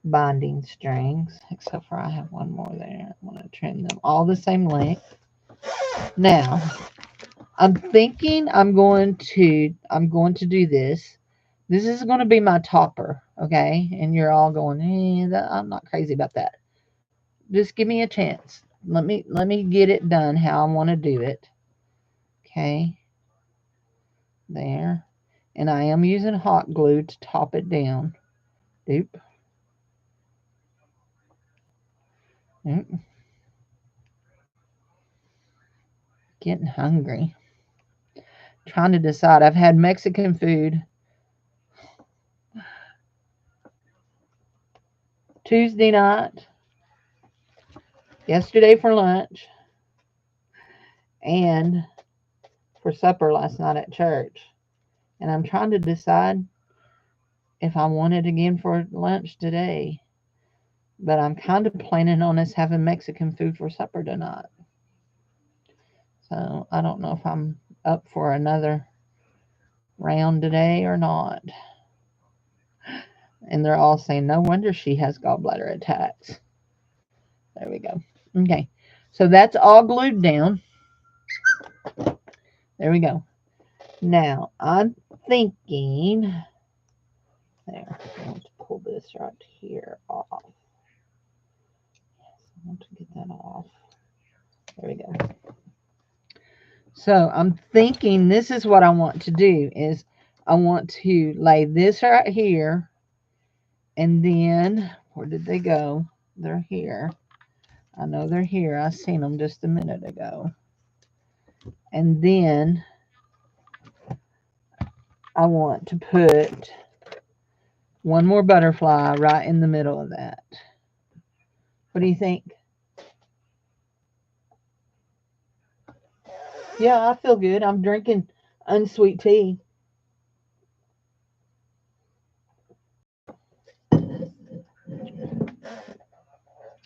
binding strings, except for I have one more there. I'm going to trim them all the same length. Now, I'm thinking I'm going to do this. This is going to be my topper, okay? And you're all going, I'm not crazy about that. Just give me a chance. Let me get it done how I want to do it. Okay. There. And I am using hot glue to top it down. Doop. Doop. Getting hungry. Trying to decide. I've had Mexican food Tuesday night, yesterday for lunch, and for supper last night at church. And I'm trying to decide if I want it again for lunch today. But I'm kind of planning on us having Mexican food for supper tonight. So I don't know if I'm up for another round today or not. And they're all saying, no wonder she has gallbladder attacks. There we go. Okay. So that's all glued down. There we go. Now, I'm thinking, there, I want to pull this right here off. Yes, I want to get that off. There we go. So I'm thinking this is what I want to do is I want to lay this right here, and then, where did they go? They're here. I know they're here. I seen them just a minute ago. And then I want to put one more butterfly right in the middle of that. What do you think? Yeah, I feel good. I'm drinking unsweet tea.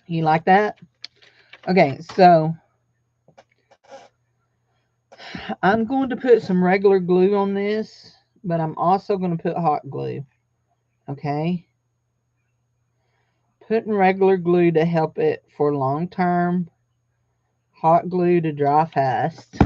You like that? Okay, so I'm going to put some regular glue on this, but I'm also going to put hot glue. Okay? Putting regular glue to help it for long term, hot glue to dry fast.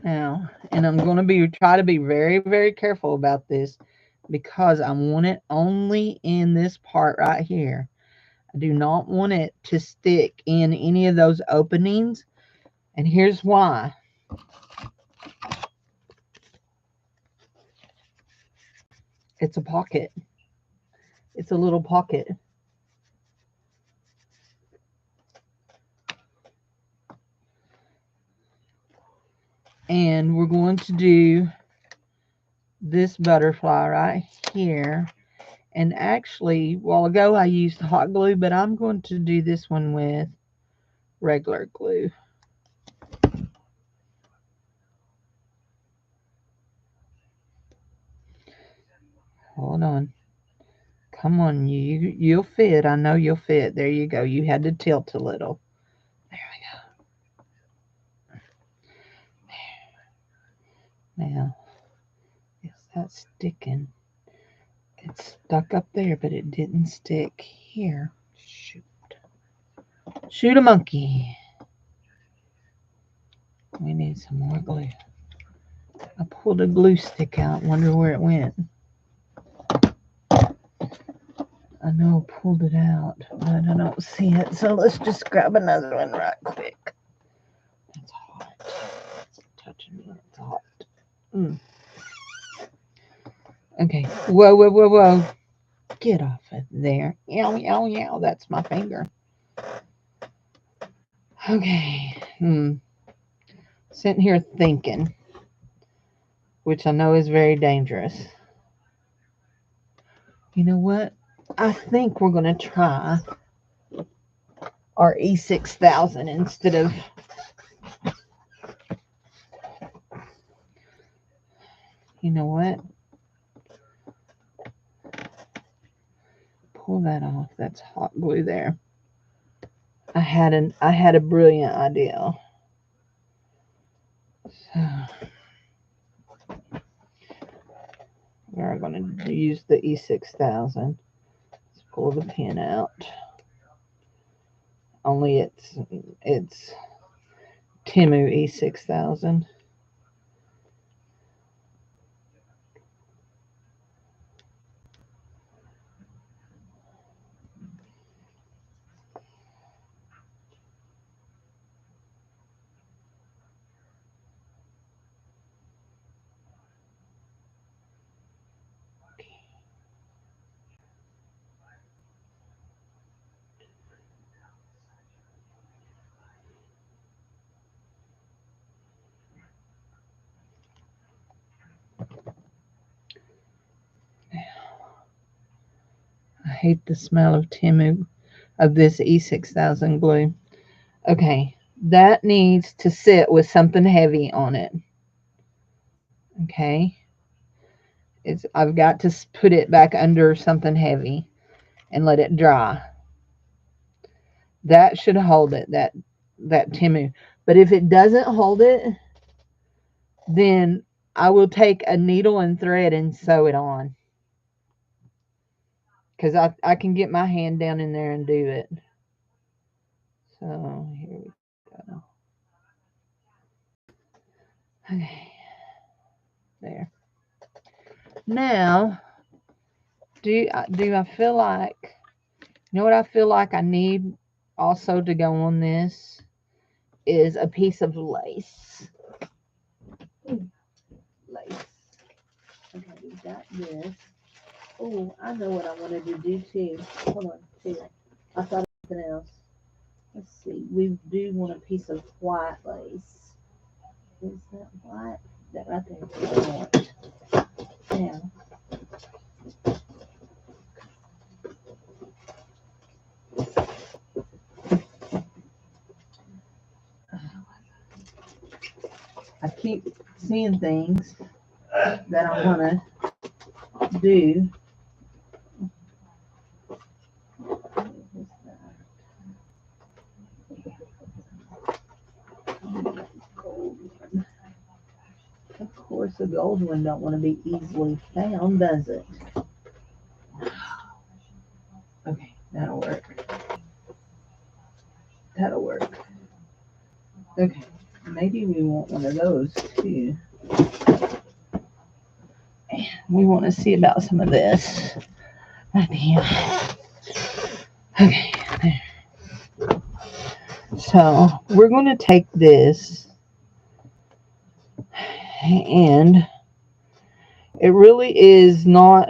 Now, and I'm going to try to be very, very careful about this because I want it only in this part right here. I do not want it to stick in any of those openings. And here's why. It's a pocket. It's a little pocket. And we're going to do this butterfly right here. And actually, a while ago I used hot glue, but I'm going to do this one with regular glue. Hold on. Come on, you'll fit. I know you'll fit. There you go. You had to tilt a little. There we go. Now, is that sticking? It's stuck up there, but it didn't stick here. Shoot. Shoot a monkey. We need some more glue. I pulled a glue stick out. Wonder where it went. I know I pulled it out, but I don't see it. So let's just grab another one right quick. It's hot. It's touching me. It's hot. Okay. Whoa, whoa, whoa, whoa. Get off of there. Yow, yow, yow. That's my finger. Okay. Sitting here thinking, which I know is very dangerous. You know what? I think we're going to try our E6000 instead of... You know what? Pull that off. That's hot glue there. I had a brilliant idea. So we're going to use the E6000. Let's pull the pin out. Only it's Temu E6000. I hate the smell of Temu, of this E6000 glue. Okay, that needs to sit with something heavy on it. Okay, I've got to put it back under something heavy and let it dry. That should hold it, that Temu. But if it doesn't hold it, then I will take a needle and thread and sew it on. Because I can get my hand down in there and do it. So here we go. Okay. There. Now, do I feel like, you know what I feel like I need also to go on this is a piece of lace. Lace. Okay, we got this. Oh, I know what I wanted to do too. Hold on, too. I thought of something else. Let's see. We do want a piece of white lace. Is that white? That right there is what I want. Now, I keep seeing things that I want to do. Of course, the gold one don't want to be easily found, does it? Okay, that'll work. That'll work. Okay, maybe we want one of those too. We want to see about some of this right here. Okay, there. So we're going to take this, and it really is not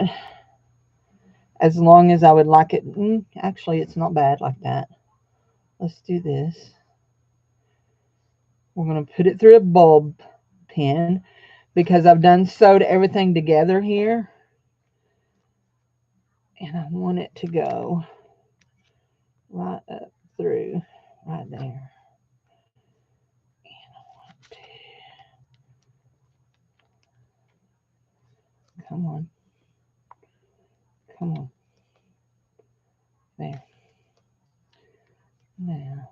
as long as I would like it. Actually, it's not bad like that. Let's do this. We're going to put it through a bulb pen because I've done sewed everything together here. And I want it to go right up through right there. Come on. Come on. There. Now.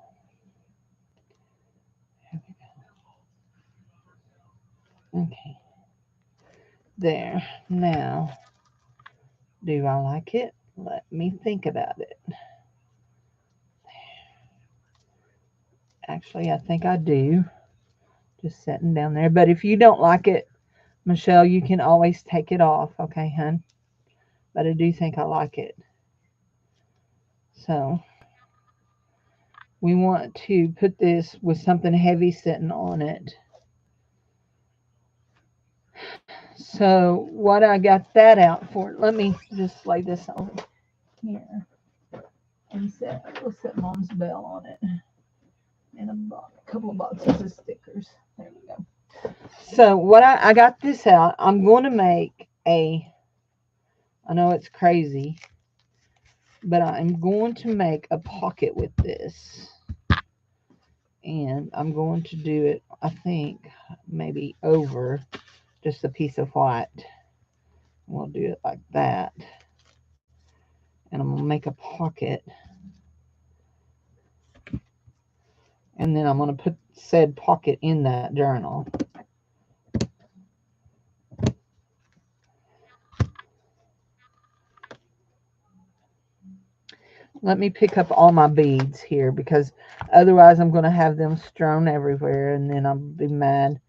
Here we go. Okay. There. Now. Do I like it? Let me think about it. Actually, I think I do. Just sitting down there. But if you don't like it, Michelle, you can always take it off. Okay, hun? But I do think I like it. So we want to put this with something heavy sitting on it. So what I got that out for, let me just lay this on here and we'll set Mom's bell on it. And a couple of boxes of stickers. There we go. So what I got this out, I'm going to make I know it's crazy, but I'm going to make a pocket with this. And I'm going to do it, I think, maybe over just a piece of white. We'll do it like that. And I'm going to make a pocket. And then I'm going to put said pocket in that journal. Let me pick up all my beads here because otherwise I'm going to have them strewn everywhere and then I'll be mad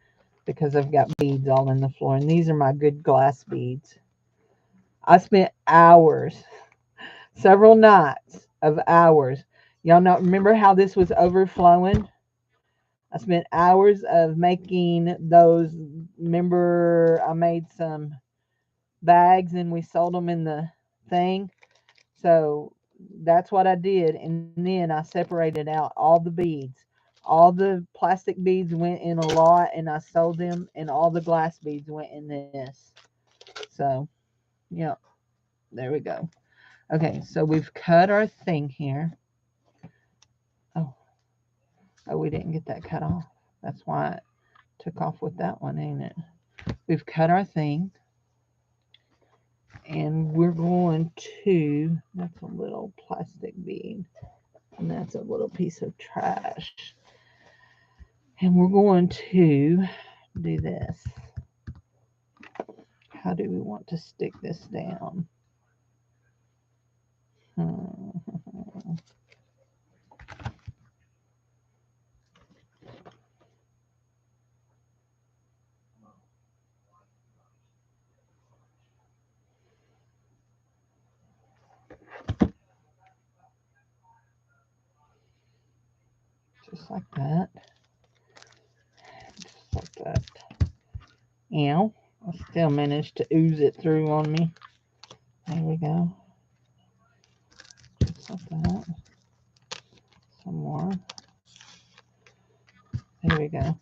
because I've got beads all in the floor. And these are my good glass beads. I spent hours, several nights of hours. Y'all know, remember how this was overflowing? I spent hours of making those. Remember I made some bags and we sold them in the thing. So that's what I did. And then I separated out all the beads. All the plastic beads went in a lot and I sold them, and all the glass beads went in this. So, yeah, there we go. Okay, so we've cut our thing here. Oh, we didn't get that cut off. That's why it took off with that one, ain't it? We've cut our thing. And we're going to, that's a little plastic bead. And that's a little piece of trash. And we're going to do this. How do we want to stick this down? Just like that. Just like that. Ow. I still managed to ooze it through on me. There we go. Just like that. Some more. There we go.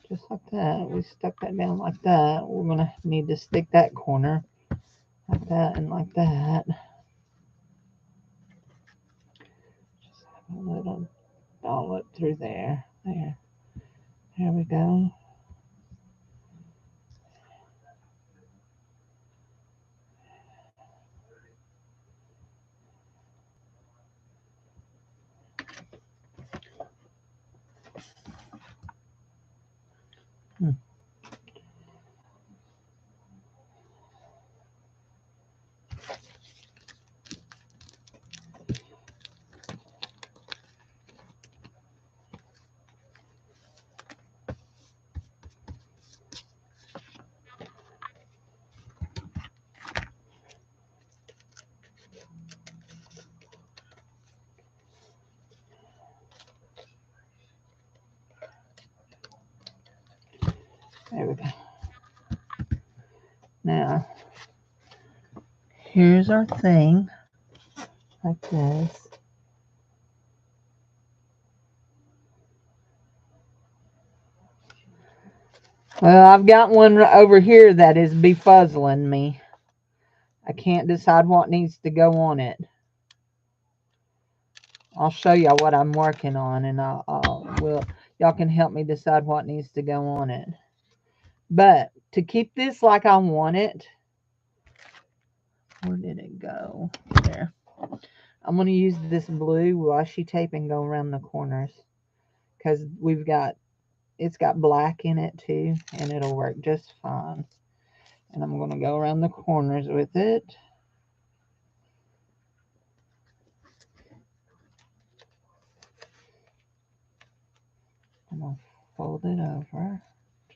Just like that. We stuck that down like that. We're going to need to stick that corner like that and like that. Just have a little dollop through there. There. There we go. There we go. Now, here's our thing, like this. Well, I've got one over here that is befuzzling me. I can't decide what needs to go on it. I'll show y'all what I'm working on, and y'all can help me decide what needs to go on it. But to keep this like I want it, where did it go? There. I'm going to use this blue washi tape and go around the corners, because it's got black in it too, and it'll work just fine. And I'm going to go around the corners with it. I'm going to fold it over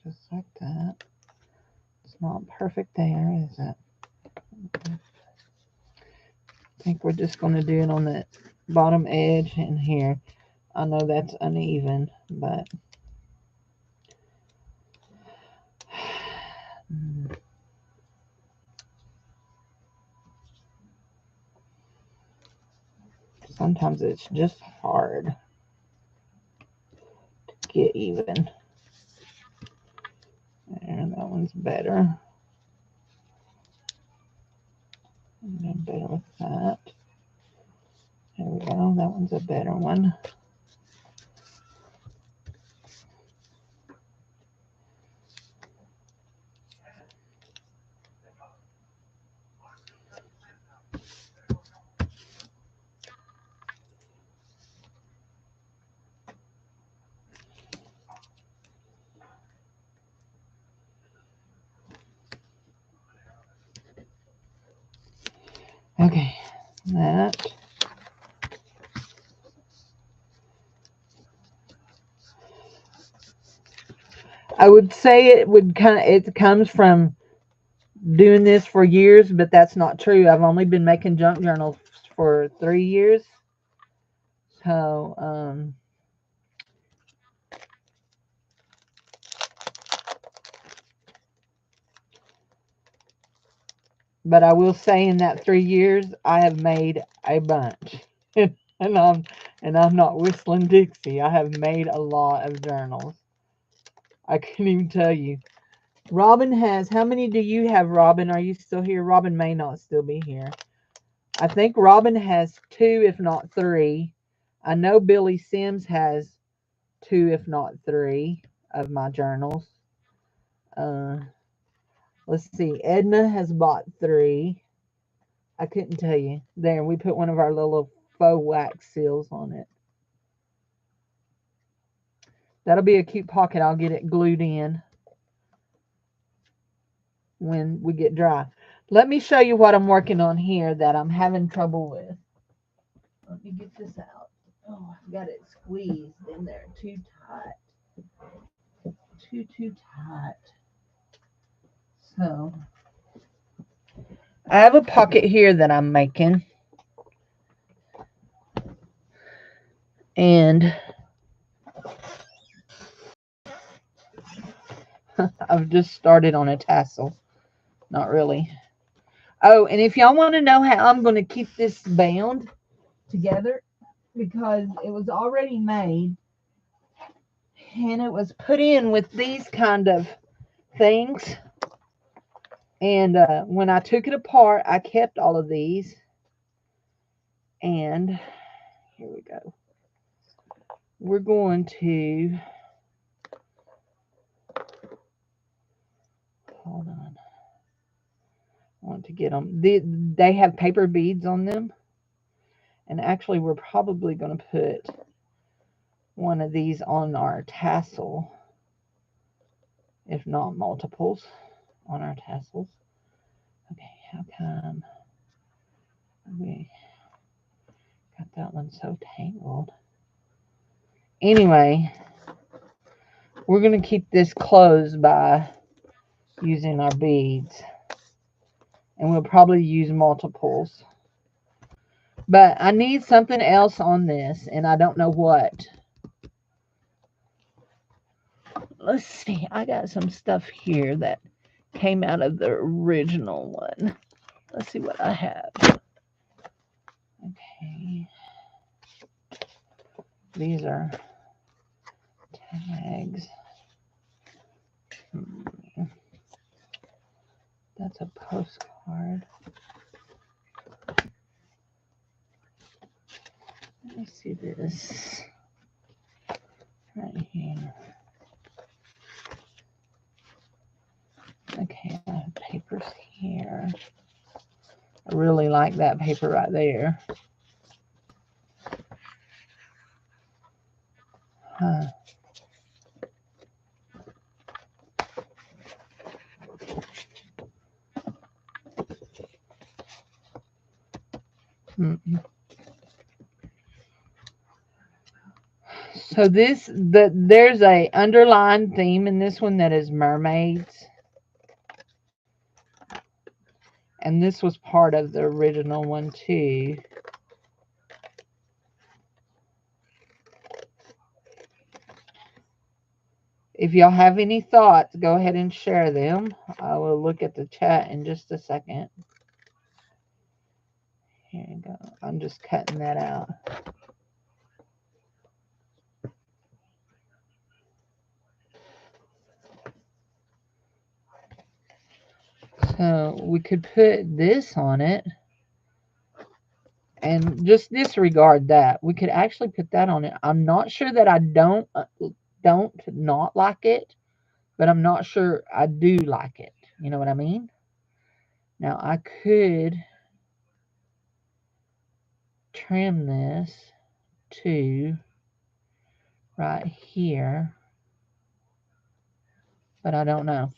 just like that. It's not perfect there, is it? I think we're just going to do it on the bottom edge and here. I know that's uneven, but sometimes it's just hard to get even. There, that one's better. I'm better with that. There we go. That one's a better one. Okay, that. I would say it comes from doing this for years, but that's not true. I've only been making junk journals for 3 years. So, but I will say in that 3 years, I have made a bunch. and I'm not whistling Dixie. I have made a lot of journals. I couldn't even tell you. Robin has, how many do you have, Robin? Are you still here? Robin may not still be here. I think Robin has 2, if not 3. I know Billy Sims has 2, if not 3 of my journals. Let's see. Edna has bought 3. I couldn't tell you. There, we put one of our little faux wax seals on it. That'll be a cute pocket. I'll get it glued in when we get dry. Let me show you what I'm working on here that I'm having trouble with. Let me get this out. Oh, I've got it squeezed in there too tight. Too tight. So, I have a pocket here that I'm making. And I've just started on a tassel. Not really. Oh, and if y'all want to know how I'm going to keep this bound together, because it was already made and it was put in with these kind of things. And when I took it apart, I kept all of these. And here we go. We're going to, hold on. I want to get them. They have paper beads on them. And actually, we're probably going to put one of these on our tassel, if not multiples on our tassels. Okay, how come we got that one so tangled? Anyway, we're going to keep this closed by using our beads. And we'll probably use multiples. But I need something else on this, and I don't know what. Let's see. I got some stuff here that came out of the original one. Let's see what I have. Okay. These are tags. That's a postcard. Let me see this right here. Okay, I have papers here. I really like that paper right there. Huh. So there's a underlying theme in this one that is mermaids. And this was part of the original one too. If y'all have any thoughts, go ahead and share them. I will look at the chat in just a second. Here you go. I'm just cutting that out. So we could put this on it and just disregard that. We could actually put that on it. I'm not sure that I don't not like it, but I'm not sure I do like it. You know what I mean? Now I could trim this to right here, but I don't know.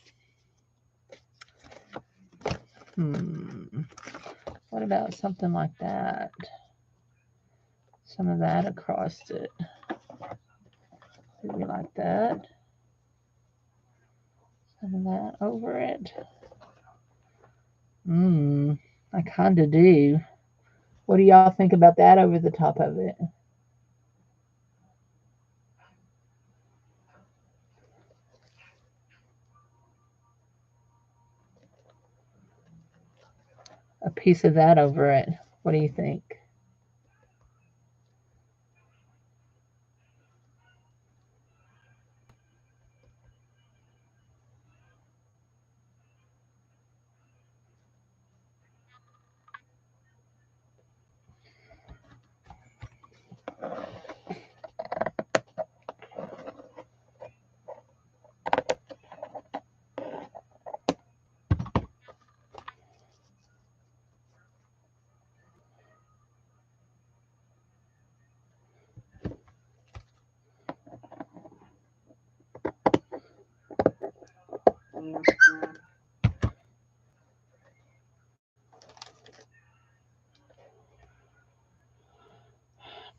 What about something like that? Some of that across it. Maybe like that. Some of that over it. I kind of do. What do y'all think about that over the top of it? A piece of that over it. What do you think?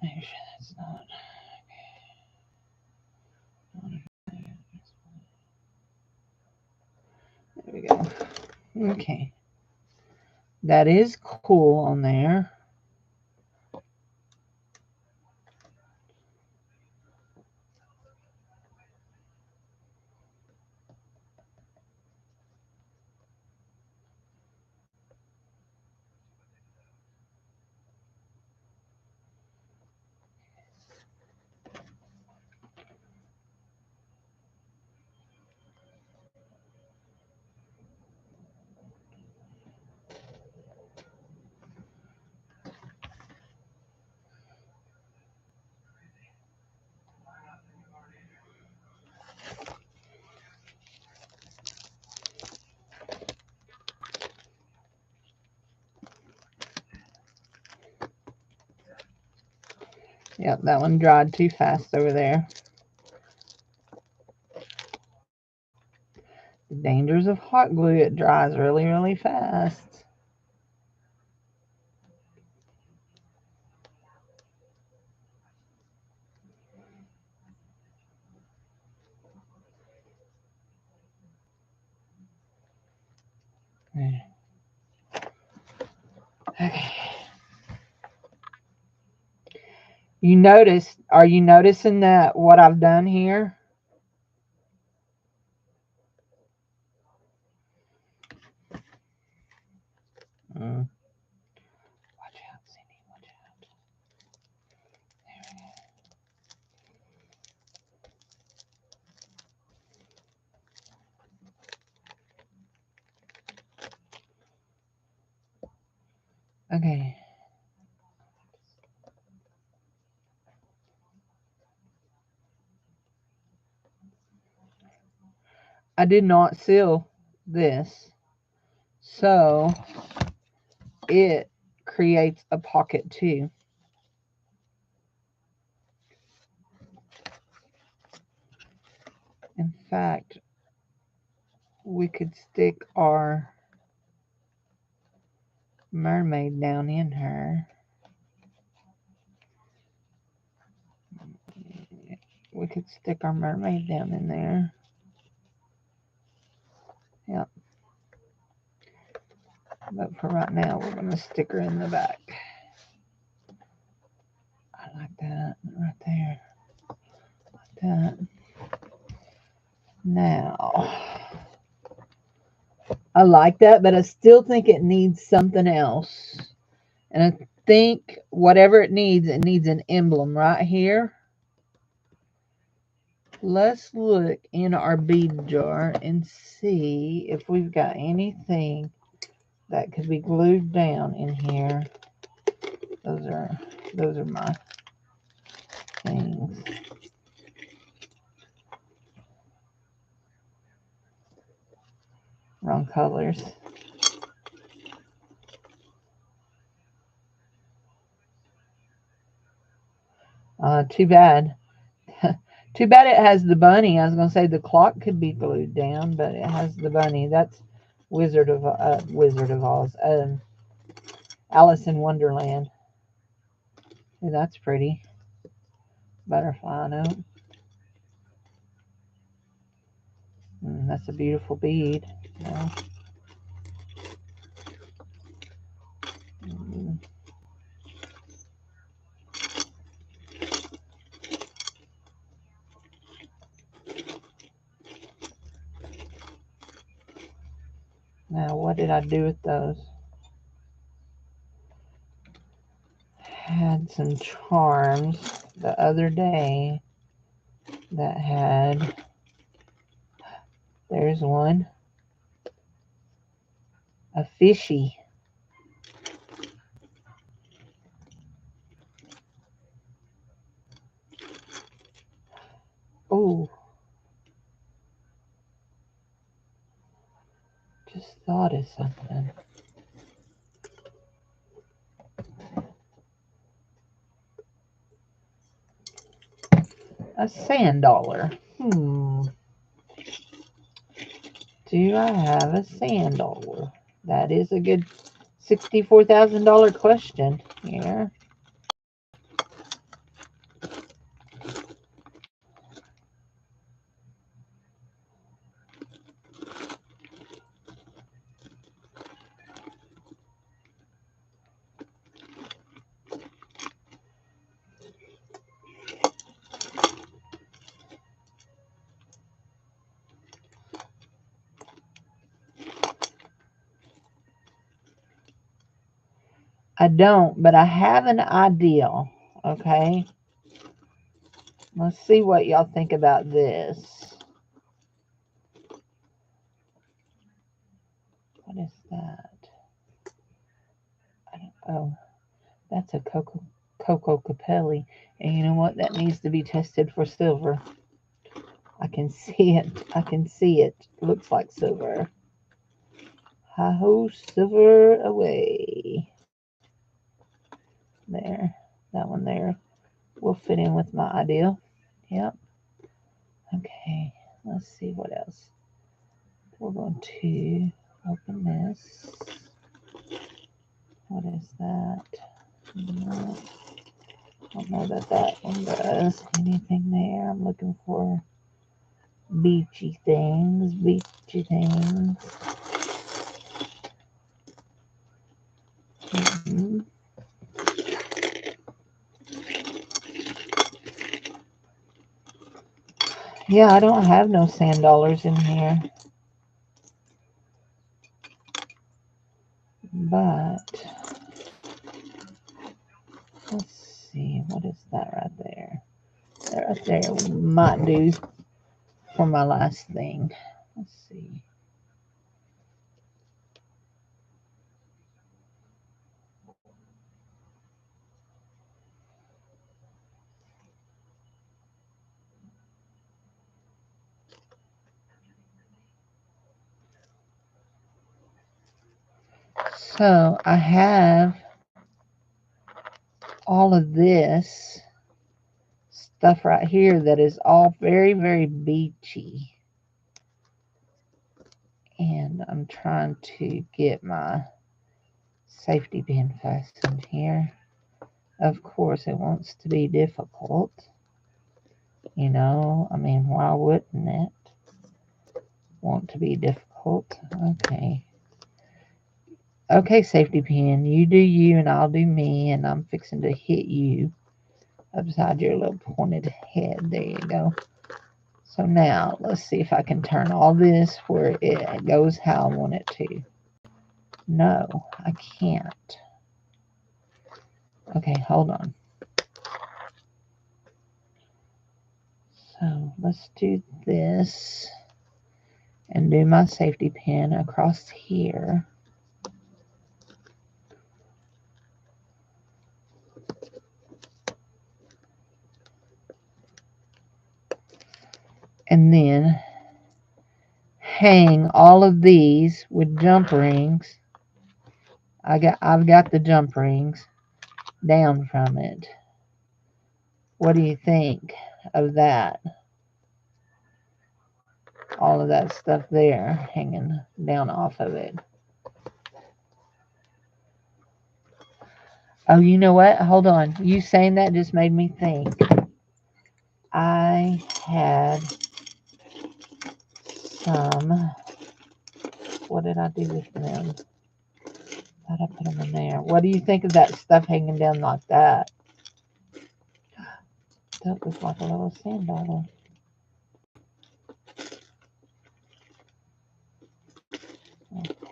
Make sure that's not. There we go. Okay. That is cool on there. Yep, that one dried too fast over there. The dangers of hot glue, it dries really, really fast. Okay. Are you noticing that what I've done here? Mm. Watch out, Cindy. Watch out. There we go. Okay. I did not seal this, so it creates a pocket too. In fact, we could stick our mermaid down in her. We could stick our mermaid down in there. Yep. But for right now, we're going to stick her in the back. I like that right there. Like that. Now, I like that, but I still think it needs something else. And I think whatever it needs an emblem right here. Let's look in our bead jar and see if we've got anything that could be glued down in here. Those are my things. Wrong colors. Too bad. Too bad it has the bunny. I was going to say the clock could be glued down, but it has the bunny. That's Wizard of Oz. Alice in Wonderland. Ooh, that's pretty. Butterfly note. That's a beautiful bead. Yeah. Now, what did I do with those? Had some charms the other day that had, there's one, a fishy. Oh, just thought of something. A sand dollar. Do I have a sand dollar? That is a good $64,000 question here. I don't, but I have an idea. Okay. Let's see what y'all think about this. What is that? Oh, that's a Coco Capelli. And you know what? That needs to be tested for silver. I can see it. I can see it. Looks like silver. Hi-ho, silver away. There. That one there will fit in with my idea. Yep. Okay. Let's see what else. We're going to open this. What is that? No, I don't know that that one does anything there. I'm looking for beachy things. Beachy things. Yeah, I don't have no sand dollars in here. But let's see, what is that right there? That right there might do for my last thing. Let's see. So I have all of this stuff right here that is all very, very beachy. And I'm trying to get my safety pin fastened here. Of course, it wants to be difficult. You know, I mean, why wouldn't it want to be difficult? Okay. Okay, safety pin, you do you and I'll do me, and I'm fixing to hit you upside your little pointed head. There you go. So now, let's see if I can turn all this where it goes how I want it to. No, I can't. Okay, hold on. So let's do this and do my safety pin across here. And then hang all of these with jump rings. I've got the jump rings down from it. What do you think of that? All of that stuff there hanging down off of it. Oh, you know what? Hold on. You saying that just made me think. I had some. What did I do with them? Thought I put them in there. What do you think of that stuff hanging down like that? That looks like a little sand dollar.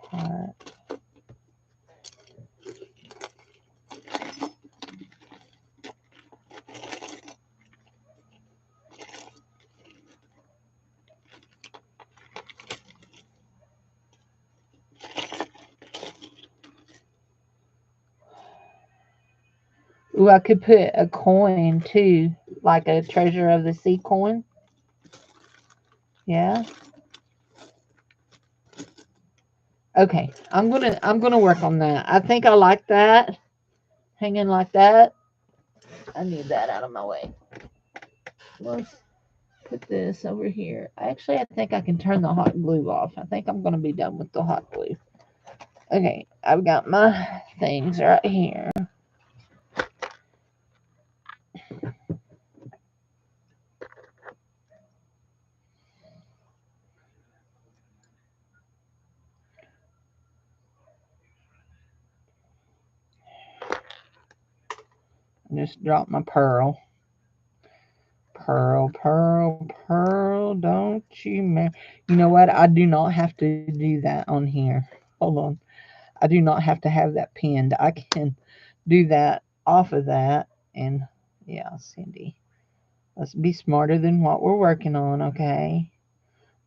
Heart. Ooh, I could put a coin too, like a treasure of the sea coin. Yeah. Okay, I'm gonna work on that. I think I like that hanging like that. I need that out of my way. Let's put this over here. Actually, I think I can turn the hot glue off. I think I'm gonna be done with the hot glue. Okay, I've got my things right here. Just drop my pearl. Pearl, pearl, pearl, don't you You know what? I do not have to do that on here. Hold on. I do not have to have that pinned. I can do that off of that. And yeah, Cindy, let's be smarter than what we're working on, okay?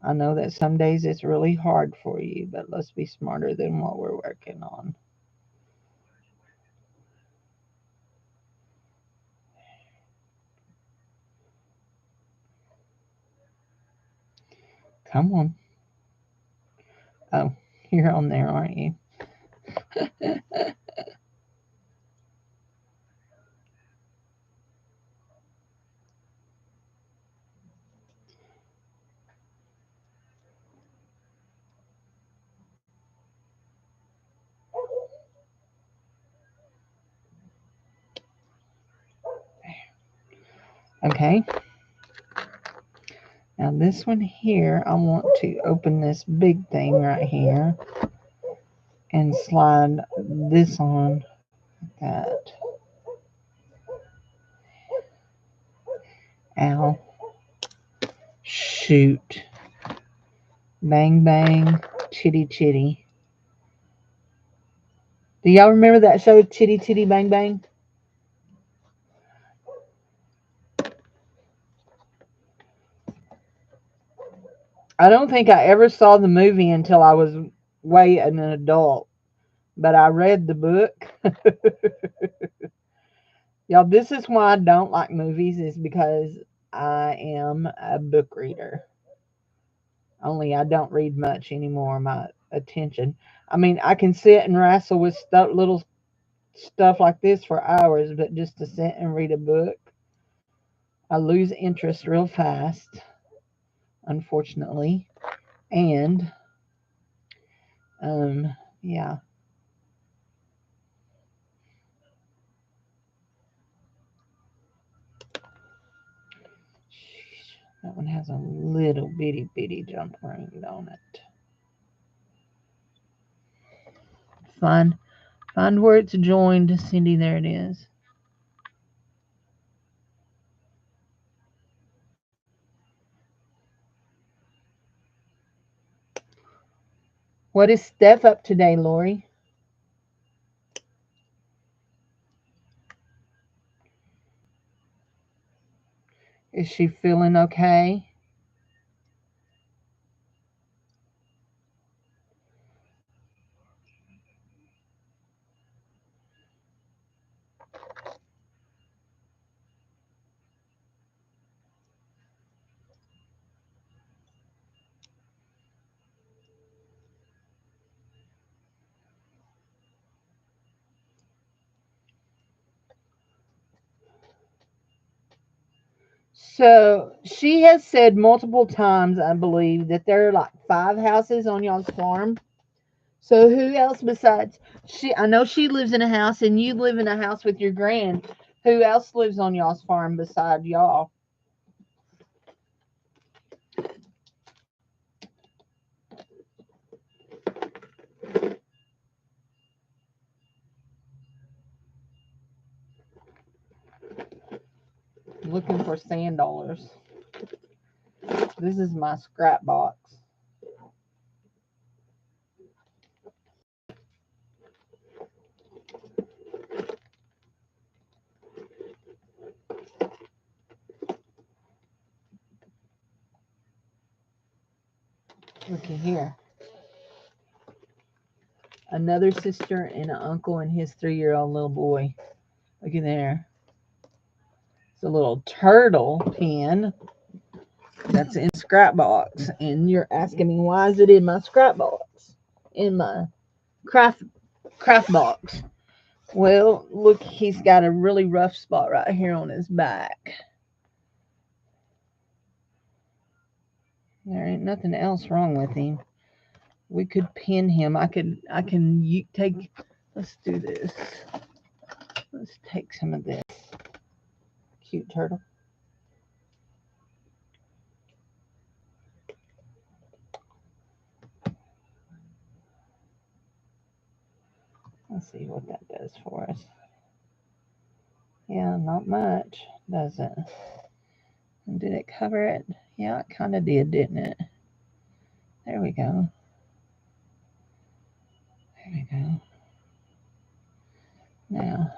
I know that some days it's really hard for you, but let's be smarter than what we're working on. Come on. Oh, you're on there, aren't you? Okay. Now this one here, I want to open this big thing right here and slide this on like that. Ow. Shoot. Bang, bang. Chitty, chitty. Do y'all remember that show, Chitty Chitty Bang Bang? I don't think I ever saw the movie until I was way an adult, but I read the book. Y'all, this is why I don't like movies, is because I am a book reader. Only I don't read much anymore. My attention. I mean, I can sit and wrestle with little stuff like this for hours, but just to sit and read a book, I lose interest real fast, unfortunately. And yeah, that one has a little bitty jump ring on it. Find find where it's joined, Cindy. There it is. What is Steph up today, Lori? Is she feeling okay? So she has said multiple times, I believe, that there are like 5 houses on y'all's farm. So who else besides she? I know she lives in a house, and you live in a house with your grand. Who else lives on y'all's farm beside y'all? Looking for sand dollars. This is my scrap box. Looky here. Another sister and an uncle and his 3-year-old little boy. Look at there. It's a little turtle pen that's in scrap box. And you're asking me, why is it in my scrap box? In my craft box. Well, look, he's got a really rough spot right here on his back. There ain't nothing else wrong with him. We could pin him. I can take, let's do this. Let's take some of this. Cute turtle. Let's see what that does for us. Yeah, not much, does it? And did it cover it? Yeah, it kind of did, didn't it? There we go. There we go. Now,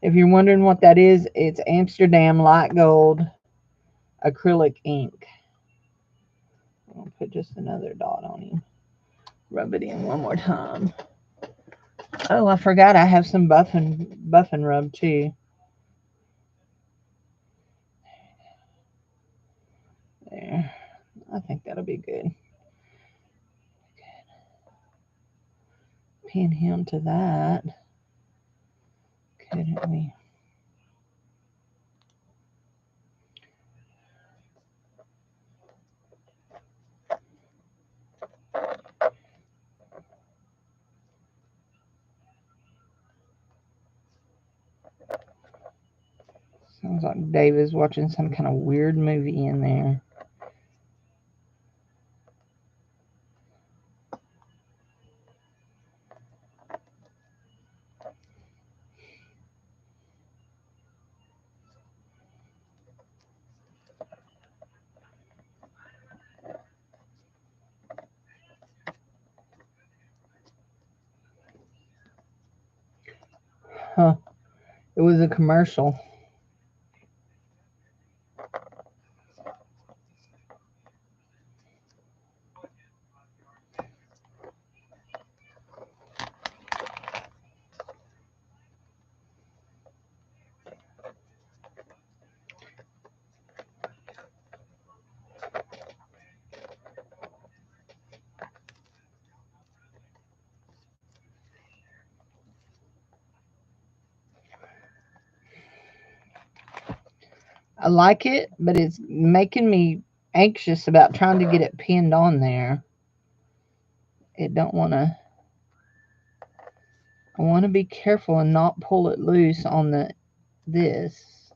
if you're wondering what that is, it's Amsterdam Light Gold acrylic ink. I'll put just another dot on him. Rub it in one more time. Oh, I forgot I have some buffing rub too. There. I think that'll be good. Pin him to that. Couldn't we? Sounds like Dave is watching some kind of weird movie in there. Huh. It was a commercial. I like it, but it's making me anxious about trying to get it pinned on there. It don't want to. I want to be careful and not pull it loose on this.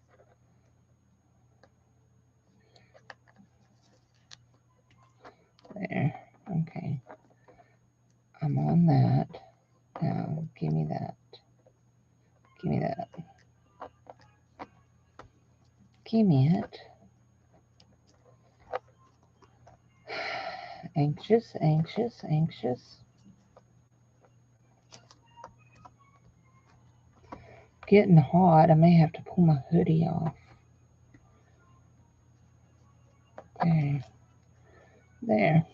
There. Okay. I'm on that. Now, give me that. Give me that. Give me it. Anxious, anxious, anxious. Getting hot. I may have to pull my hoodie off. There. There.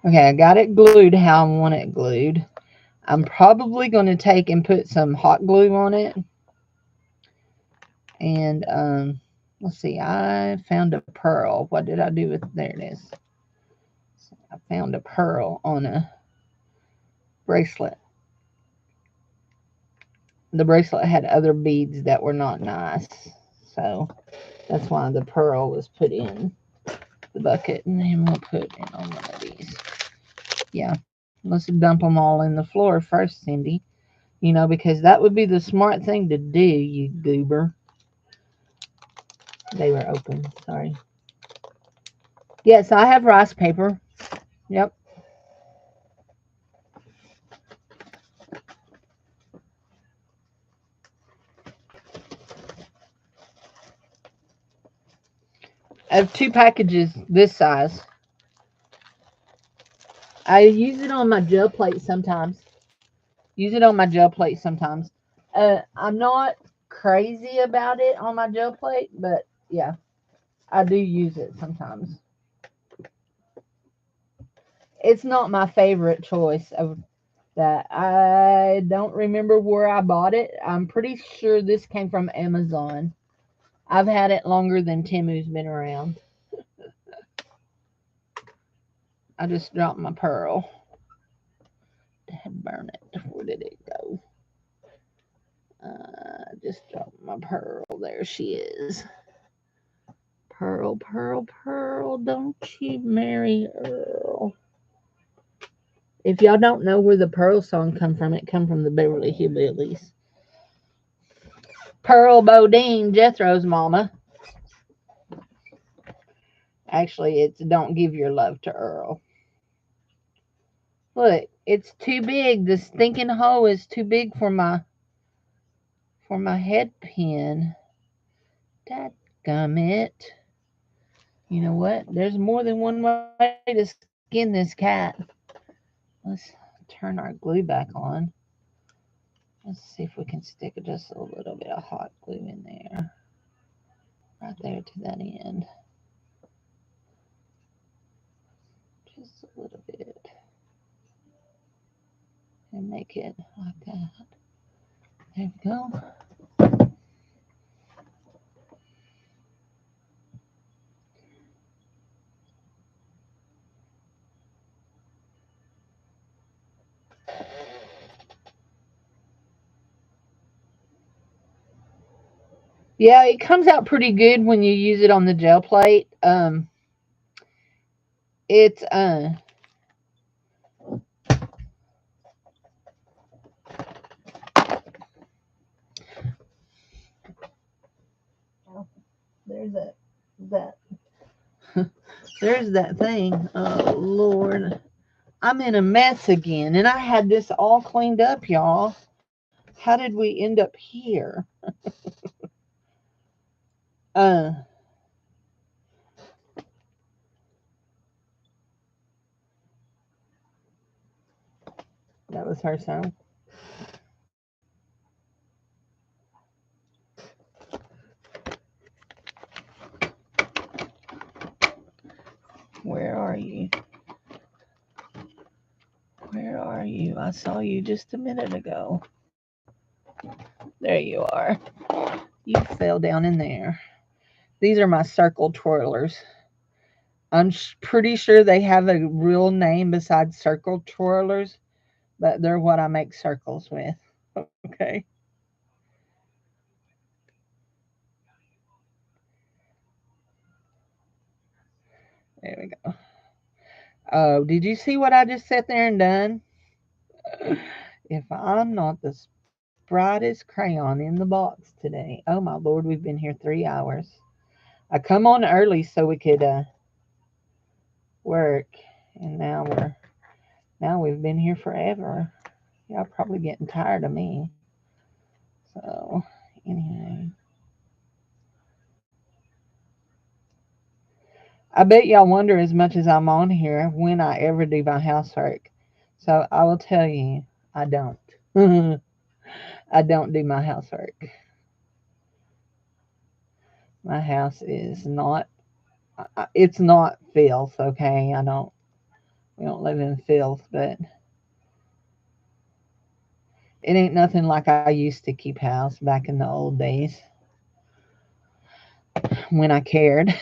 Okay, I got it glued how I want it glued. I'm probably going to take and put some hot glue on it. And let's see, I found a pearl. What did I do with there it is. I found a pearl on a bracelet. The bracelet had other beads that were not nice. So that's why the pearl was put in the bucket. And then we'll put it on one of these. Yeah, let's dump them all in the floor first, Cindy. You know, because that would be the smart thing to do, you goober. They were open, sorry. Yes, I have rice paper. Yep. I have 2 packages this size. I use it on my gel plate sometimes. Use it on my gel plate sometimes. I'm not crazy about it on my gel plate, but yeah, I do use it sometimes. It's not my favorite choice of that. I don't remember where I bought it. I'm pretty sure this came from Amazon. I've had it longer than Timu's been around. I just dropped my pearl. Burn it. Where did it go? Just dropped my pearl. There she is. Pearl, pearl, pearl. Don't you marry Earl. If y'all don't know where the Pearl song come from, it come from the Beverly Hillbillies. Pearl Bodine, Jethro's mama. Actually, it's Don't Give Your Love to Earl. Look, it's too big. The stinking hole is too big for my head pin. Dadgummit. You know what? There's more than one way to skin this cat. Let's turn our glue back on. Let's see if we can stick just a little bit of hot glue in there. Right there to that end. Just a little bit. And make it like that. There we go. Yeah, it comes out pretty good when you use it on the gel plate. It's there's that there's that thing. Oh Lord, I'm in a mess again, and I had this all cleaned up, y'all. How did we end up here? Uh, that was her song. Where are you? Where are you? I saw you just a minute ago. There you are. You fell down in there. These are my circle twirlers. I'm pretty sure they have a real name besides circle twirlers, but they're what I make circles with. Okay. There we go. Oh, did you see what I just sat there and done? If I'm not the brightest crayon in the box today. Oh my lord, we've been here 3 hours. I come on early so we could work, and now we've been here forever. Y'all probably getting tired of me. So anyway, I bet y'all wonder as much as I'm on here when I ever do my housework. So I will tell you, I don't. I don't do my housework. My house is not. It's not filth. Okay, I don't. We don't live in filth, but it ain't nothing like I used to keep house back in the old days when I cared.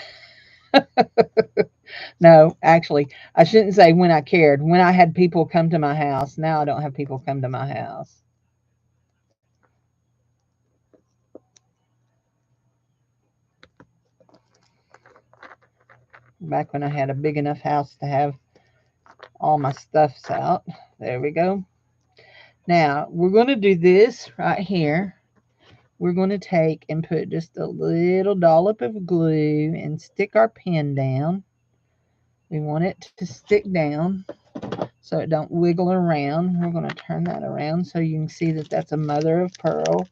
No, actually, I shouldn't say when I cared. When I had people come to my house. Now I don't have people come to my house. Back when I had a big enough house to have all my stuffs out. There we go. Now we're going to do this right here. We're going to take and put just a little dollop of glue and stick our pen down. We want it to stick down so it don't wiggle around. We're going to turn that around so you can see that that's a mother of pearl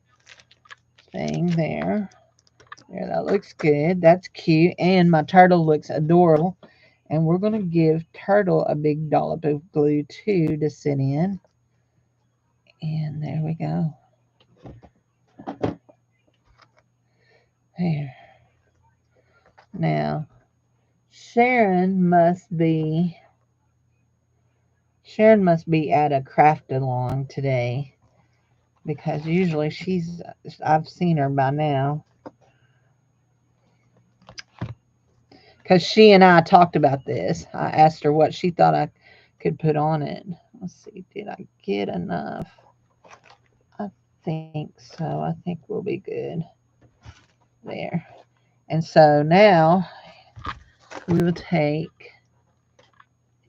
thing there. There, that looks good. That's cute. And my turtle looks adorable. And we're going to give Turtle a big dollop of glue too to sit in. And there we go. There. Now, Sharon must be Sharon must be at a craft along today because usually I've seen her by now. Because she and I talked about this. I asked her what she thought I could put on it. Let's see, did I get enough? I think so. I think we'll be good. There. And so now we will take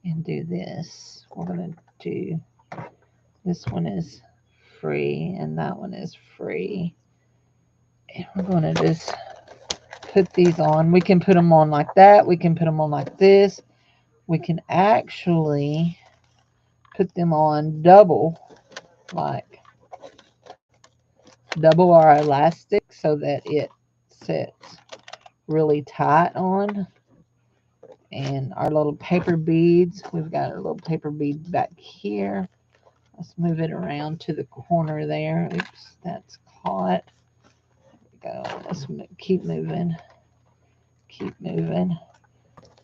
and do this. We're going to do this one is free and that one is free. And we're going to just put these on. We can put them on like that. We can put them on like this. We can actually put them on double, like double our elastic so that it sits really tight on. And our little paper beads, we've got our little paper bead back here. Let's move it around to the corner there. Oops, that's caught. There we go. Let's keep moving. Keep moving.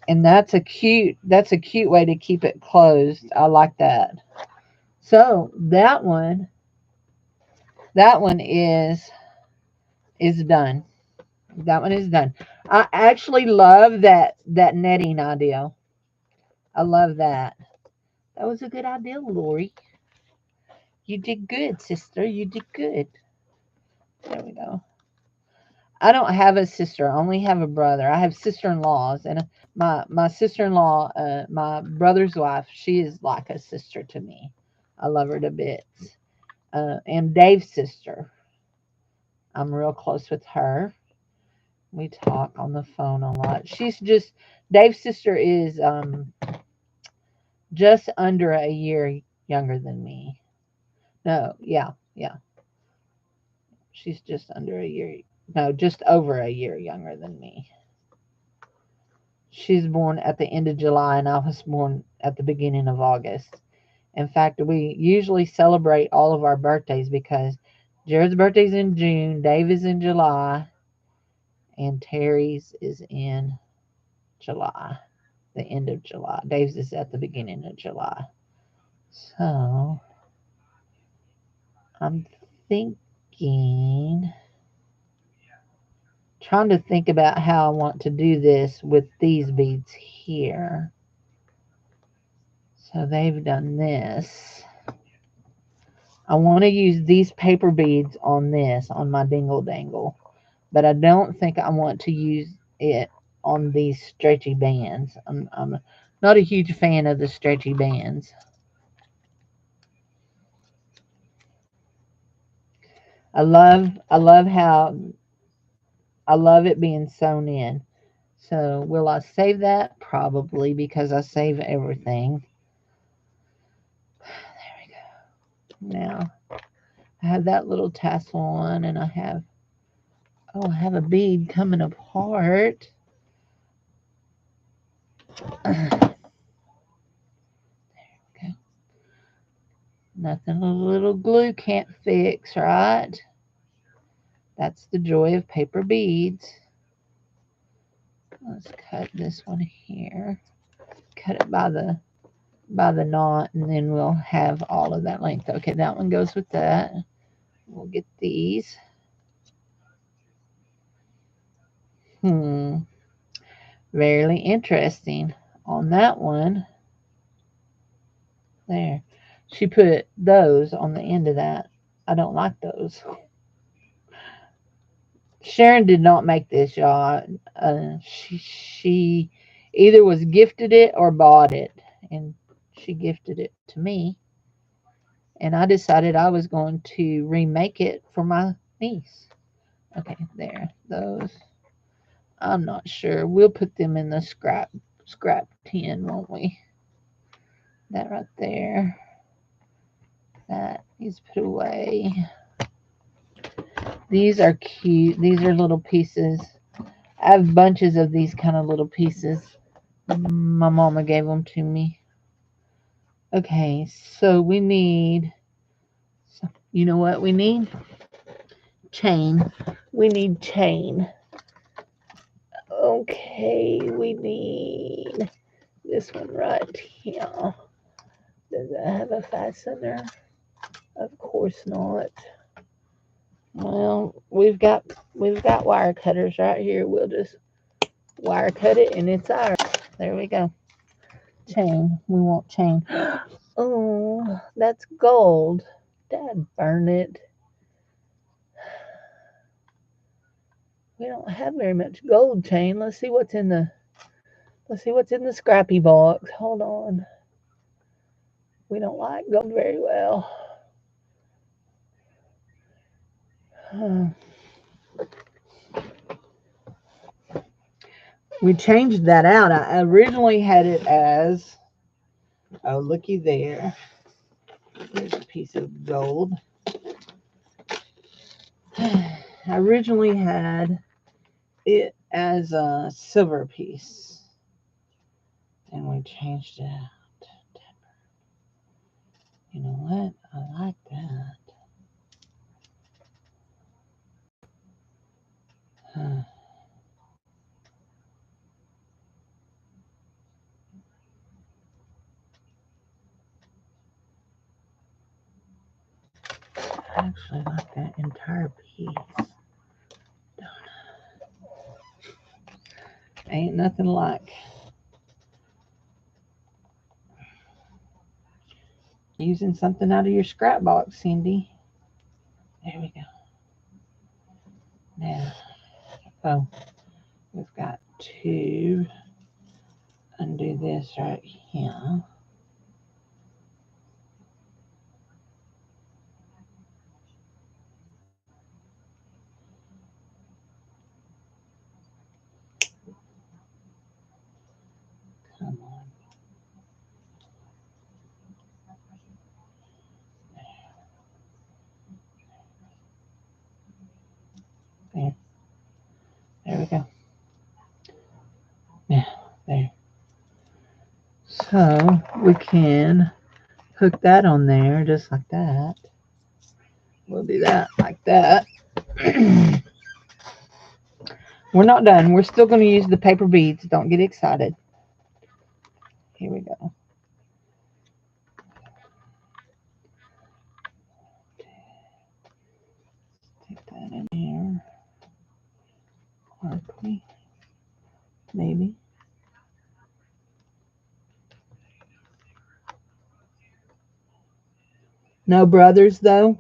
And that's a cute way to keep it closed. I like that. So that one is done. That one is done. I actually love that netting idea. I love that. That was a good idea, Lori. You did good, sister. You did good. There we go. I don't have a sister. I only have a brother. I have sister-in-laws, and my sister-in-law, my brother's wife, she is like a sister to me. I love her to bits. And Dave's sister, I'm real close with her. We talk on the phone a lot. She's just Dave's sister is just under a year younger than me. No, yeah, yeah. She's just under a year. No, just over a year younger than me. She's born at the end of July, and I was born at the beginning of August. In fact, we usually celebrate all of our birthdays because Jared's birthday's in June, Dave is in July, and Terry's is in July. the end of July. Dave's is at the beginning of July. So I'm thinking, trying to think about how I want to do this with these beads here. So they've done this. I want to use these paper beads on this, on my dingle dangle. But I don't think I want to use it on these stretchy bands. I'm not a huge fan of the stretchy bands. I love how I love it being sewn in. So will I save that? Probably, because I save everything. Now I have that little tassel on, and I have, oh, I have a bead coming apart. Okay. Nothing a little glue can't fix, right? That's the joy of paper beads. Let's cut this one here. Cut it by the knot, and then we'll have all of that length. Okay, that one goes with that. We'll get these. Very interesting. On that one, there, she put those on the end of that. I don't like those. Sharon did not make this, y'all. She either was gifted it or bought it, and she gifted it to me. And I decided I was going to remake it for my niece. Okay, there, those. I'm not sure. We'll put them in the scrap tin, won't we? That right there. That needs put away. These are cute. These are little pieces. I have bunches of these kind of little pieces. My mama gave them to me. Okay, so we need, you know what we need? Chain. We need chain. Okay, we need this one right here. Does it have a fastener? Of course not. Well, we've got wire cutters right here. We'll just wire cut it, and it's ours. There we go. Chain. We want chain. Oh, that's gold. Dad, burn it. We don't have very much gold chain. Let's see what's in the scrappy box. Hold on. We don't like gold very well. We changed that out. I originally had it as, oh, looky there. There's a piece of gold. I originally had it as a silver piece, and we changed it out. You know what? I like that. I actually like that entire piece. Ain't nothing like using something out of your scrap box, Cindy. There we go. Now, oh, we've got to undo this right here. Come on. There. There we go. Yeah, there. So we can hook that on there just like that. We'll do that like that. We're not done. We're still going to use the paper beads. Don't get excited. Here we go. Take that in here. Quickly. Maybe. No brothers, though?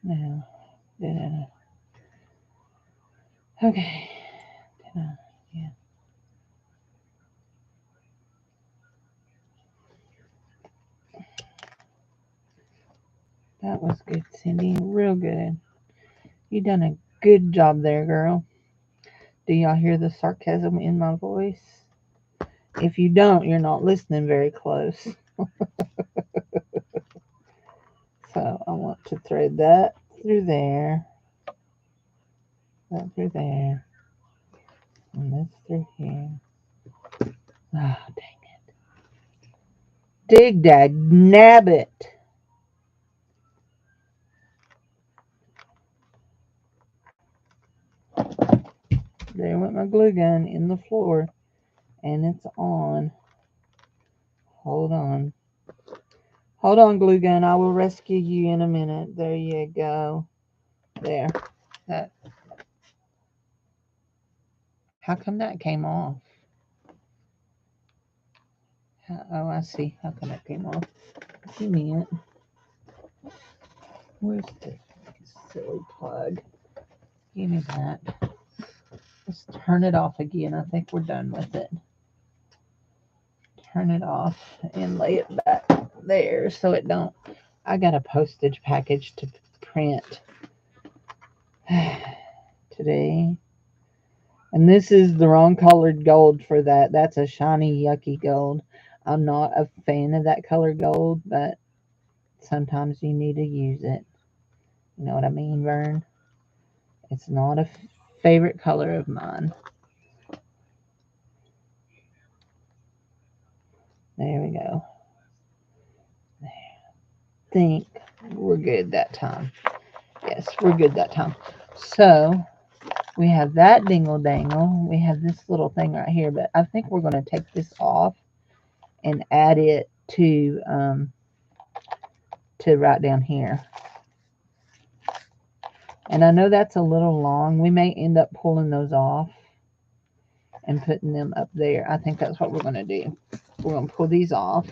Now, now, okay. Yeah, that was good, Cindy. Real good. You done a good job there, girl. Do y'all hear the sarcasm in my voice? If you don't, you're not listening very close. So I want to thread that through there, that through there, and this through here. Ah, oh, dang it. Dig dag nabbit. There went my glue gun in the floor, and it's on. Hold on. Hold on, glue gun. I will rescue you in a minute. There you go. There. That. How come that came off? Oh, I see. How come it came off? Give me it. Where's the silly plug? Give me that. Let's turn it off again. I think we're done with it. Turn it off and lay it back there so it don't. I got a postage package to print today. And this is the wrong colored gold for that. That's a shiny, yucky gold. I'm not a fan of that color gold, but sometimes you need to use it. You know what I mean, Vern? It's not a favorite color of mine. There we go. Think we're good that time. Yes, we're good that time. So we have that dingle dangle. We have this little thing right here, but I think we're going to take this off and add it to right down here. And I know that's a little long. We may end up pulling those off and putting them up there. I think that's what we're going to do. We're going to pull these off.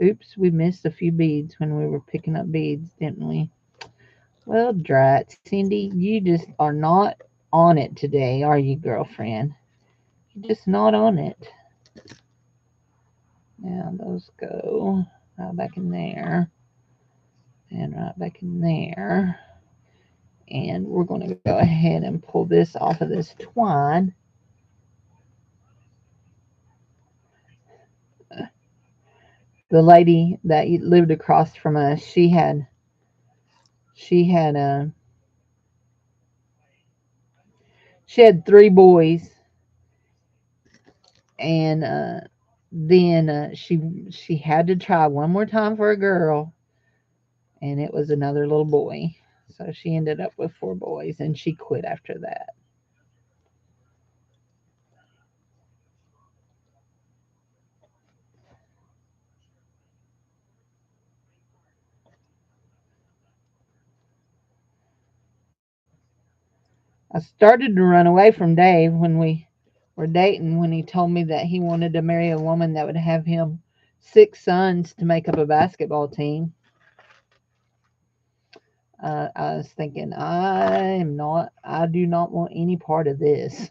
Oops, we missed a few beads when we were picking up beads, didn't we? Well, drat, Cindy, you just are not on it today, are you, girlfriend? You're just not on it. Now those go right back in there and right back in there. And we're going to go ahead and pull this off of this twine. The lady that lived across from us, she had three boys, and then she had to try one more time for a girl, and it was another little boy. So she ended up with four boys, and she quit after that. I started to run away from Dave when we were dating, when he told me that he wanted to marry a woman that would have him 6 sons to make up a basketball team. I was thinking, I do not want any part of this.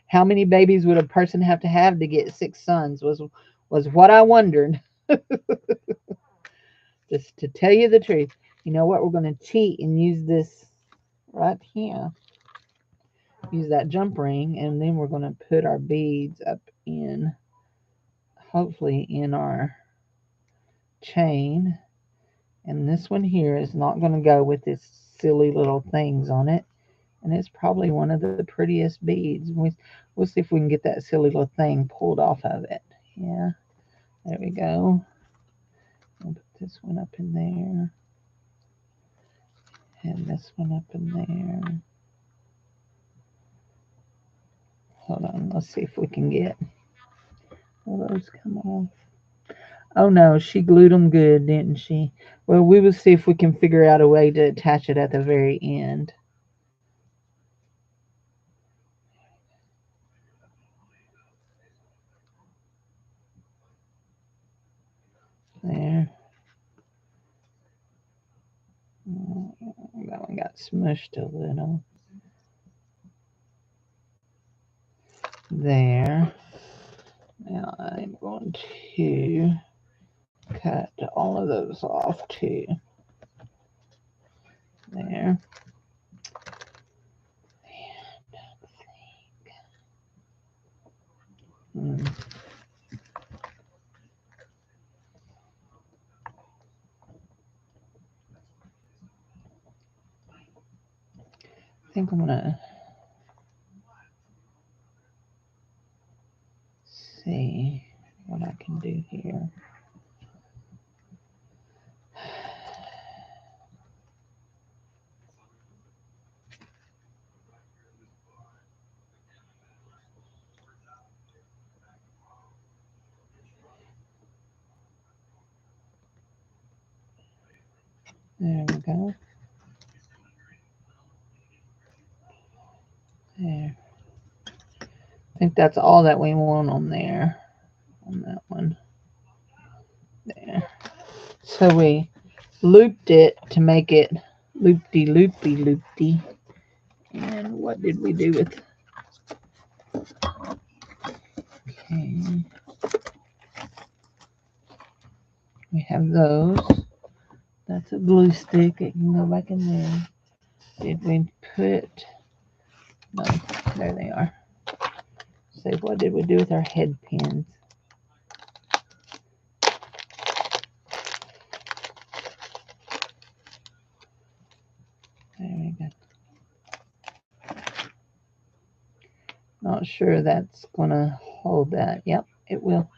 How many babies would a person have to get 6 sons was what I wondered. Just to tell you the truth. You know what? We're going to cheat and use this right here. Use that jump ring, and then we're going to put our beads up in, hopefully in our chain. And this one here is not going to go with this silly little things on it. And it's probably one of the prettiest beads. We'll see if we can get that silly little thing pulled off of it. Yeah, there we go. I'll put this one up in there. And this one up in there. Hold on, let's see if we can get all those come off. Oh no, she glued them good, didn't she? Well, we will see if we can figure out a way to attach it at the very end. There. That one got smushed a little. There. Now I'm going to cut all of those off too. There. And I think I'm gonna see what I can do here. There we go. There. I think that's all that we want on there. On that one. There. So we looped it to make it loopty loopy loopty. And what did we do with? Okay. We have those. That's a glue stick. It can go back in there. Did we put? No, there they are. So what did we do with our head pins? There we go. Not sure that's gonna hold that. Yep, it will.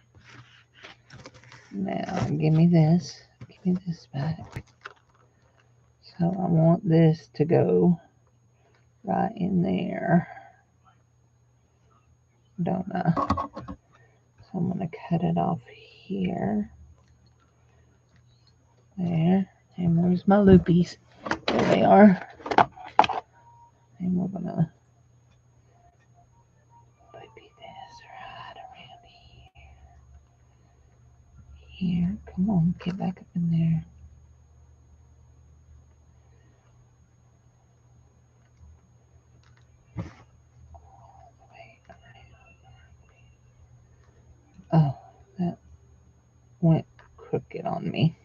Now give me this. Give me this back. So I want this to go right in there. Don't I? So I'm gonna cut it off here. There. And where's my loopies? There they are. And we're gonna loopy this right around here. Here, come on, get back up in there. Oh, that went crooked on me.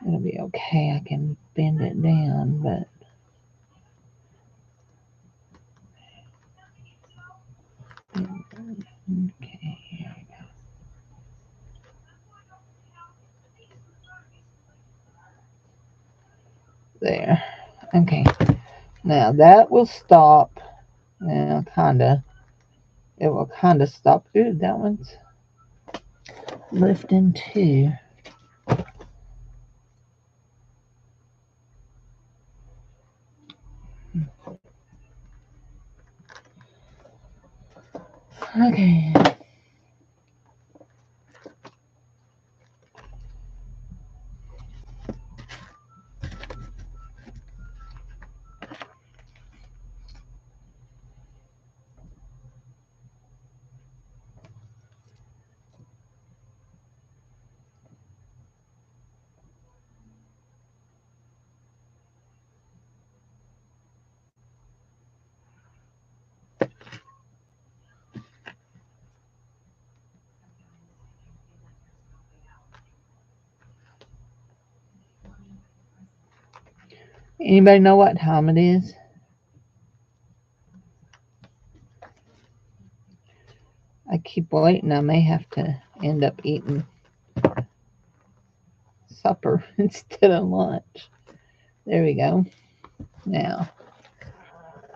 It'll be okay. I can bend it down, but okay, here we go. There. Okay. Now that will stop. Now, kinda. It will kinda stop. Ooh, that one's lifting too. Okay. Anybody know what time it is? I keep waiting. I may have to end up eating supper instead of lunch. There we go. Now,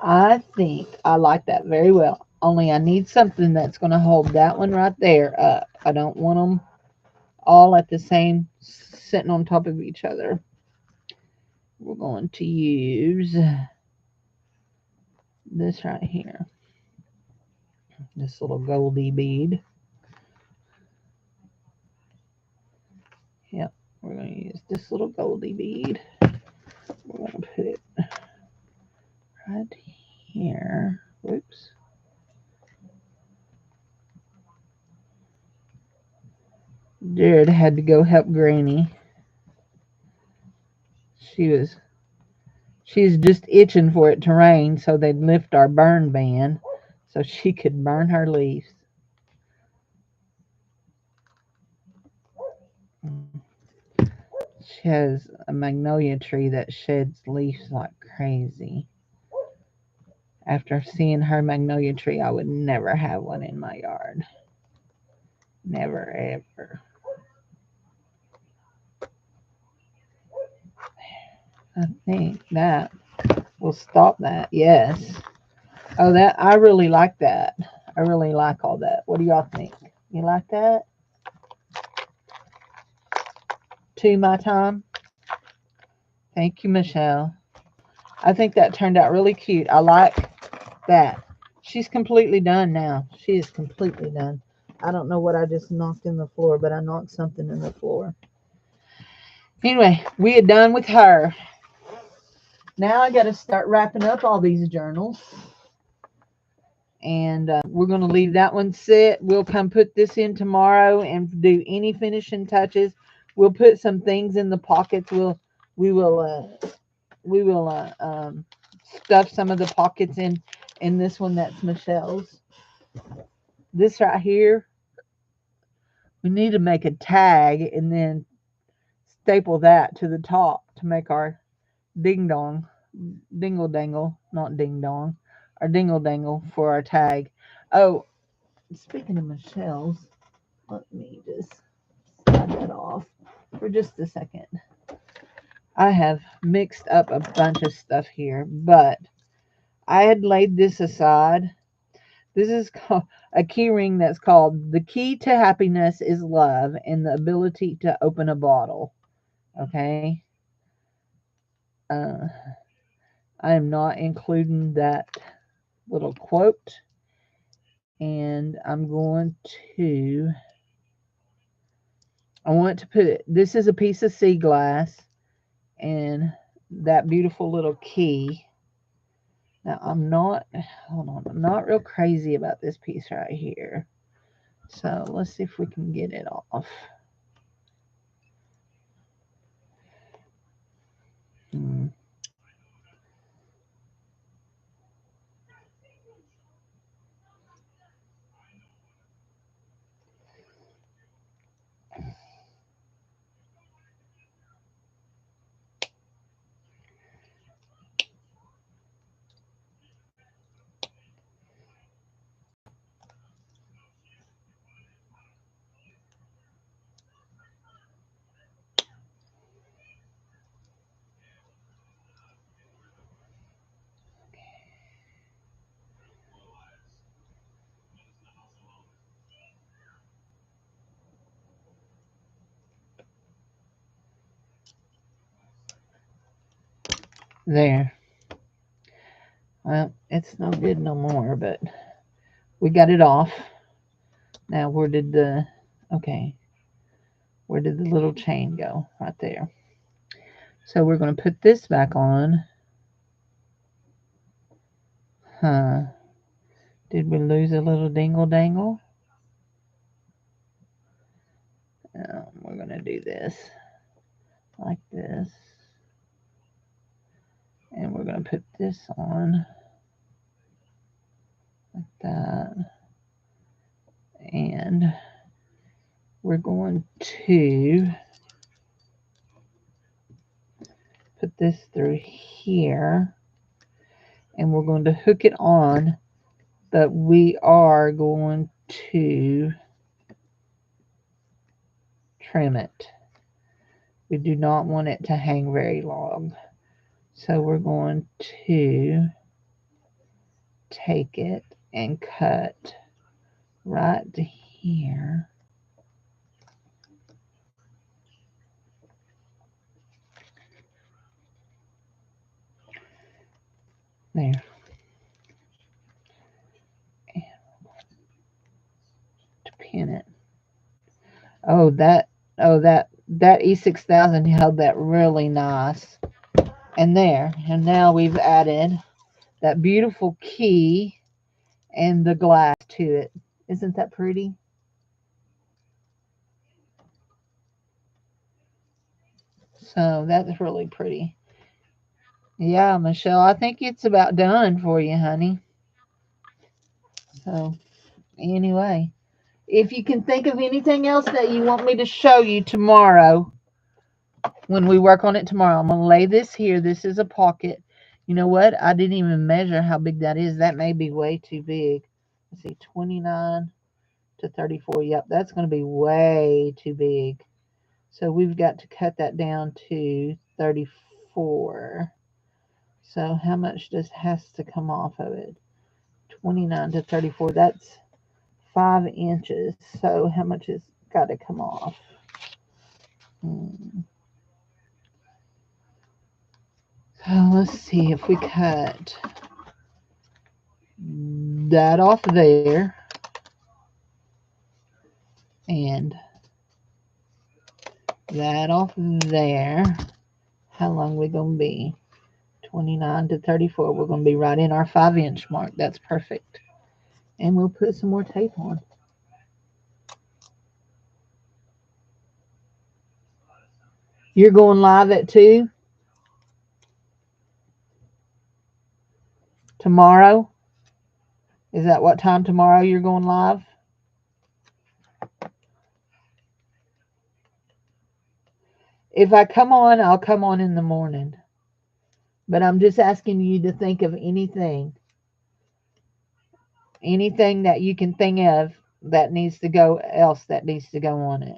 I think I like that very well. Only I need something that's going to hold that one right there up. I don't want them all at the same, sitting on top of each other. We're going to use this right here. This little goldy bead. Yep, we're going to use this little goldy bead. We're going to put it right here. Whoops. Jared had to go help Granny. She's just itching for it to rain so they'd lift our burn ban so she could burn her leaves. She has a magnolia tree that sheds leaves like crazy. After seeing her magnolia tree, I would never have one in my yard. Never, ever. I think that will stop that. Yes. Oh, that I really like that. I really like all that. What do y'all think? You like that? To my time. Thank you, Michelle. I think that turned out really cute. I like that. She's completely done now. She is completely done. I don't know what I just knocked in the floor, but I knocked something in the floor. Anyway, we are done with her. Now I got to start wrapping up all these journals. And we're going to leave that one sit. We'll come put this in tomorrow and do any finishing touches. We'll put some things in the pockets. We will stuff some of the pockets in this one that's Michelle's. This right here, we need to make a tag and then staple that to the top to make our ding dong, dingle dangle, not ding dong, our dingle dangle for our tag. Oh, speaking of Michelle's, let me just slide that off for just a second. I have mixed up a bunch of stuff here, but I had laid this aside. This is called a key ring that's called "The Key to Happiness is Love and the Ability to Open a Bottle." Okay. Uh, I am not including that little quote. And I'm going to, I want to put it, this is a piece of sea glass and that beautiful little key. Now hold on, I'm not real crazy about this piece right here. So let's see if we can get it off. There. Well, it's no good no more, but we got it off. Now, where did the little chain go? Right there. So we're going to put this back on. Huh. Did we lose a little dingle dangle? We're going to do this like this. And we're going to put this on like that. And we're going to put this through here. And we're going to hook it on, but we are going to trim it. We do not want it to hang very long. So we're going to take it and cut right to here. There. And to pin it. Oh, that E6000 held that really nice. And there. And now we've added that beautiful key and the glass to it. Isn't that pretty? So that's really pretty. Yeah, Michelle, I think it's about done for you, honey. So anyway, if you can think of anything else that you want me to show you tomorrow, when we work on it tomorrow, I'm going to lay this here. This is a pocket. You know what? I didn't even measure how big that is. That may be way too big. Let's see, 29 to 34. Yep, that's going to be way too big. So we've got to cut that down to 34. So how much has to come off of it? 29 to 34. That's 5 inches. So how much has got to come off? So let's see if we cut that off there and that off there. How long we going to be? 29 to 34. We're going to be right in our 5-inch mark. That's perfect. And we'll put some more tape on. You're going live at 2 tomorrow? Is that what time tomorrow you're going live? If I come on, I'll come on in the morning. But I'm just asking you to think of anything that you can think of that needs to go on it,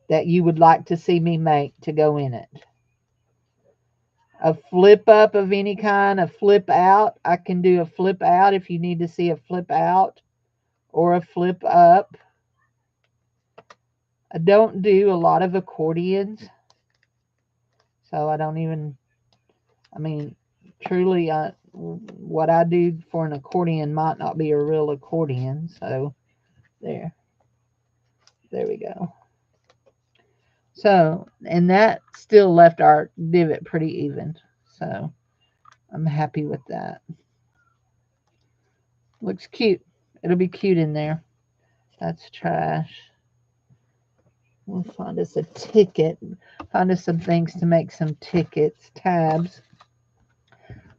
that you would like to see me make to go in it. A flip up of any kind, a flip out. I can do a flip out if you need to see a flip out, or a flip up. I don't do a lot of accordions, so I don't even, I mean, truly, what I do for an accordion might not be a real accordion. So there we go. So, and that still left our divot pretty even. So I'm happy with that. Looks cute. It'll be cute in there. That's trash. We'll find us a ticket. Find us some things to make some tickets. Tabs.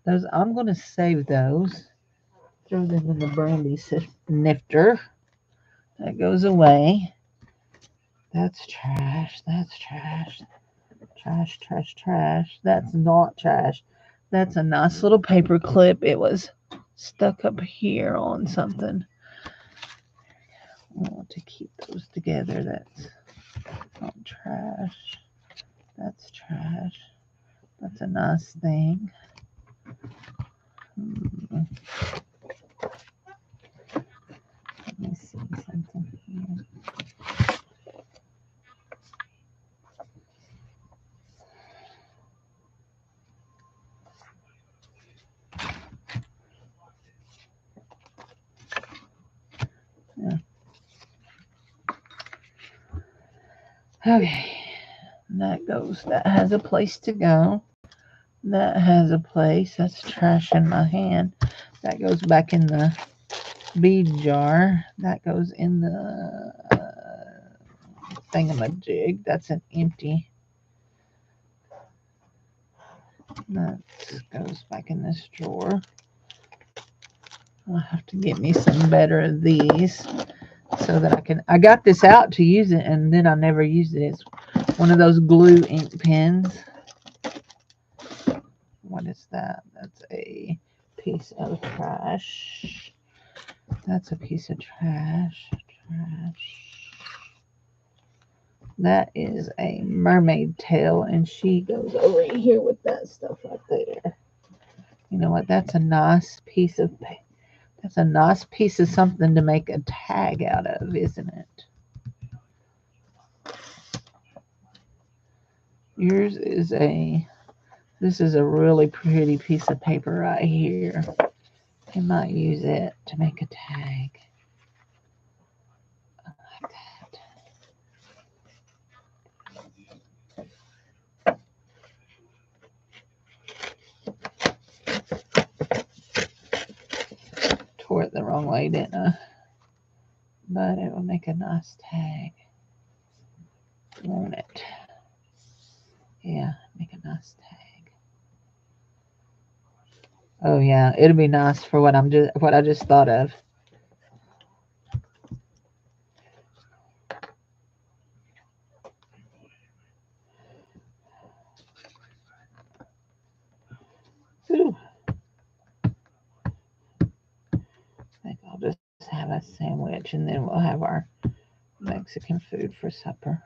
Those, I'm going to save those. Throw them in the brandy snifter. That goes away. That's trash. That's trash. Trash, trash, trash. That's not trash. That's a nice little paper clip. It was stuck up here on something. I want to keep those together. That's not trash. That's trash. That's a nice thing. Let me see something here. Yeah. Okay. That has a place to go. That has a place. That's trash in my hand. That goes back in the bead jar. That goes in the thingamajig. That's an empty. That goes back in this drawer. I'll have to get me some better of these so that I got this out to use it, and then I never used it. It's one of those glue ink pens. What is that? That's a piece of trash. That's a piece of trash. That is a mermaid tail, and she goes over here with that stuff right there. You know what? That's a nice piece of It's a nice piece of something to make a tag out of, isn't it? Yours is this is a really pretty piece of paper right here. I might use it to make a tag. Like that. Tore it the wrong way, didn't I? But it will make a nice tag. Won't it? Yeah, make a nice tag. Oh yeah, it'll be nice for what I just thought of. Ooh. I think I'll just have a sandwich and then we'll have our Mexican food for supper.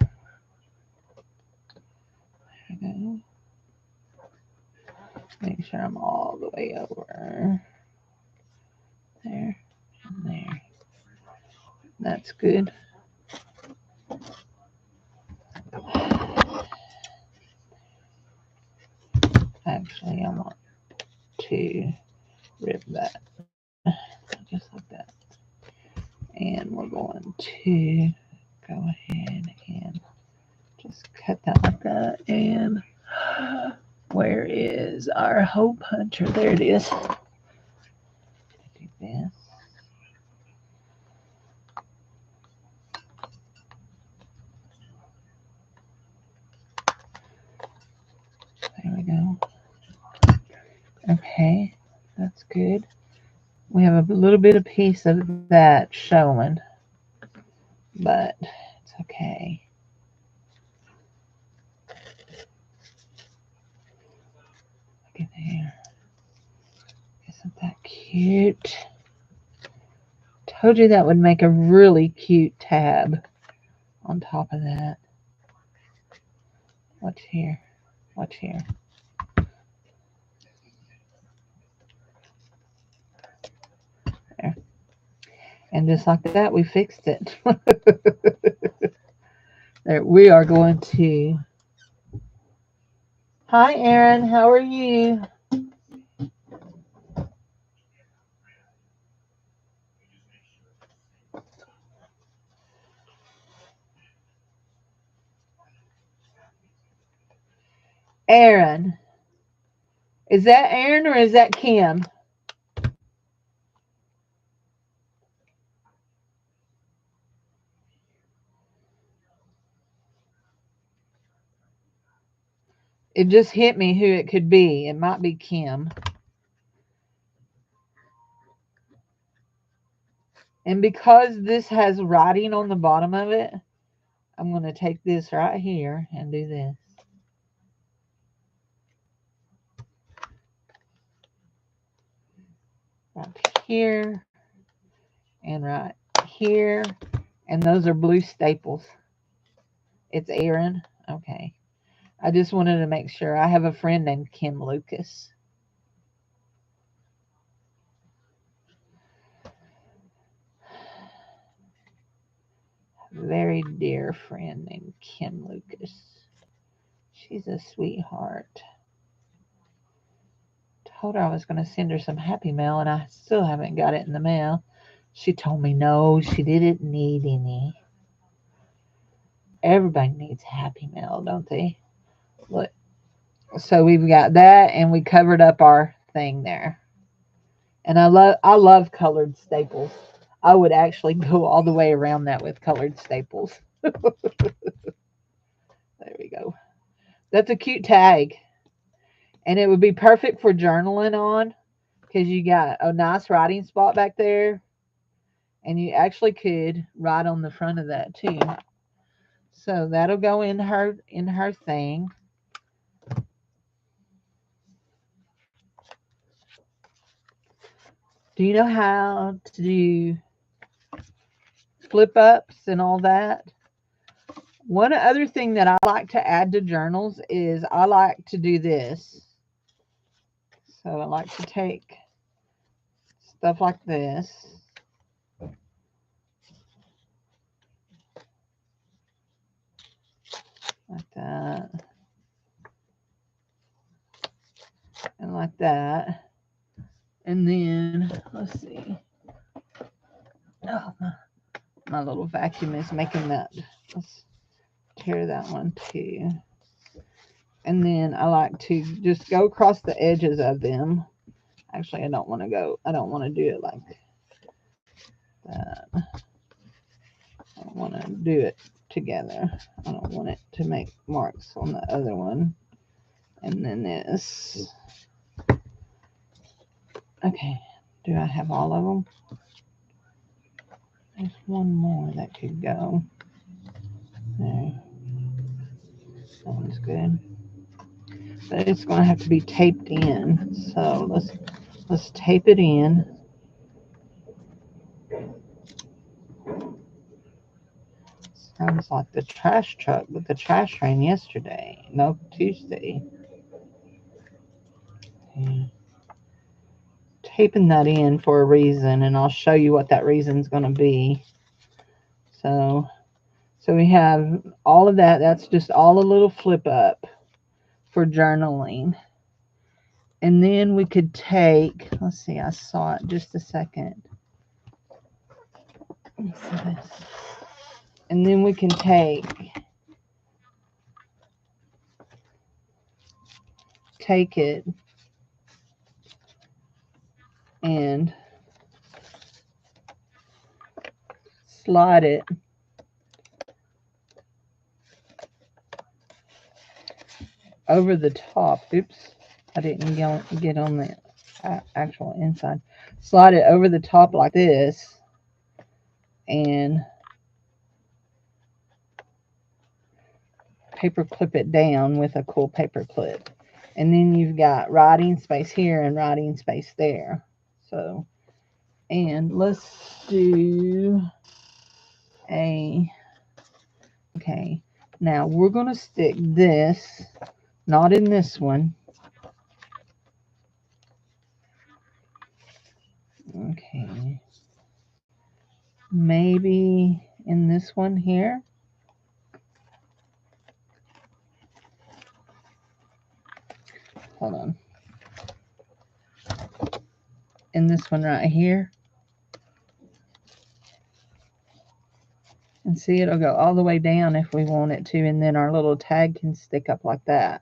There we go. Make sure I'm all the way over. There and there. That's good. Actually, I want to rip that just like that. And we're going to go ahead and just cut that like that. And where is our hole puncher? There it is. Do this. There we go. Okay, that's good. We have a little bit of piece of that showing, but it's okay. Look at there. Isn't that cute? Told you that would make a really cute tab on top of that. Watch here. Watch here. There. And just like that, we fixed it. There, we are going to... Hi, Aaron. How are you? Aaron. Is that Aaron or is that Kim? It just hit me who it could be. It might be Kim. And because this has writing on the bottom of it, I'm going to take this right here and do this. Right here and right here. And those are blue staples. It's Aaron. Okay. I just wanted to make sure. I have a friend named Kim Lucas. Very dear friend named Kim Lucas. She's a sweetheart. Told her I was going to send her some Happy Mail, and I still haven't got it in the mail. She told me no, she didn't need any. Everybody needs Happy Mail, don't they? Look. So we've got that, and we covered up our thing there. And I love colored staples. I would actually go all the way around that with colored staples. There we go. That's a cute tag. And it would be perfect for journaling on because you got a nice writing spot back there. And you actually could write on the front of that too. So that'll go in her thing. Do you know how to do flip ups and all that? One other thing that I like to add to journals is I like to do this. So I like to take stuff like this. Like that. And like that. And then, let's see. Oh, my little vacuum is making that. Let's tear that one too. And then I like to just go across the edges of them. Actually, I don't want to do it like that. I don't want to do it together. I don't want it to make marks on the other one. And then this. Okay, do I have all of them? There's one more that could go. There. That one's good. But it's going to have to be taped in. So let's tape it in. Sounds like the trash truck with the trash ran yesterday. No, Tuesday. Yeah. Taping that in for a reason, and I'll show you what that reason's going to be. So we have all of that. That's just all a little flip up for journaling. And then we could take, let's see, I saw it just a second. Let me see this. And then we can take it and slide it over the top. Oops, I didn't get on the actual inside. Slide it over the top like this and paper clip it down with a cool paper clip. And then you've got writing space here and writing space there. So, and let's do okay, now we're going to stick this, not in this one. Okay. Maybe in this one here. Hold on. In this one right here. And see, it'll go all the way down if we want it to, and then our little tag can stick up like that.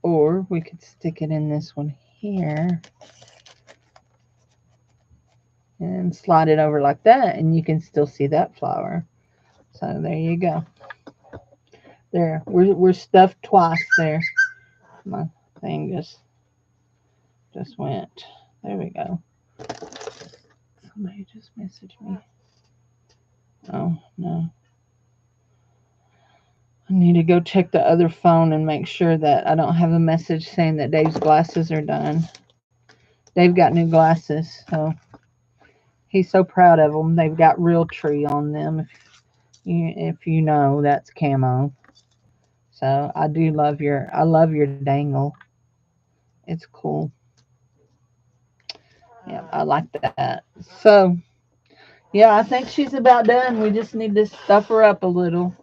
Or we could stick it in this one here and slide it over like that, and you can still see that flower. So there you go. There, we're stuffed twice there. My thing just went. There we go. Somebody just messaged me. Oh, no. I need to go check the other phone and make sure that I don't have a message saying that Dave's glasses are done. Dave got new glasses, so he's so proud of them. They've got Realtree on them. If you know, that's camo. So I love your dangle. It's cool. Yeah, I like that. So yeah, I think she's about done. We just need to stuff her up a little.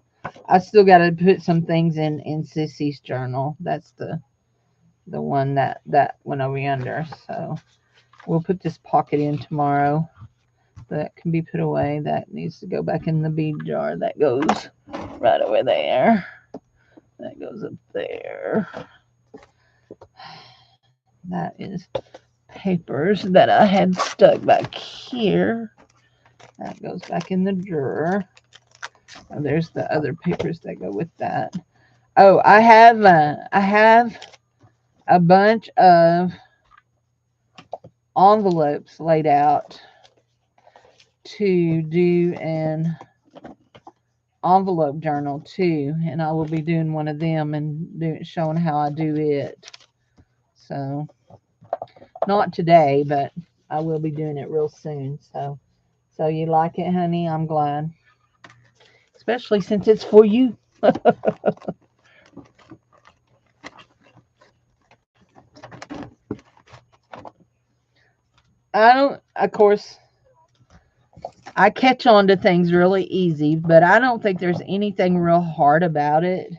I still got to put some things in Sissy's journal. That's the one that went over yonder. So we'll put this pocket in tomorrow. That can be put away. That needs to go back in the bead jar. That goes right over there. That goes up there. That is papers that I had stuck back here. That goes back in the drawer. Oh, there's the other papers that go with that. Oh, I have a bunch of envelopes laid out to do an envelope journal too, and I will be doing one of them and showing how I do it. So not today, but I will be doing it real soon. So you like it, honey? I'm glad, especially since it's for you. I don't, of course, I catch on to things really easy, but I don't think there's anything real hard about it.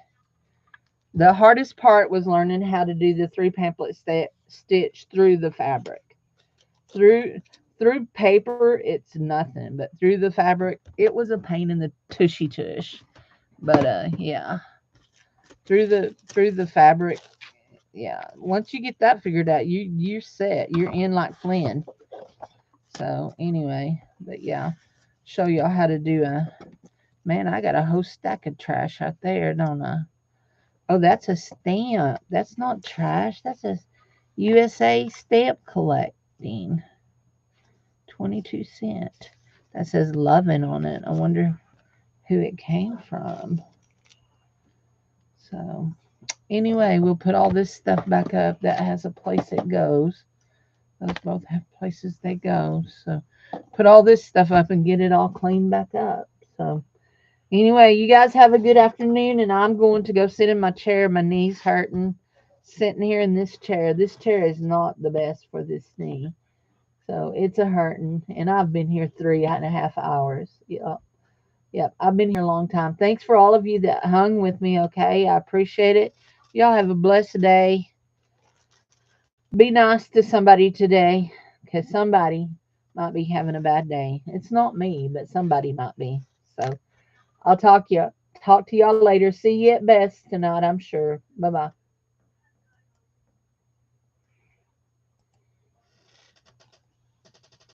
The hardest part was learning how to do the three pamphlet stitch through the fabric. Through through paper, it's nothing, but through the fabric, it was a pain in the tushy tush. But yeah, through the fabric, yeah. Once you get that figured out, you're set. You're in like Flynn. So anyway, but yeah, show y'all how to do a. Man, I got a whole stack of trash out there, don't I? Oh, that's a stamp. That's not trash. That's a USA stamp collecting. 22 cent. That says Loven on it. I wonder who it came from. So anyway, we'll put all this stuff back up. That has a place it goes. Those both have places they go. So put all this stuff up and get it all cleaned back up. So anyway, you guys have a good afternoon, and I'm going to go sit in my chair. My knee's hurting. Sitting here in this chair. This chair is not the best for this knee. So it's a hurting. And I've been here 3.5 hours. Yep. Yep. I've been here a long time. Thanks for all of you that hung with me. Okay. I appreciate it. Y'all have a blessed day. Be nice to somebody today because somebody might be having a bad day. It's not me, but somebody might be. So I'll talk to y'all later. See you at best tonight, I'm sure. Bye bye.